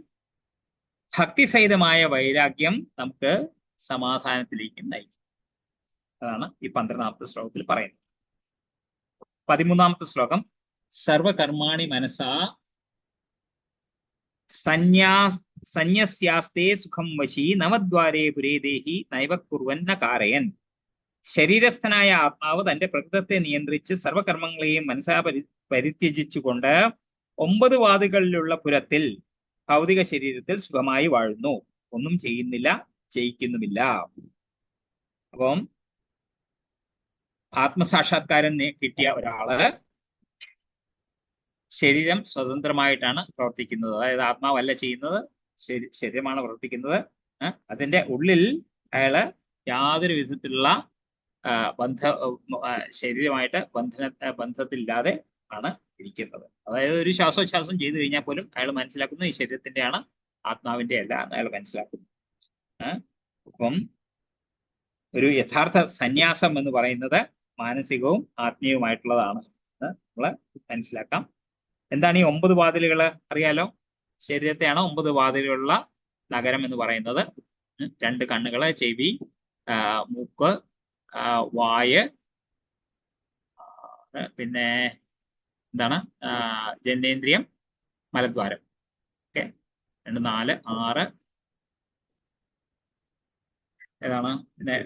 ഭക്തിസഹിതമായ വൈരാഗ്യം നമുക്ക് സമാധാനത്തിലേക്ക് നയിക്കും. അതാണ് ഈ 12ാമത്തെ ശ്ലോകത്തിൽ പറയുന്നത്. 13ാമത്തെ ശ്ലോകം. സർവകർമാണി മനസാ സന്യസ്യാസ്തേ സുഖം വശി നവദ്വാരേ പുരേ ദേഹി നൈവ കുർവന്ന കാരയൻ. ശരീരസ്ഥനായ ആത്മാവ് തന്റെ പ്രകൃതത്തെ നിയന്ത്രിച്ച് സർവകർമ്മങ്ങളെയും മനസ്സാ പരിത്യജിച്ചുകൊണ്ട് 9 വാതികളിലുള്ള പുരത്തിൽ ഭൗതിക ശരീരത്തിൽ സുഖമായി വാഴുന്നു. ഒന്നും ചെയ്യുന്നില്ല, ചെയ്യിക്കുന്നുമില്ല. അപ്പം ആത്മസാക്ഷാത്കാരം കിട്ടിയ ഒരാള് ശരീരം സ്വതന്ത്രമായിട്ടാണ് പ്രവർത്തിക്കുന്നത്. അതായത് ആത്മാവല്ല ചെയ്യുന്നത്, ശരീരമാണ് പ്രവർത്തിക്കുന്നത്. അതിന്റെ ഉള്ളിൽ അയാള് യാതൊരു വിധത്തിലുള്ള ശരീരമായിട്ട് ബന്ധത്തിലില്ലാതെ ആണ് ഇരിക്കുന്നത്. അതായത് ഒരു ശ്വാസോച്ഛ്വാസം ചെയ്തു കഴിഞ്ഞാൽ പോലും അയാൾ മനസ്സിലാക്കുന്നത് ഈ ശരീരത്തിന്റെയാണ്, ആത്മാവിന്റെ അല്ല എന്ന് അയാൾ മനസ്സിലാക്കുന്നു. അപ്പം ഒരു യഥാർത്ഥ സന്യാസം എന്ന് പറയുന്നത് മാനസികവും ആത്മീയവുമായിട്ടുള്ളതാണ് എന്ന് നമ്മൾ മനസ്സിലാക്കാം. എന്താണ് ഈ 9 വാതിലുകൾ അറിയാലോ? ശരീരത്തെയാണ് 9 വാതിലുകളുള്ള നഗരം എന്ന് പറയുന്നത്. 2 കണ്ണുകള്, ചെവി, മൂക്ക്, വായ്, പിന്നെ എന്താണ് ജനനേന്ദ്രിയം, മലദ്വാരം. ഓക്കെ, 2, 4, 6 ഏതാണ് പിന്നെ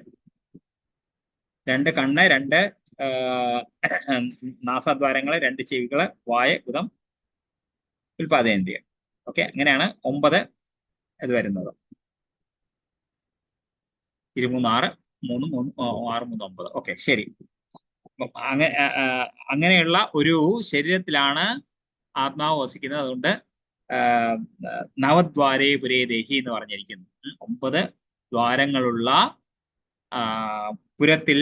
2 കണ്ണ്, 2 നാസാദ്വാരങ്ങള്, 2 ചെവികള്, വായ്, ഉദം, ഉൽപാദനേന്ദ്രിയം. ഓക്കെ, അങ്ങനെയാണ് 9 ഇത് വരുന്നത്. 23, 6, 3, 6, 3, 9. ഓക്കെ, ശരി. അങ്ങനെയുള്ള ഒരു ശരീരത്തിലാണ് ആത്മാവ് വസിക്കുന്നത്. അതുകൊണ്ട് നവദ്വാരേ പുരേ ദേഹി എന്ന് പറഞ്ഞിരിക്കുന്നു. 9 ദ്വാരങ്ങളുള്ള പുരത്തിൽ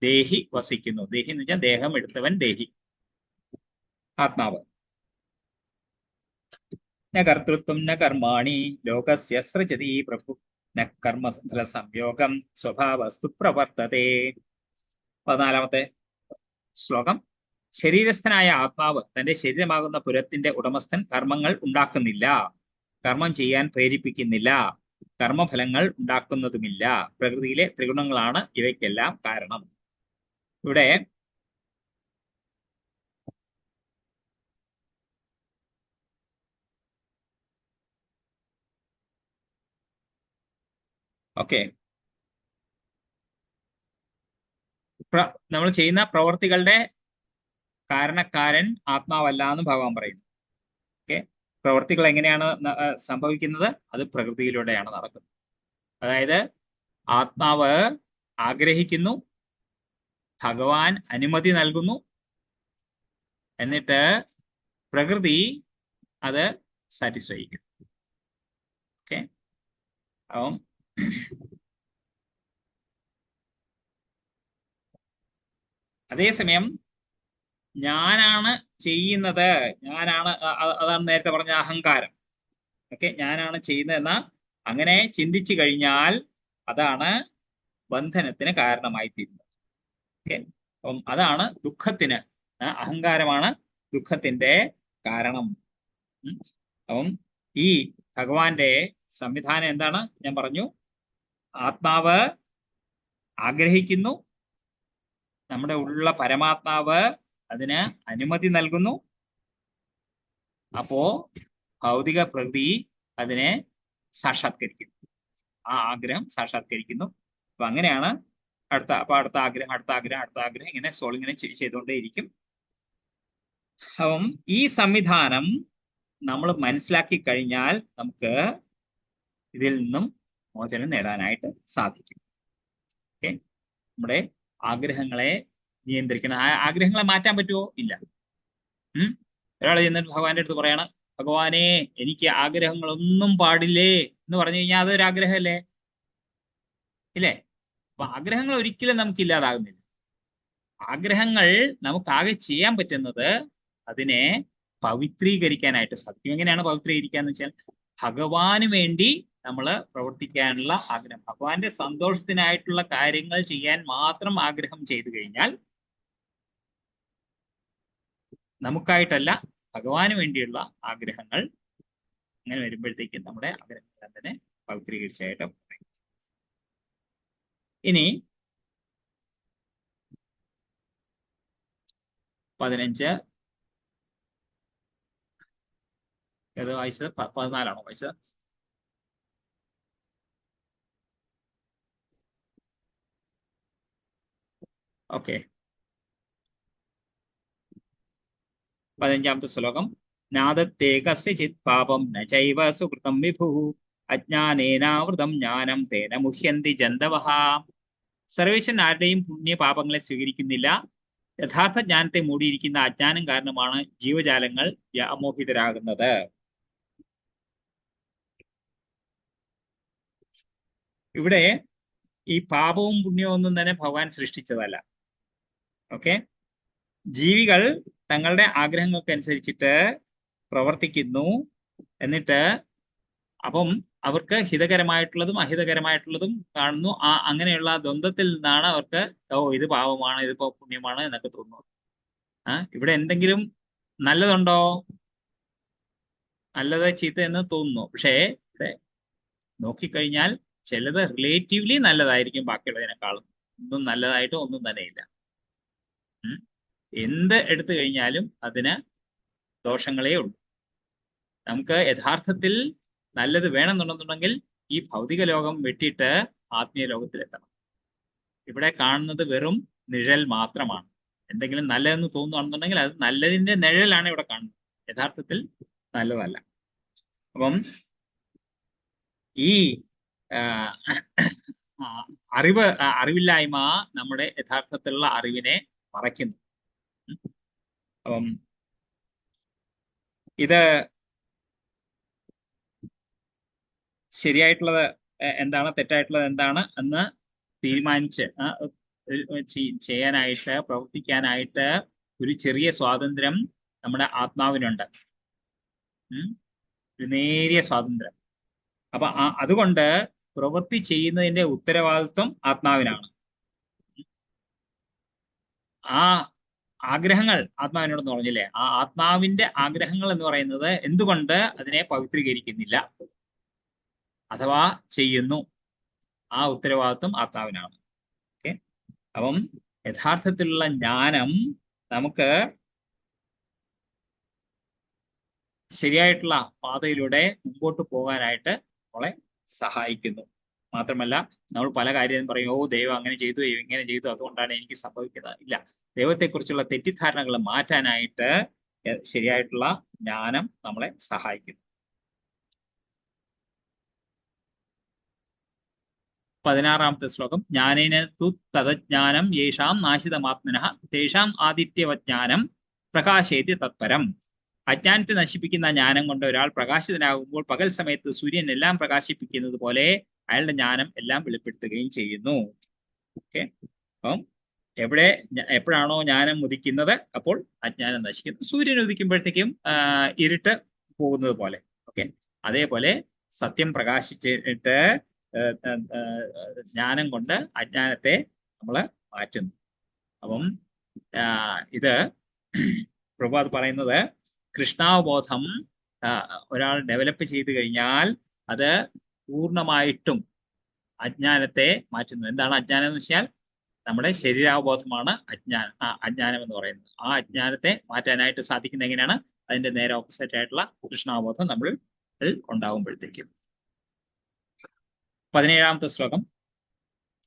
ദേഹി വസിക്കുന്നു. ദേഹി എന്ന് വെച്ചാൽ ദേഹം എടുത്തവൻ ദേഹി, ആത്മാവ്. ന കർത്തൃത്വം ന കർമാണി ലോകസ്യ സൃജതി പ്രഭു ന കർമ്മഫല സംയോഗം സ്വഭാവസ്തു പ്രവർത്തതേ. 14ാമത്തെ ശ്ലോകം. ശരീരസ്ഥനായ ആത്മാവ് തന്റെ ശരീരമാകുന്ന പുരത്തിന്റെ ഉടമസ്ഥൻ കർമ്മങ്ങൾ ഉണ്ടാക്കുന്നില്ല, കർമ്മം ചെയ്യാൻ പ്രേരിപ്പിക്കുന്നില്ല, കർമ്മഫലങ്ങൾ ഉണ്ടാക്കുന്നതുമില്ല. പ്രകൃതിയിലെ ത്രിഗുണങ്ങളാണ് ഇവയ്ക്കെല്ലാം കാരണം. ഇവിടെ ഓക്കെ, നമ്മൾ ചെയ്യുന്ന പ്രവർത്തികളുടെ കാരണക്കാരൻ ആത്മാവല്ല എന്ന് ഭഗവാൻ പറയുന്നു. ഓക്കെ, പ്രവർത്തികൾ എങ്ങനെയാണ് സംഭവിക്കുന്നത്? അത് പ്രകൃതിയിലൂടെയാണ് നടക്കുന്നത്. അതായത് ആത്മാവ് ആഗ്രഹിക്കുന്നു, ഭഗവാൻ അനുമതി നൽകുന്നു, എന്നിട്ട് പ്രകൃതി അത് സാറ്റിസ്ഫൈ ചെയ്യും. ഓക്കെ, അപ്പം അതേസമയം ഞാനാണ് ചെയ്യുന്നത്, അതാണ് നേരത്തെ പറഞ്ഞ അഹങ്കാരം. ഓക്കെ, ഞാനാണ് ചെയ്യുന്നതെന്ന അങ്ങനെ ചിന്തിച്ചു കഴിഞ്ഞാൽ അതാണ് ബന്ധനത്തിന് കാരണമായി തീരുന്നത്. ഓക്കെ, അപ്പം അതാണ് ദുഃഖത്തിന്, അഹങ്കാരമാണ് ദുഃഖത്തിന്റെ കാരണം. അപ്പം ഈ ഭഗവാന്റെ സംവിധാനം എന്താണ്? ഞാൻ പറഞ്ഞു, ആത്മാവ് ആഗ്രഹിക്കുന്നു, നമ്മുടെ ഉള്ള പരമാത്മാവ് അതിന് അനുമതി നൽകുന്നു, അപ്പോ ഭൗതിക പ്രകൃതി അതിനെ സാക്ഷാത്കരിക്കുന്നു, ആ ആഗ്രഹം സാക്ഷാത്കരിക്കുന്നു. അപ്പൊ അങ്ങനെയാണ് അടുത്ത ആഗ്രഹം ഇങ്ങനെ ഇങ്ങനെ ചെയ്തുകൊണ്ടേയിരിക്കും. അപ്പം ഈ സംവിധാനം നമ്മൾ മനസ്സിലാക്കി കഴിഞ്ഞാൽ നമുക്ക് ഇതിൽ നിന്നും മോചനം നേടാനായിട്ട് സാധിക്കും. ഓക്കെ, നമ്മുടെ ആഗ്രഹങ്ങളെ നിയന്ത്രിക്കണം. ആഗ്രഹങ്ങളെ മാറ്റാൻ പറ്റുമോ? ഇല്ല. ഒരാൾ ചെന്നിട്ട് ഭഗവാന്റെ അടുത്ത് പറയണം, ഭഗവാനെ എനിക്ക് ആഗ്രഹങ്ങളൊന്നും പാടില്ലേ എന്ന് പറഞ്ഞു കഴിഞ്ഞാൽ അതൊരു ആഗ്രഹമല്ലേ? ഇല്ലേ? അപ്പൊ ആഗ്രഹങ്ങൾ ഒരിക്കലും നമുക്ക് ഇല്ലാതാകുന്നില്ല. ആഗ്രഹങ്ങൾ നമുക്കാകെ ചെയ്യാൻ പറ്റുന്നത് അതിനെ പവിത്രീകരിക്കാനായിട്ട് സാധിക്കും. എങ്ങനെയാണ് പവിത്രീകരിക്കാന്ന് വെച്ചാൽ, ഭഗവാന് വേണ്ടി നമ്മൾ പ്രവർത്തിക്കാനുള്ള ആഗ്രഹം, ഭഗവാന്റെ സന്തോഷത്തിനായിട്ടുള്ള കാര്യങ്ങൾ ചെയ്യാൻ മാത്രം ആഗ്രഹം ചെയ്തു കഴിഞ്ഞാൽ, നമുക്കായിട്ടല്ല ഭഗവാന് വേണ്ടിയുള്ള ആഗ്രഹങ്ങൾ അങ്ങനെ വരുമ്പോഴത്തേക്കും നമ്മുടെ ആഗ്രഹങ്ങൾ തന്നെ പവിത്രീകരിച്ചായിട്ട് പറയും. ഇനി 15 ഏത് വായിച്ചത്? 14ആണോ വായിച്ചത്? ഓക്കെ, 15ാമത്തെ ശ്ലോകം. നാദത്തേ കസ്യചിത് പാപം ന ചൈവ സുകൃതം വിഭു അജ്ഞാനേനാവൃതം ജ്ഞാനം തേന മുഹ്യന്തി ജന്തവഃ. സർവേശ്വരൻ ആരുടെയും പുണ്യപാപങ്ങളെ സ്വീകരിക്കുന്നില്ല. യഥാർത്ഥ ജ്ഞാനത്തെ മൂടിയിരിക്കുന്ന അജ്ഞാനം കാരണമാണ് ജീവജാലങ്ങൾ വ്യാമോഹിതരാകുന്നത്. ഇവിടെ ഈ പാപവും പുണ്യവും ഒന്നും തന്നെ ഭഗവാൻ സൃഷ്ടിച്ചതല്ല. ഓക്കെ, ജീവികൾ തങ്ങളുടെ ആഗ്രഹങ്ങൾക്കനുസരിച്ചിട്ട് പ്രവർത്തിക്കുന്നു. എന്നിട്ട് അപ്പം അവർക്ക് ഹിതകരമായിട്ടുള്ളതും അഹിതകരമായിട്ടുള്ളതും കാണുന്നു. അങ്ങനെയുള്ള ദ്വന്ദ്വത്തിൽ നിന്നാണ് അവർക്ക് ഇത് പാപമാണ്, ഇതിപ്പോ പുണ്യമാണ് എന്നൊക്കെ തോന്നുന്നത്. ഇവിടെ എന്തെങ്കിലും നല്ലതുണ്ടോ? നല്ലത് ചീത്ത എന്ന് തോന്നുന്നു. പക്ഷേ ഇവിടെ നോക്കിക്കഴിഞ്ഞാൽ ചിലത് റിലേറ്റീവ്ലി നല്ലതായിരിക്കും ബാക്കിയുള്ളതിനേക്കാളും. ഒന്നും നല്ലതായിട്ട് ഒന്നും തന്നെ ഇല്ല. എന്ത് എടുത്തു കഴിഞ്ഞാലും അതിന് ദോഷങ്ങളേ ഉള്ളൂ. നമുക്ക് യഥാർത്ഥത്തിൽ നല്ലത് വേണമെന്നുണ്ടെന്നുണ്ടെങ്കിൽ ഈ ഭൗതിക ലോകം വെട്ടിയിട്ട് ആത്മീയ ലോകത്തിലെത്തണം. ഇവിടെ കാണുന്നത് വെറും നിഴൽ മാത്രമാണ്. എന്തെങ്കിലും നല്ലതെന്ന് തോന്നുകയാണെന്നുണ്ടെങ്കിൽ അത് നല്ലതിന്റെ നിഴലാണ് ഇവിടെ കാണുന്നത്, യഥാർത്ഥത്തിൽ നല്ലതല്ല. അപ്പം ഈ അറിവില്ലായ്മ നമ്മുടെ യഥാർത്ഥത്തിലുള്ള അറിവിനെ മറയ്ക്കുന്നു. അപ്പം ഇത് ശരിയായിട്ടുള്ളത് എന്താണ്, തെറ്റായിട്ടുള്ളത് എന്താണ് എന്ന് തീരുമാനിച്ച് ചെയ്യാനായിട്ട്, പ്രവർത്തിക്കാനായിട്ട് ഒരു ചെറിയ സ്വാതന്ത്ര്യം നമ്മുടെ ആത്മാവിനുണ്ട്, ഒരു നേരിയ സ്വാതന്ത്ര്യം. അപ്പൊ അതുകൊണ്ട് പ്രവൃത്തി ചെയ്യുന്നതിന്റെ ഉത്തരവാദിത്വം ആത്മാവിനാണ്. ആ ആഗ്രഹങ്ങൾ ആത്മാവിനോടെന്ന് പറഞ്ഞില്ലേ, ആ ആത്മാവിന്റെ ആഗ്രഹങ്ങൾ എന്ന് പറയുന്നത് എന്തുകൊണ്ട് അതിനെ പവിത്രീകരിക്കുന്നില്ല അഥവാ ചെയ്യുന്നു, ആ ഉത്തരവാദിത്വം ആത്മാവിനാണ്. ഓക്കെ, അപ്പം യഥാർത്ഥത്തിലുള്ള ജ്ഞാനം നമുക്ക് ശരിയായിട്ടുള്ള പാതയിലൂടെ മുമ്പോട്ട് പോകാനായിട്ട് നമ്മളെ സഹായിക്കുന്നു. മാത്രമല്ല നമ്മൾ പല കാര്യം പറയും, ഓ ദൈവം അങ്ങനെ ചെയ്തു, ഇങ്ങനെ ചെയ്തു, അതുകൊണ്ടാണ് എനിക്ക് സംഭവിക്കുന്നത്. ഇല്ല, ദൈവത്തെക്കുറിച്ചുള്ള തെറ്റിദ്ധാരണകൾ മാറ്റാനായിട്ട് ശരിയായിട്ടുള്ള ജ്ഞാനം നമ്മളെ സഹായിക്കുന്നു. 16ാമത്തെ ശ്ലോകം. ജ്ഞാനേന തു തദജ്ഞാനം യേഷാം നാശിതമാത്മനഃ തേഷാം ആദിത്യവജ്ഞാനം പ്രകാശേതി തത്പരം. അജ്ഞാനത്തെ നശിപ്പിക്കുന്ന ജ്ഞാനം കൊണ്ട് ഒരാൾ പ്രകാശിതനാകുമ്പോൾ പകൽ സമയത്ത് സൂര്യൻ എല്ലാം പ്രകാശിപ്പിക്കുന്നത് പോലെ അയാളുടെ ജ്ഞാനം എല്ലാം വെളിപ്പെടുത്തുകയും ചെയ്യുന്നു. ഓക്കെ, അപ്പം എപ്പോഴാണോ ജ്ഞാനം ഉദിക്കുന്നത് അപ്പോൾ അജ്ഞാനം നശിക്കുന്നു. സൂര്യൻ ഉദിക്കുമ്പോഴത്തേക്കും ഇരുട്ട് പോകുന്നത് പോലെ. ഓക്കെ, അതേപോലെ സത്യം പ്രകാശിച്ചിട്ട് ജ്ഞാനം കൊണ്ട് അജ്ഞാനത്തെ നമ്മൾ മാറ്റുന്നു. അപ്പം ഇത് പ്രഭുപാദ് പറയുന്നത്, കൃഷ്ണാവബോധം ഒരാൾ ഡെവലപ്പ് ചെയ്തു കഴിഞ്ഞാൽ അത് പൂർണ്ണമായിട്ടും അജ്ഞാനത്തെ മാറ്റുന്നു. എന്താണ് അജ്ഞാനം എന്ന് വെച്ചാൽ നമ്മുടെ ശരീരാവബോധമാണ് അജ്ഞാനം എന്ന് പറയുന്നത്. ആ അജ്ഞാനത്തെ മാറ്റാനായിട്ട് സാധിക്കുന്നത് എങ്ങനെയാണ്? അതിന്റെ നേരെ ഓപ്പോസിറ്റ് ആയിട്ടുള്ള കൃഷ്ണാവബോധം നമ്മൾ ഉണ്ടാകുമ്പോഴത്തേക്കും. 17ാമത്തെ ശ്ലോകം.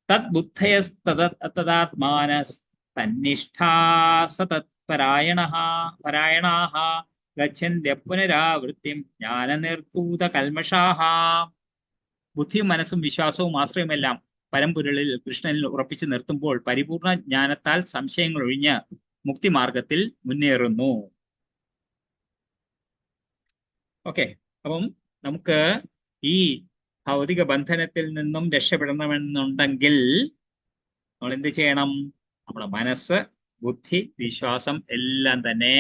തത് ബുദ്ധയസ്തദാത്മാനസ്തന്നിഷ്ഠാസതത്പരായണാഃ ഗച്ഛന്ത്യ പുനരാവൃത്തിം ജ്ഞാനനിർധൂത കൽമഷാഃ. ബുദ്ധിയും മനസ്സും വിശ്വാസവും ആശ്രയമെല്ലാം പരമ്പൊരുളിൽ കൃഷ്ണനിൽ ഉറപ്പിച്ചു നിർത്തുമ്പോൾ പരിപൂർണ ജ്ഞാനത്താൽ സംശയങ്ങൾ ഒഴിഞ്ഞ് മുക്തിമാർഗത്തിൽ മുന്നേറുന്നു. ഓക്കെ, അപ്പം നമുക്ക് ഈ ഭൗതിക ബന്ധനത്തിൽ നിന്നും രക്ഷപ്പെടണമെന്നുണ്ടെങ്കിൽ നമ്മൾ എന്ത് ചെയ്യണം? നമ്മുടെ മനസ്സ്, ബുദ്ധി, വിശ്വാസം എല്ലാം തന്നെ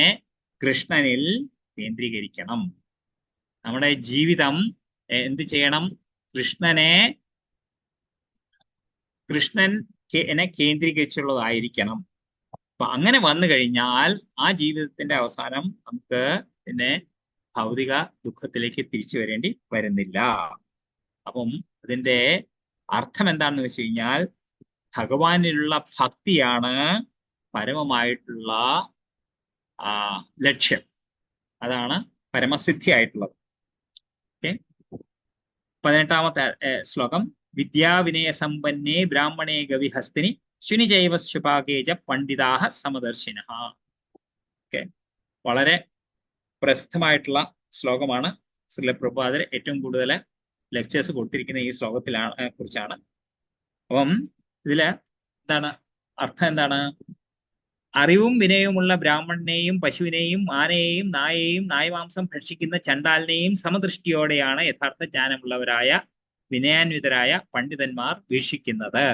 കൃഷ്ണനിൽ കേന്ദ്രീകരിക്കണം. നമ്മുടെ ജീവിതം എന്ത് ചെയ്യണം? കൃഷ്ണനെ കേന്ദ്രീകരിച്ചുള്ളതായിരിക്കണം. അപ്പൊ അങ്ങനെ വന്നു കഴിഞ്ഞാൽ ആ ജീവിതത്തിന്റെ അവസാനം നമുക്ക് പിന്നെ ഭൗതിക ദുഃഖത്തിലേക്ക് തിരിച്ചു വരേണ്ടി വരുന്നില്ല. അപ്പം അതിന്റെ അർത്ഥം എന്താണെന്ന് വെച്ച് കഴിഞ്ഞാൽ ഭഗവാനിലുള്ള ഭക്തിയാണ് പരമമായിട്ടുള്ള ലക്ഷ്യം. അതാണ് പരമസിദ്ധി ആയിട്ടുള്ളത്. ഓക്കെ, 18ാമത്തെ ശ്ലോകം. വിദ്യാവിനയ സമ്പന്നേ ബ്രാഹ്മണേ ഗവിഹസ്തിനി ശുനിജൈവ ശുപാകേജ പണ്ഡിതാഹ സമദർശിനഃ. ഓക്കെ, വളരെ പ്രസിദ്ധമായിട്ടുള്ള ശ്ലോകമാണ്. ശ്രീല പ്രഭുപാദർ ഏറ്റവും കൂടുതൽ ലെക്ചേഴ്സ് കൊടുത്തിരിക്കുന്ന ഈ കുറിച്ചാണ്. അപ്പം ഇതില് എന്താണ് അർത്ഥം? എന്താണ്? അറിവും വിനയവുമുള്ള ബ്രാഹ്മണനെയും പശുവിനെയും ആനയെയും നായയെയും നായമാംസം ഭക്ഷിക്കുന്ന ചണ്ടാലിനെയും സമദൃഷ്ടിയോടെയാണ് യഥാർത്ഥ ജ്ഞാനമുള്ളവരായ വിനയാന്വിതരായ പണ്ഡിതന്മാർ വീക്ഷിക്കുന്നത്.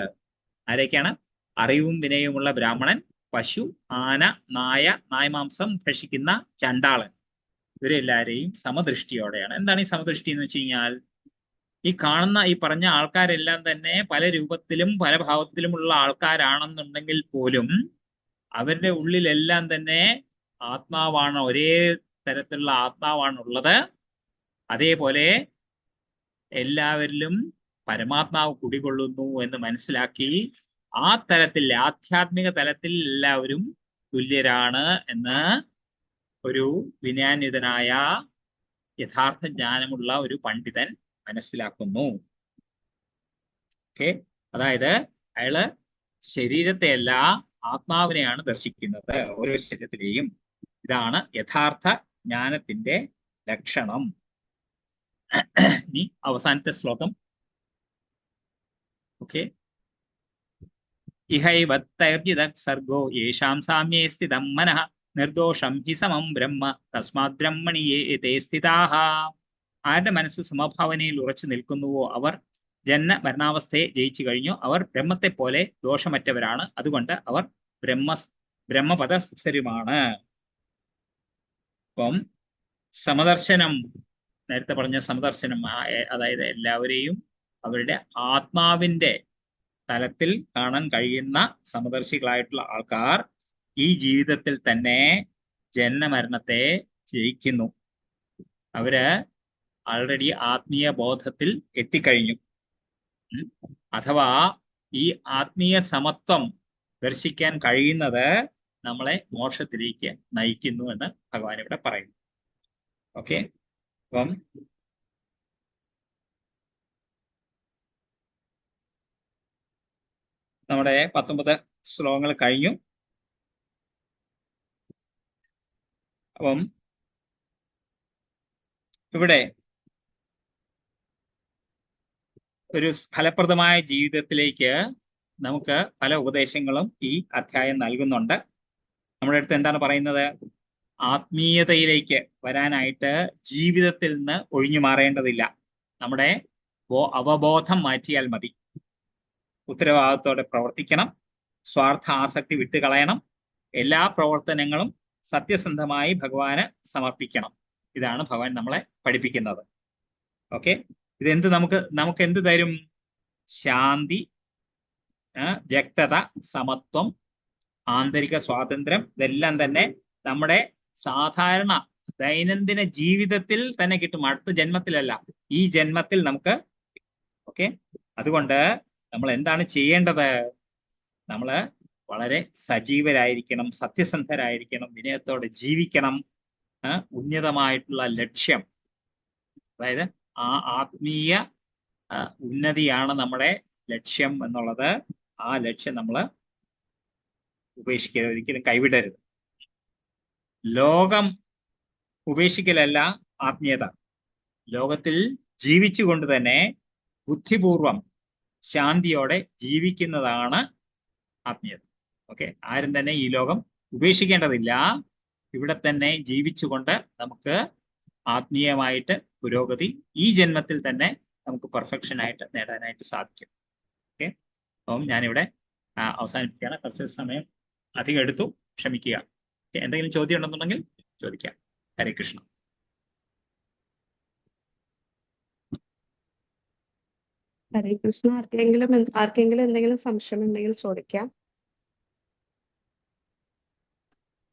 ആരൊക്കെയാണ്? അറിവും വിനയവുമുള്ള ബ്രാഹ്മണൻ, പശു, ആന, നായ, നായമാംസം ഭക്ഷിക്കുന്ന ചണ്ടാളൻ, ഇവരെല്ലാവരെയും സമദൃഷ്ടിയോടെയാണ്. എന്താണ് ഈ സമദൃഷ്ടി എന്ന് വെച്ച് കഴിഞ്ഞാൽ, ഈ കാണുന്ന ഈ പറഞ്ഞ ആൾക്കാരെല്ലാം തന്നെ പല രൂപത്തിലും പല ഭാവത്തിലുമുള്ള ആൾക്കാരാണെന്നുണ്ടെങ്കിൽ പോലും അവരുടെ ഉള്ളിലെല്ലാം തന്നെ ആത്മാവാണ്, ഒരേ തരത്തിലുള്ള ആത്മാവാണുള്ളത്. അതേപോലെ എല്ലാവരിലും പരമാത്മാവ് കുടികൊള്ളുന്നു എന്ന് മനസ്സിലാക്കി ആ തലത്തിൽ, ആധ്യാത്മിക തലത്തിൽ എല്ലാവരും തുല്യരാണ് എന്ന് ഒരു വിനയാന്വിതനായ യഥാർത്ഥ ജ്ഞാനമുള്ള ഒരു പണ്ഡിതൻ മനസ്സിലാക്കുന്നു. ഓക്കെ, അതായത് അയാള് ശരീരത്തെയല്ല ആത്മാവിനെയാണ് ദർശിക്കുന്നത് ഓരോ ശരീരത്തിലെയും. ഇതാണ് യഥാർത്ഥ ജ്ഞാനത്തിന്റെ ലക്ഷണം. ഇനി അവസാനത്തെ ശ്ലോകം. ഓക്കെ, ഇഹൈവത്തൈർജിത സർഗോ യേഷാം സാമ്യേ സ്ഥിതം മനഃ നിർദോഷം ഹി സമം ബ്രഹ്മ തസ്മാത് ബ്രഹ്മണിയേ സ്ഥിതാഹ. ആരുടെ മനസ്സ് സമഭാവനയിൽ ഉറച്ചു നിൽക്കുന്നുവോ അവർ ജന്മ മരണാവസ്ഥയെ ജയിച്ചു കഴിഞ്ഞു. അവർ ബ്രഹ്മത്തെ പോലെ ദോഷമറ്റവരാണ്. അതുകൊണ്ട് അവർ ബ്രഹ്മപദസ്ഥരുമാണ്. അപ്പം സമദർശനം, നേരത്തെ പറഞ്ഞ സമദർശനം, അതായത് എല്ലാവരെയും അവരുടെ ആത്മാവിന്റെ തലത്തിൽ കാണാൻ കഴിയുന്ന സമദർശികളായിട്ടുള്ള ആൾക്കാർ ഈ ജീവിതത്തിൽ തന്നെ ജന്മമരണത്തെ ജയിക്കുന്നു. അവര് ആൾറെഡി ആത്മീയ ബോധത്തിൽ എത്തിക്കഴിഞ്ഞു. അഥവാ ഈ ആത്മീയ സമത്വം ദർശിക്കാൻ കഴിയുന്നത് നമ്മളെ മോക്ഷത്തിലേക്ക് നയിക്കുന്നു എന്ന് ഭഗവാൻ ഇവിടെ പറയുന്നു. ഓക്കെ, അപ്പം നമ്മുടെ 19 ശ്ലോകങ്ങൾ കഴിഞ്ഞു. അപ്പം ഇവിടെ ഒരു ഫലപ്രദമായ ജീവിതത്തിലേക്ക് നമുക്ക് പല ഉപദേശങ്ങളും ഈ അധ്യായം നൽകുന്നുണ്ട്. നമ്മുടെ അടുത്ത് എന്താണ് പറയുന്നത്? ആത്മീയതയിലേക്ക് വരാനായിട്ട് ജീവിതത്തിൽ നിന്ന് ഒഴിഞ്ഞു മാറേണ്ടതില്ല. നമ്മുടെ അവബോധം മാറ്റിയാൽ മതി. ഉത്തരവാദിത്തോടെ പ്രവർത്തിക്കണം, സ്വാർത്ഥ ആസക്തി വിട്ടുകളയണം, എല്ലാ പ്രവർത്തനങ്ങളും സത്യസന്ധമായി ഭഗവാന് സമർപ്പിക്കണം. ഇതാണ് ഭഗവാൻ നമ്മളെ പഠിപ്പിക്കുന്നത്. ഓക്കെ, ഇതെന്ത് നമുക്ക് എന്ത് തരും? ശാന്തി, വ്യക്തത, സമത്വം, ആന്തരിക സ്വാതന്ത്ര്യം. ഇതെല്ലാം തന്നെ നമ്മുടെ സാധാരണ ദൈനംദിന ജീവിതത്തിൽ തന്നെ കിട്ടും. അടുത്ത ജന്മത്തിലല്ല, ഈ ജന്മത്തിൽ നമുക്ക്. ഓക്കെ, അതുകൊണ്ട് നമ്മൾ എന്താണ് ചെയ്യേണ്ടത്? നമ്മൾ വളരെ സജീവരായിരിക്കണം, സത്യസന്ധരായിരിക്കണം, വിനയത്തോടെ ജീവിക്കണം. ഉന്നതമായിട്ടുള്ള ലക്ഷ്യം, അതായത് ആ ആത്മീയ ഉന്നതിയാണ് നമ്മുടെ ലക്ഷ്യം എന്നുള്ളത്. ആ ലക്ഷ്യം നമ്മൾ ഉപേക്ഷിക്കരുത്, ഒരിക്കലും കൈവിടരുത്. ലോകം ഉപേക്ഷിക്കലല്ല ആത്മീയത. ലോകത്തിൽ ജീവിച്ചുകൊണ്ട് തന്നെ ബുദ്ധിപൂർവം ശാന്തിയോടെ ജീവിക്കുന്നതാണ് ആത്മീയത. ഓക്കെ, ആരും തന്നെ ഈ ലോകം ഉപേക്ഷിക്കേണ്ടതില്ല. ഇവിടെ തന്നെ ജീവിച്ചുകൊണ്ട് നമുക്ക് ആത്മീയമായിട്ട് പുരോഗതി ഈ ജന്മത്തിൽ തന്നെ നമുക്ക് പെർഫെക്ഷൻ ആയിട്ട് നേടാനായിട്ട് സാധിക്കും. ഓക്കെ, അപ്പം ഞാനിവിടെ അവസാനിപ്പിക്കുകയാണ്. കുറച്ച് സമയം അധികം എടുത്തു, ക്ഷമിക്കുക. എന്തെങ്കിലും ചോദ്യം ഉണ്ടെന്നുണ്ടെങ്കിൽ ചോദിക്കാം. ഹരേ കൃഷ്ണ. ഹരേ കൃഷ്ണ. ആർക്കെങ്കിലും എന്തെങ്കിലും സംശയം ഉണ്ടെങ്കിൽ ചോദിക്കാം.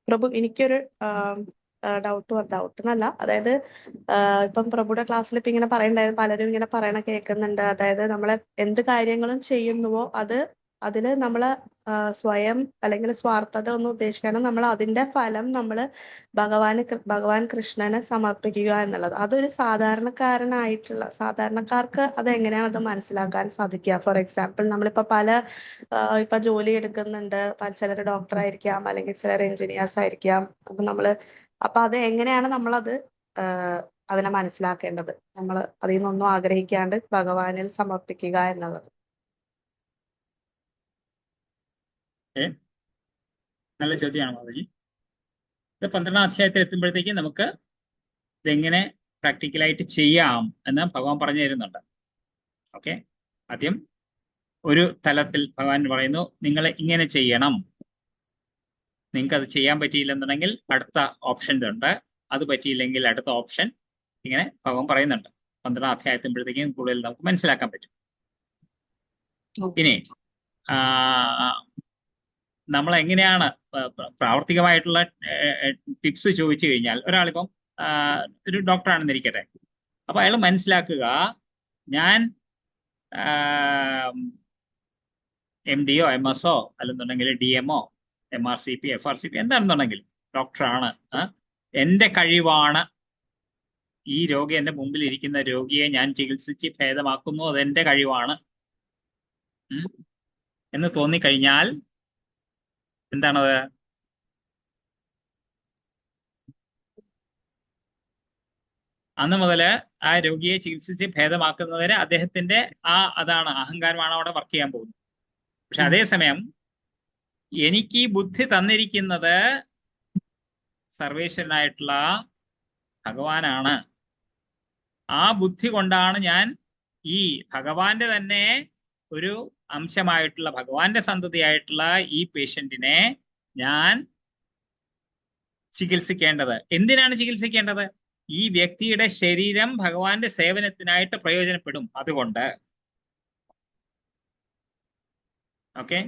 പ്രഭു, എനിക്കൊരു ഡൗട്ട് എന്നല്ല, അതായത് ഇപ്പം പ്രഭുയുടെ ക്ലാസ്സിൽ ഇപ്പൊ ഇങ്ങനെ പറയണ്ടായിരുന്നു, പലരും ഇങ്ങനെ പറയണ കേൾക്കുന്നുണ്ട്. അതായത് നമ്മളെ എന്ത് കാര്യങ്ങളും ചെയ്യുന്നുവോ അതില് നമ്മള് സ്വയം അല്ലെങ്കിൽ സ്വാർത്ഥത ഒന്നും ഉദ്ദേശിക്കാണ്ട് നമ്മൾ അതിന്റെ ഫലം നമ്മള് ഭഗവാൻ കൃഷ്ണന് സമർപ്പിക്കുക എന്നുള്ളത്. അതൊരു സാധാരണക്കാർക്ക് അത് എങ്ങനെയാണ് അത് മനസ്സിലാക്കാൻ സാധിക്കുക? ഫോർ എക്സാമ്പിൾ, നമ്മളിപ്പോ ഇപ്പൊ ജോലി എടുക്കുന്നുണ്ട്, ചിലർ ഡോക്ടർ ആയിരിക്കാം, അല്ലെങ്കിൽ ചിലർ എഞ്ചിനീയേഴ്സ് ആയിരിക്കാം. അപ്പൊ അത് എങ്ങനെയാണ് നമ്മളത് അതിനെ മനസ്സിലാക്കേണ്ടത്? നമ്മൾ അതിൽ നിന്നൊന്നും ആഗ്രഹിക്കാണ്ട് ഭഗവാനിൽ സമർപ്പിക്കുക എന്നുള്ളത്. നല്ല ചോദ്യമാണ് മാതാജി. ഇത് 12ാം അധ്യായത്തിൽ എത്തുമ്പോഴത്തേക്കും നമുക്ക് ഇതെങ്ങനെ പ്രാക്ടിക്കലായിട്ട് ചെയ്യാം എന്ന് ഭഗവാൻ പറഞ്ഞു തരുന്നുണ്ട്. ഓക്കെ, ആദ്യം ഒരു തലത്തിൽ ഭഗവാൻ പറയുന്നു, നിങ്ങൾ ഇങ്ങനെ ചെയ്യണം. നിങ്ങൾക്ക് അത് ചെയ്യാൻ പറ്റിയില്ലെന്നുണ്ടെങ്കിൽ അടുത്ത ഓപ്ഷൻ ഉണ്ട്, അത് പറ്റിയില്ലെങ്കിൽ അടുത്ത ഓപ്ഷൻ. ഇങ്ങനെ ഭഗവാൻ പറയുന്നുണ്ട്. 12ാം അധ്യായത്തിമ്പോഴത്തേക്കും കൂടുതൽ നമുക്ക് മനസ്സിലാക്കാൻ പറ്റും. ഇനി നമ്മൾ എങ്ങനെയാണ് പ്രാവർത്തികമായിട്ടുള്ള ടിപ്സ് ചോദിച്ചു കഴിഞ്ഞാൽ, ഒരാളിപ്പം ഒരു ഡോക്ടറാണെന്നിരിക്കട്ടെ, അപ്പൊ അയാൾ മനസ്സിലാക്കുക, ഞാൻ MD-യോ MS-ഓ അല്ലെന്നുണ്ടെങ്കിൽ DM-ഓ MRCP FRCP എന്താണെന്നുണ്ടെങ്കിൽ ഡോക്ടറാണ്, എൻ്റെ കഴിവാണ് ഈ രോഗി, എൻ്റെ മുമ്പിൽ ഇരിക്കുന്ന രോഗിയെ ഞാൻ ചികിത്സിച്ച് ഭേദമാക്കുന്നു, അതെൻ്റെ കഴിവാണ് എന്ന് തോന്നിക്കഴിഞ്ഞാൽ എന്താണത്? അന്ന് മുതൽ ആ രോഗിയെ ചികിത്സിച്ച് ഭേദമാക്കുന്നവരെ അദ്ദേഹത്തിന്റെ അതാണ് അഹങ്കാരമാണ് അവിടെ വർക്ക് ചെയ്യാൻ പോകുന്നത്. പക്ഷെ അതേസമയം എനിക്ക് ഈ ബുദ്ധി തന്നിരിക്കുന്നത് സർവേശ്വരനായിട്ടുള്ള ഭഗവാനാണ്. ആ ബുദ്ധി കൊണ്ടാണ് ഞാൻ ഈ ഭഗവാന്റെ തന്നെ ഒരു അംശമായിട്ടുള്ള, ഭഗവാന്റെ സന്തതിയായിട്ടുള്ള ഈ പേഷ്യന്റിനെ ഞാൻ ചികിത്സിക്കേണ്ടത്. എന്തിനാണ് ചികിത്സിക്കേണ്ടത്? ഈ വ്യക്തിയുടെ ശരീരം ഭഗവാന്റെ സേവനത്തിനായിട്ട് പ്രയോജനപ്പെടും. അതുകൊണ്ട് ഓക്കെ,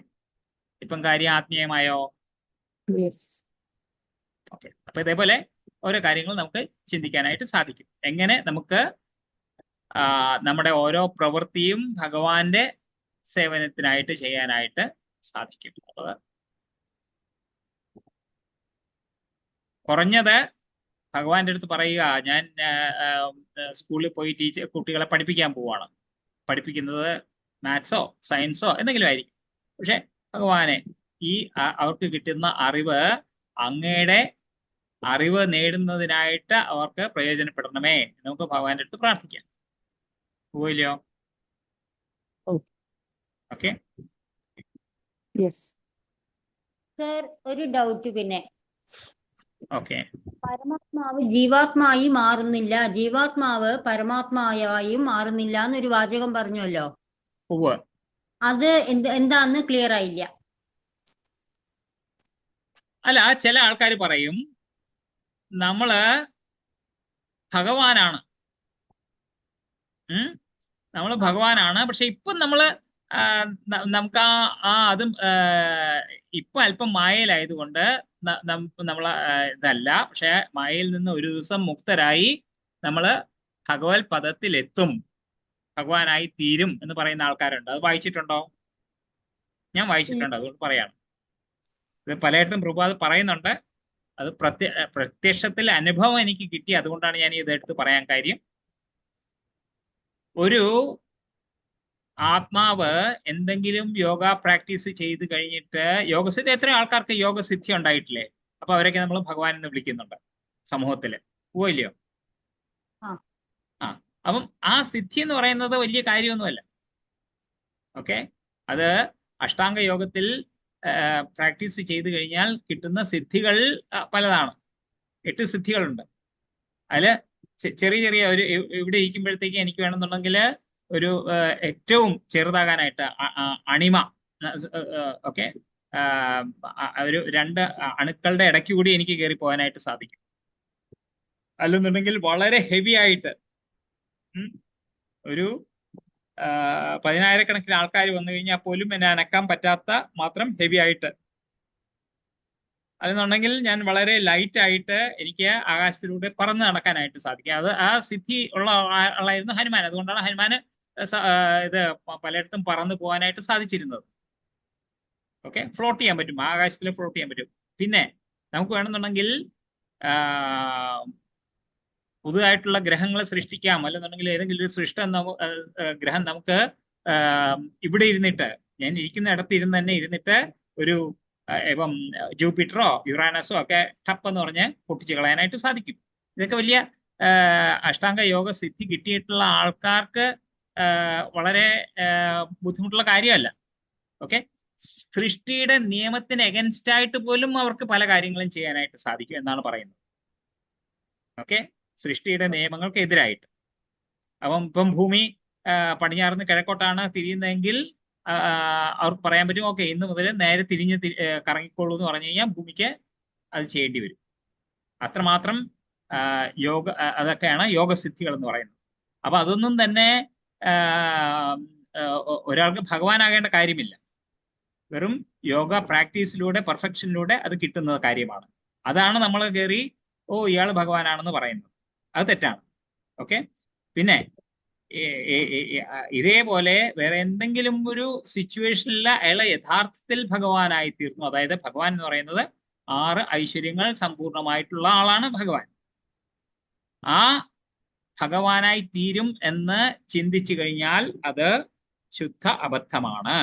ഇപ്പം കാര്യം ആത്മീയമായോ? ഓക്കെ, അപ്പൊ ഇതേപോലെ ഓരോ കാര്യങ്ങൾ നമുക്ക് ചിന്തിക്കാനായിട്ട് സാധിക്കും. എങ്ങനെ നമുക്ക് നമ്മുടെ ഓരോ പ്രവൃത്തിയും ഭഗവാന്റെ സേവനത്തിനായിട്ട് ചെയ്യാനായിട്ട് സാധിക്കും. അപ്പൊ കുറഞ്ഞത് ഭഗവാന്റെ അടുത്ത് പറയുക, ഞാൻ സ്കൂളിൽ പോയി കുട്ടികളെ പഠിപ്പിക്കാൻ പോവാണ്, പഠിപ്പിക്കുന്നത് മാത്സോ സയൻസോ എന്തെങ്കിലും ആയിരിക്കും. പക്ഷെ ഭഗവാനെ ഈ അവർക്ക് കിട്ടുന്ന അറിവ് അങ്ങയുടെ അറിവ് നേടുന്നതിനായിട്ട് അവർക്ക് പ്രയോജനപ്പെടണമേ, നമുക്ക് ഭഗവാന്റെ അടുത്ത് പ്രാർത്ഥിക്കാം. പോയില്ലയോ? ഓക്കെ, സർ ഒരു ഡൗട്ട് പിന്നെ. ഓക്കെ, പരമാത്മാവ് ജീവാത്മായി മാറുന്നില്ല, ജീവാത്മാവ് പരമാത്മാവായും മാറുന്നില്ല എന്നൊരു വാചകം പറഞ്ഞല്ലോ. അത് എന്താന്ന് ക്ലിയർ ആയില്ല. അല്ല, ചില ആൾക്കാർ പറയും നമ്മള് ഭഗവാനാണ്, നമ്മള് ഭഗവാനാണ്, പക്ഷെ ഇപ്പം നമ്മള് നമുക്ക് അതും ഇപ്പൊ അല്പം മായയിലായതുകൊണ്ട് നമ്മളെ ഇതല്ല. പക്ഷെ മായയിൽ നിന്ന് ഒരു ദിവസം മുക്തരായി നമ്മള് ഭഗവത് പദത്തിലെത്തും, ഭഗവാനായി തീരും എന്ന് പറയുന്ന ആൾക്കാരുണ്ട്. അത് വായിച്ചിട്ടുണ്ടോ? ഞാൻ വായിച്ചിട്ടുണ്ട്, അതുകൊണ്ട് പറയാണ്. ഇത് പലയിടത്തും പ്രഭുപാദ് പറയുന്നുണ്ട്. അത് പ്രത്യക്ഷത്തിൽ അനുഭവം എനിക്ക് കിട്ടി, അതുകൊണ്ടാണ് ഞാൻ ഇതെടുത്ത് പറയാൻ കാര്യം. ഒരു ആത്മാവ് എന്തെങ്കിലും യോഗ പ്രാക്ടീസ് ചെയ്ത് കഴിഞ്ഞിട്ട് യോഗസിദ്ധി, എത്രയോ ആൾക്കാർക്ക് യോഗസിദ്ധി ഉണ്ടായിട്ടില്ലേ? അപ്പൊ അവരൊക്കെ നമ്മൾ ഭഗവാൻ എന്ന് വിളിക്കുന്നുണ്ട് സമൂഹത്തില്, പോയില്ലയോ? അപ്പം ആ സിദ്ധി എന്ന് പറയുന്നത് വലിയ കാര്യമൊന്നുമല്ല. ഓക്കെ, അത് അഷ്ടാംഗ യോഗത്തിൽ പ്രാക്ടീസ് ചെയ്ത് കഴിഞ്ഞാൽ കിട്ടുന്ന സിദ്ധികൾ പലതാണ്. 8 സിദ്ധികളുണ്ട്. അതില് ചെറിയ ചെറിയ ഒരു ഇവിടെ ഇരിക്കുമ്പോഴത്തേക്ക് എനിക്ക് വേണമെന്നുണ്ടെങ്കിൽ ഒരു ഏറ്റവും ചെറുതാകാനായിട്ട് അണിമ, ഓക്കെ, ഒരു 2 അണുക്കളുടെ ഇടയ്ക്ക് കൂടി എനിക്ക് കയറി പോകാനായിട്ട് സാധിക്കും. അല്ലെന്നുണ്ടെങ്കിൽ വളരെ ഹെവി ആയിട്ട് ഒരു 10,000-കണക്കിന് ആൾക്കാർ വന്നു കഴിഞ്ഞാൽ പോലും എന്നെ അനക്കാൻ പറ്റാത്ത മാത്രം ഹെവി ആയിട്ട്. അല്ലെന്നുണ്ടെങ്കിൽ ഞാൻ വളരെ ലൈറ്റ് ആയിട്ട് എനിക്ക് ആകാശത്തിലൂടെ പറന്ന് നടക്കാനായിട്ട് സാധിക്കും. അത് ആ സിദ്ധി ഉള്ള ആളായിരുന്നു ഹനുമാൻ. അതുകൊണ്ടാണ് ഹനുമാന് ഇത് പലയിടത്തും പറന്നു പോകാനായിട്ട് സാധിച്ചിരുന്നത്. ഓക്കെ, ഫ്ലോട്ട് ചെയ്യാൻ പറ്റും, ആകാശത്തിൽ ഫ്ലോട്ട് ചെയ്യാൻ പറ്റും. പിന്നെ നമുക്ക് വേണമെന്നുണ്ടെങ്കിൽ പുതുതായിട്ടുള്ള ഗ്രഹങ്ങളെ സൃഷ്ടിക്കാം. അല്ലെന്നുണ്ടെങ്കിൽ ഏതെങ്കിലും ഒരു ഗ്രഹം നമുക്ക് ഇവിടെ ഇരുന്നിട്ട്, ഞാൻ ഇരിക്കുന്ന ഇടത്ത് തന്നെ ഇരുന്നിട്ട് ഒരു ഇപ്പം ജൂപ്പിറ്ററോ യുറാനസോ ഒക്കെ ടപ്പ് എന്ന് പറഞ്ഞ് പൊട്ടിച്ച് കളയാനായിട്ട് സാധിക്കും. ഇതൊക്കെ വലിയ അഷ്ടാംഗ യോഗ സിദ്ധി കിട്ടിയിട്ടുള്ള ആൾക്കാർക്ക് വളരെ ബുദ്ധിമുട്ടുള്ള കാര്യമല്ല. ഓക്കെ, സൃഷ്ടിയുടെ നിയമത്തിന് എഗൻസ്റ്റ് ആയിട്ട് പോലും അവർക്ക് പല കാര്യങ്ങളും ചെയ്യാനായിട്ട് സാധിക്കും എന്നാണ് പറയുന്നത്. ഓക്കെ, സൃഷ്ടിയുടെ നിയമങ്ങൾക്ക് എതിരായിട്ട്. അപ്പം ഇപ്പം ഭൂമി പടിഞ്ഞാറുനിന്ന് കിഴക്കോട്ടാണ് തിരിയുന്നതെങ്കിൽ അവർക്ക് പറയാൻ പറ്റും, ഓക്കെ, ഇന്ന് മുതൽ നേരെ തിരിഞ്ഞ് കറങ്ങിക്കോളൂ എന്ന് പറഞ്ഞു കഴിഞ്ഞാൽ ഭൂമിക്ക് അത് ചെയ്യേണ്ടി വരും. അത്രമാത്രം അതൊക്കെയാണ് യോഗസിദ്ധികൾ എന്ന് പറയുന്നത്. അപ്പൊ അതൊന്നും തന്നെ ഒരാൾക്ക് ഭഗവാനാകേണ്ട കാര്യമില്ല. വെറും യോഗ പ്രാക്ടീസിലൂടെ, പെർഫെക്ഷനിലൂടെ അത് കിട്ടുന്ന കാര്യമാണ്. അതാണ് നമ്മൾ കയറി ഇയാൾ ഭഗവാനാണെന്ന് പറയുന്നത്. അത് തെറ്റാണ്. ഓക്കെ, പിന്നെ ഇതേപോലെ വേറെ എന്തെങ്കിലും ഒരു സിറ്റുവേഷനിൽ അയാളെ യഥാർത്ഥത്തിൽ ഭഗവാനായി തീർന്നു. അതായത് ഭഗവാൻ എന്ന് പറയുന്നത് 6 ഐശ്വര്യങ്ങൾ സമ്പൂർണമായിട്ടുള്ള ആളാണ് ഭഗവാൻ. ആ ഭഗവാനായി തീരും എന്ന് ചിന്തിച്ചു കഴിഞ്ഞാൽ അത് ശുദ്ധ അബദ്ധമാണ്.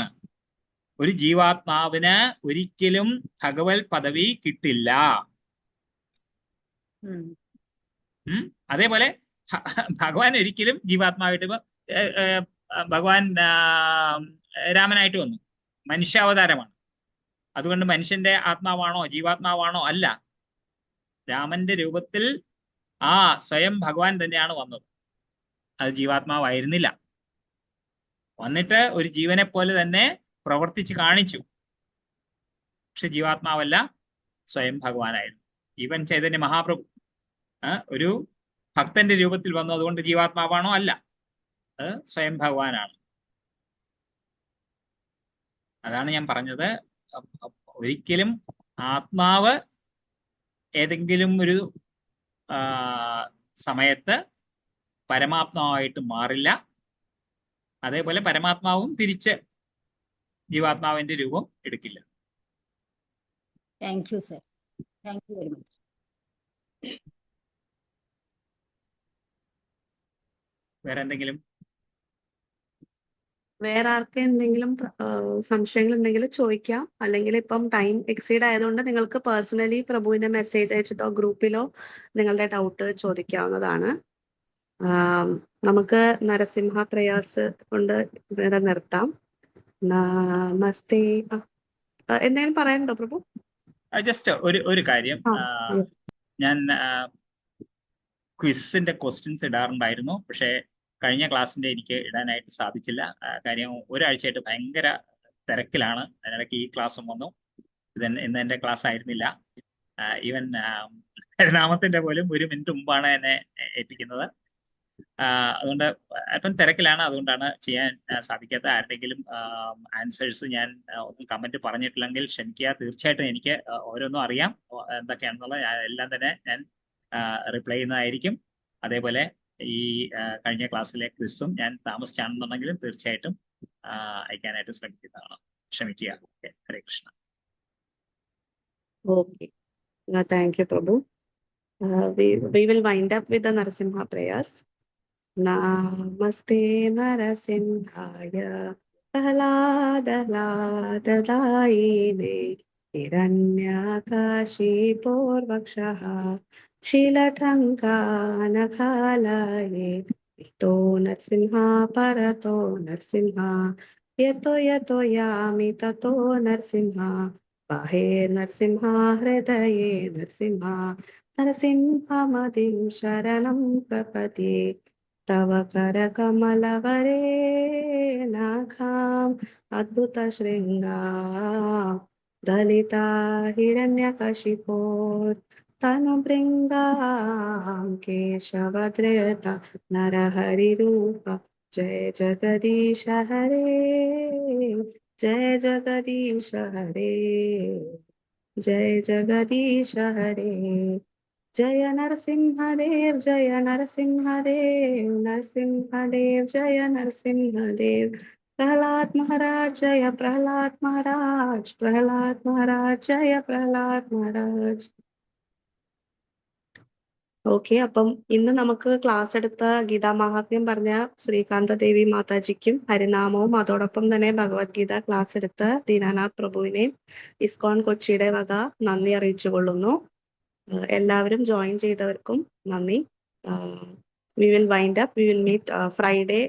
ഒരു ജീവാത്മാവിന് ഒരിക്കലും ഭഗവത് പദവി കിട്ടില്ല. അതേപോലെ ഭഗവാൻ ഒരിക്കലും ജീവാത്മാവായിട്ട് ഭഗവാൻ രാമനായിട്ട് വന്നു, മനുഷ്യാവതാരമാണ്. അതുകൊണ്ട് മനുഷ്യന്റെ ആത്മാവാണോ ജീവാത്മാവാണോ? അല്ല. രാമന്റെ രൂപത്തിൽ ആ സ്വയം ഭഗവാൻ തന്നെയാണ് വന്നത്. അത് ജീവാത്മാവായിരുന്നില്ല. വന്നിട്ട് ഒരു ജീവനെ പോലെ തന്നെ പ്രവർത്തിച്ച് കാണിച്ചു. പക്ഷെ ജീവാത്മാവല്ല, സ്വയം ഭഗവാനായിരുന്നു. ഈവൻ ചൈതന്യ മഹാപ്രഭു ഒരു ഭക്തന്റെ രൂപത്തിൽ വന്നു. അതുകൊണ്ട് ജീവാത്മാവാണോ? അല്ല, അത് സ്വയം ഭഗവാനാണ്. അതാണ് ഞാൻ പറഞ്ഞത്. ഒരിക്കലും ആത്മാവ് ഏതെങ്കിലും ഒരു സമയത്ത് പരമാത്മാവായിട്ട് മാറില്ല. അതേപോലെ പരമാത്മാവും തിരിച്ച് ജീവാത്മാവിന്റെ രൂപം എടുക്കില്ല. Thank you sir. Thank you very much. വേറെ എന്തെങ്കിലും? വേറെ ആർക്ക് എന്തെങ്കിലും സംശയങ്ങൾ ഉണ്ടെങ്കിൽ ചോദിക്കാം. അല്ലെങ്കിൽ ഇപ്പം ടൈം എക്സീഡ് ആയതുകൊണ്ട് നിങ്ങൾക്ക് പേഴ്സണലി പ്രഭുവിനെ മെസ്സേജ് അയച്ചിട്ടോ ഗ്രൂപ്പിലോ നിങ്ങളുടെ ഡൗട്ട് ചോദിക്കാവുന്നതാണ്. നമുക്ക് നരസിംഹ പ്രയാസ് കൊണ്ട് വേറെ നിർത്താം. നമസ്തേ. എന്തെങ്കിലും പറയാനുണ്ടോ പ്രഭു? ജസ്റ്റ് ഒരു കാര്യം, ഞാൻ ക്വിസിന്റെ ക്വസ്റ്റ്യൻസ് ഇടാറുണ്ടായിരുന്നു. പക്ഷേ കഴിഞ്ഞ ക്ലാസ്സിന്റെ എനിക്ക് ഇടാനായിട്ട് സാധിച്ചില്ല. കാര്യം ഒരാഴ്ചയായിട്ട് ഭയങ്കര തിരക്കിലാണ്. അതിനിടയ്ക്ക് ഈ ക്ലാസ്സും വന്നു. ഇന്ന് എന്റെ ക്ലാസ് ആയിരുന്നില്ല. ഈവൻ നാമത്തിന്റെ പോലും 1 മിനിറ്റ് മുമ്പാണ് എന്നെ എത്തിക്കുന്നത്. അതുകൊണ്ട് അല്പം തിരക്കിലാണ്. അതുകൊണ്ടാണ് ചെയ്യാൻ സാധിക്കാത്ത. ആരുടെങ്കിലും ആൻസേഴ്സ് ഞാൻ ഒന്നും കമന്റ് പറഞ്ഞിട്ടില്ലെങ്കിൽ ക്ഷമിക്കുക. തീർച്ചയായിട്ടും എനിക്ക് ഓരോന്നും അറിയാം എന്തൊക്കെയാണെന്നുള്ളത്. എല്ലാം തന്നെ ഞാൻ റിപ്ലൈ ചെയ്യുന്നതായിരിക്കും. അതേപോലെ ഈ കഴിഞ്ഞ ക്ലാസ്സിലെ ക്വിസും ഞാൻ താമസിച്ചാണെന്നുണ്ടെങ്കിലും തീർച്ചയായിട്ടും അയക്കാനായിട്ട് ശ്രമിക്കുന്നതാണ്. ക്ഷമിക്കുക. ഹരേ Krishna. Okay. Thank you, Prabhu. We will wind up with the Narasimha prayers. Namaste Narasimhaya Prahladatadayine Hiranyakashi Purvakshaha Shilatankanakalaye Ito Narsimha Parato Narsimha Yato Yato Yami Tato Narsimha Bahe Narsimha Hridaye Narsimha Narasimha Madim Sharanam Prapati Tava Karakamalavare Nakham Adbhuta Shringam Dalita Hiranyakashipur Tanubringam Keshavadreta Narahari Rupa Jai Jagadisha Hare Jai Jagadisha Hare Jai Jagadisha Hare Jaya Narasimhadev Jaya Narasimhadev Narasimhadev Jaya Narasimhadev Prahlad Maharaj Jaya Prahlad Maharaj Prahlad Maharaj Jaya Prahlad Maharaj. Okay, അപ്പം ഇന്ന് നമുക്ക് class എടുത്ത ഗീതാ മഹാത്മ്യം പറഞ്ഞ ശ്രീകാന്ത ദേവി മാതാജിക്കും ഹരിനാമവും അതോടൊപ്പം തന്നെ Bhagavad Gita class എടുത്ത ദീനാനാഥ് പ്രഭുവിനെയും ഇസ്കോൺ കൊച്ചിയുടെ വക നന്ദി അറിയിച്ചുകൊള്ളുന്നു. എല്ലാവരും ജോയിൻ ചെയ്തവർക്കും നന്ദി. We will wind up. We will meet Friday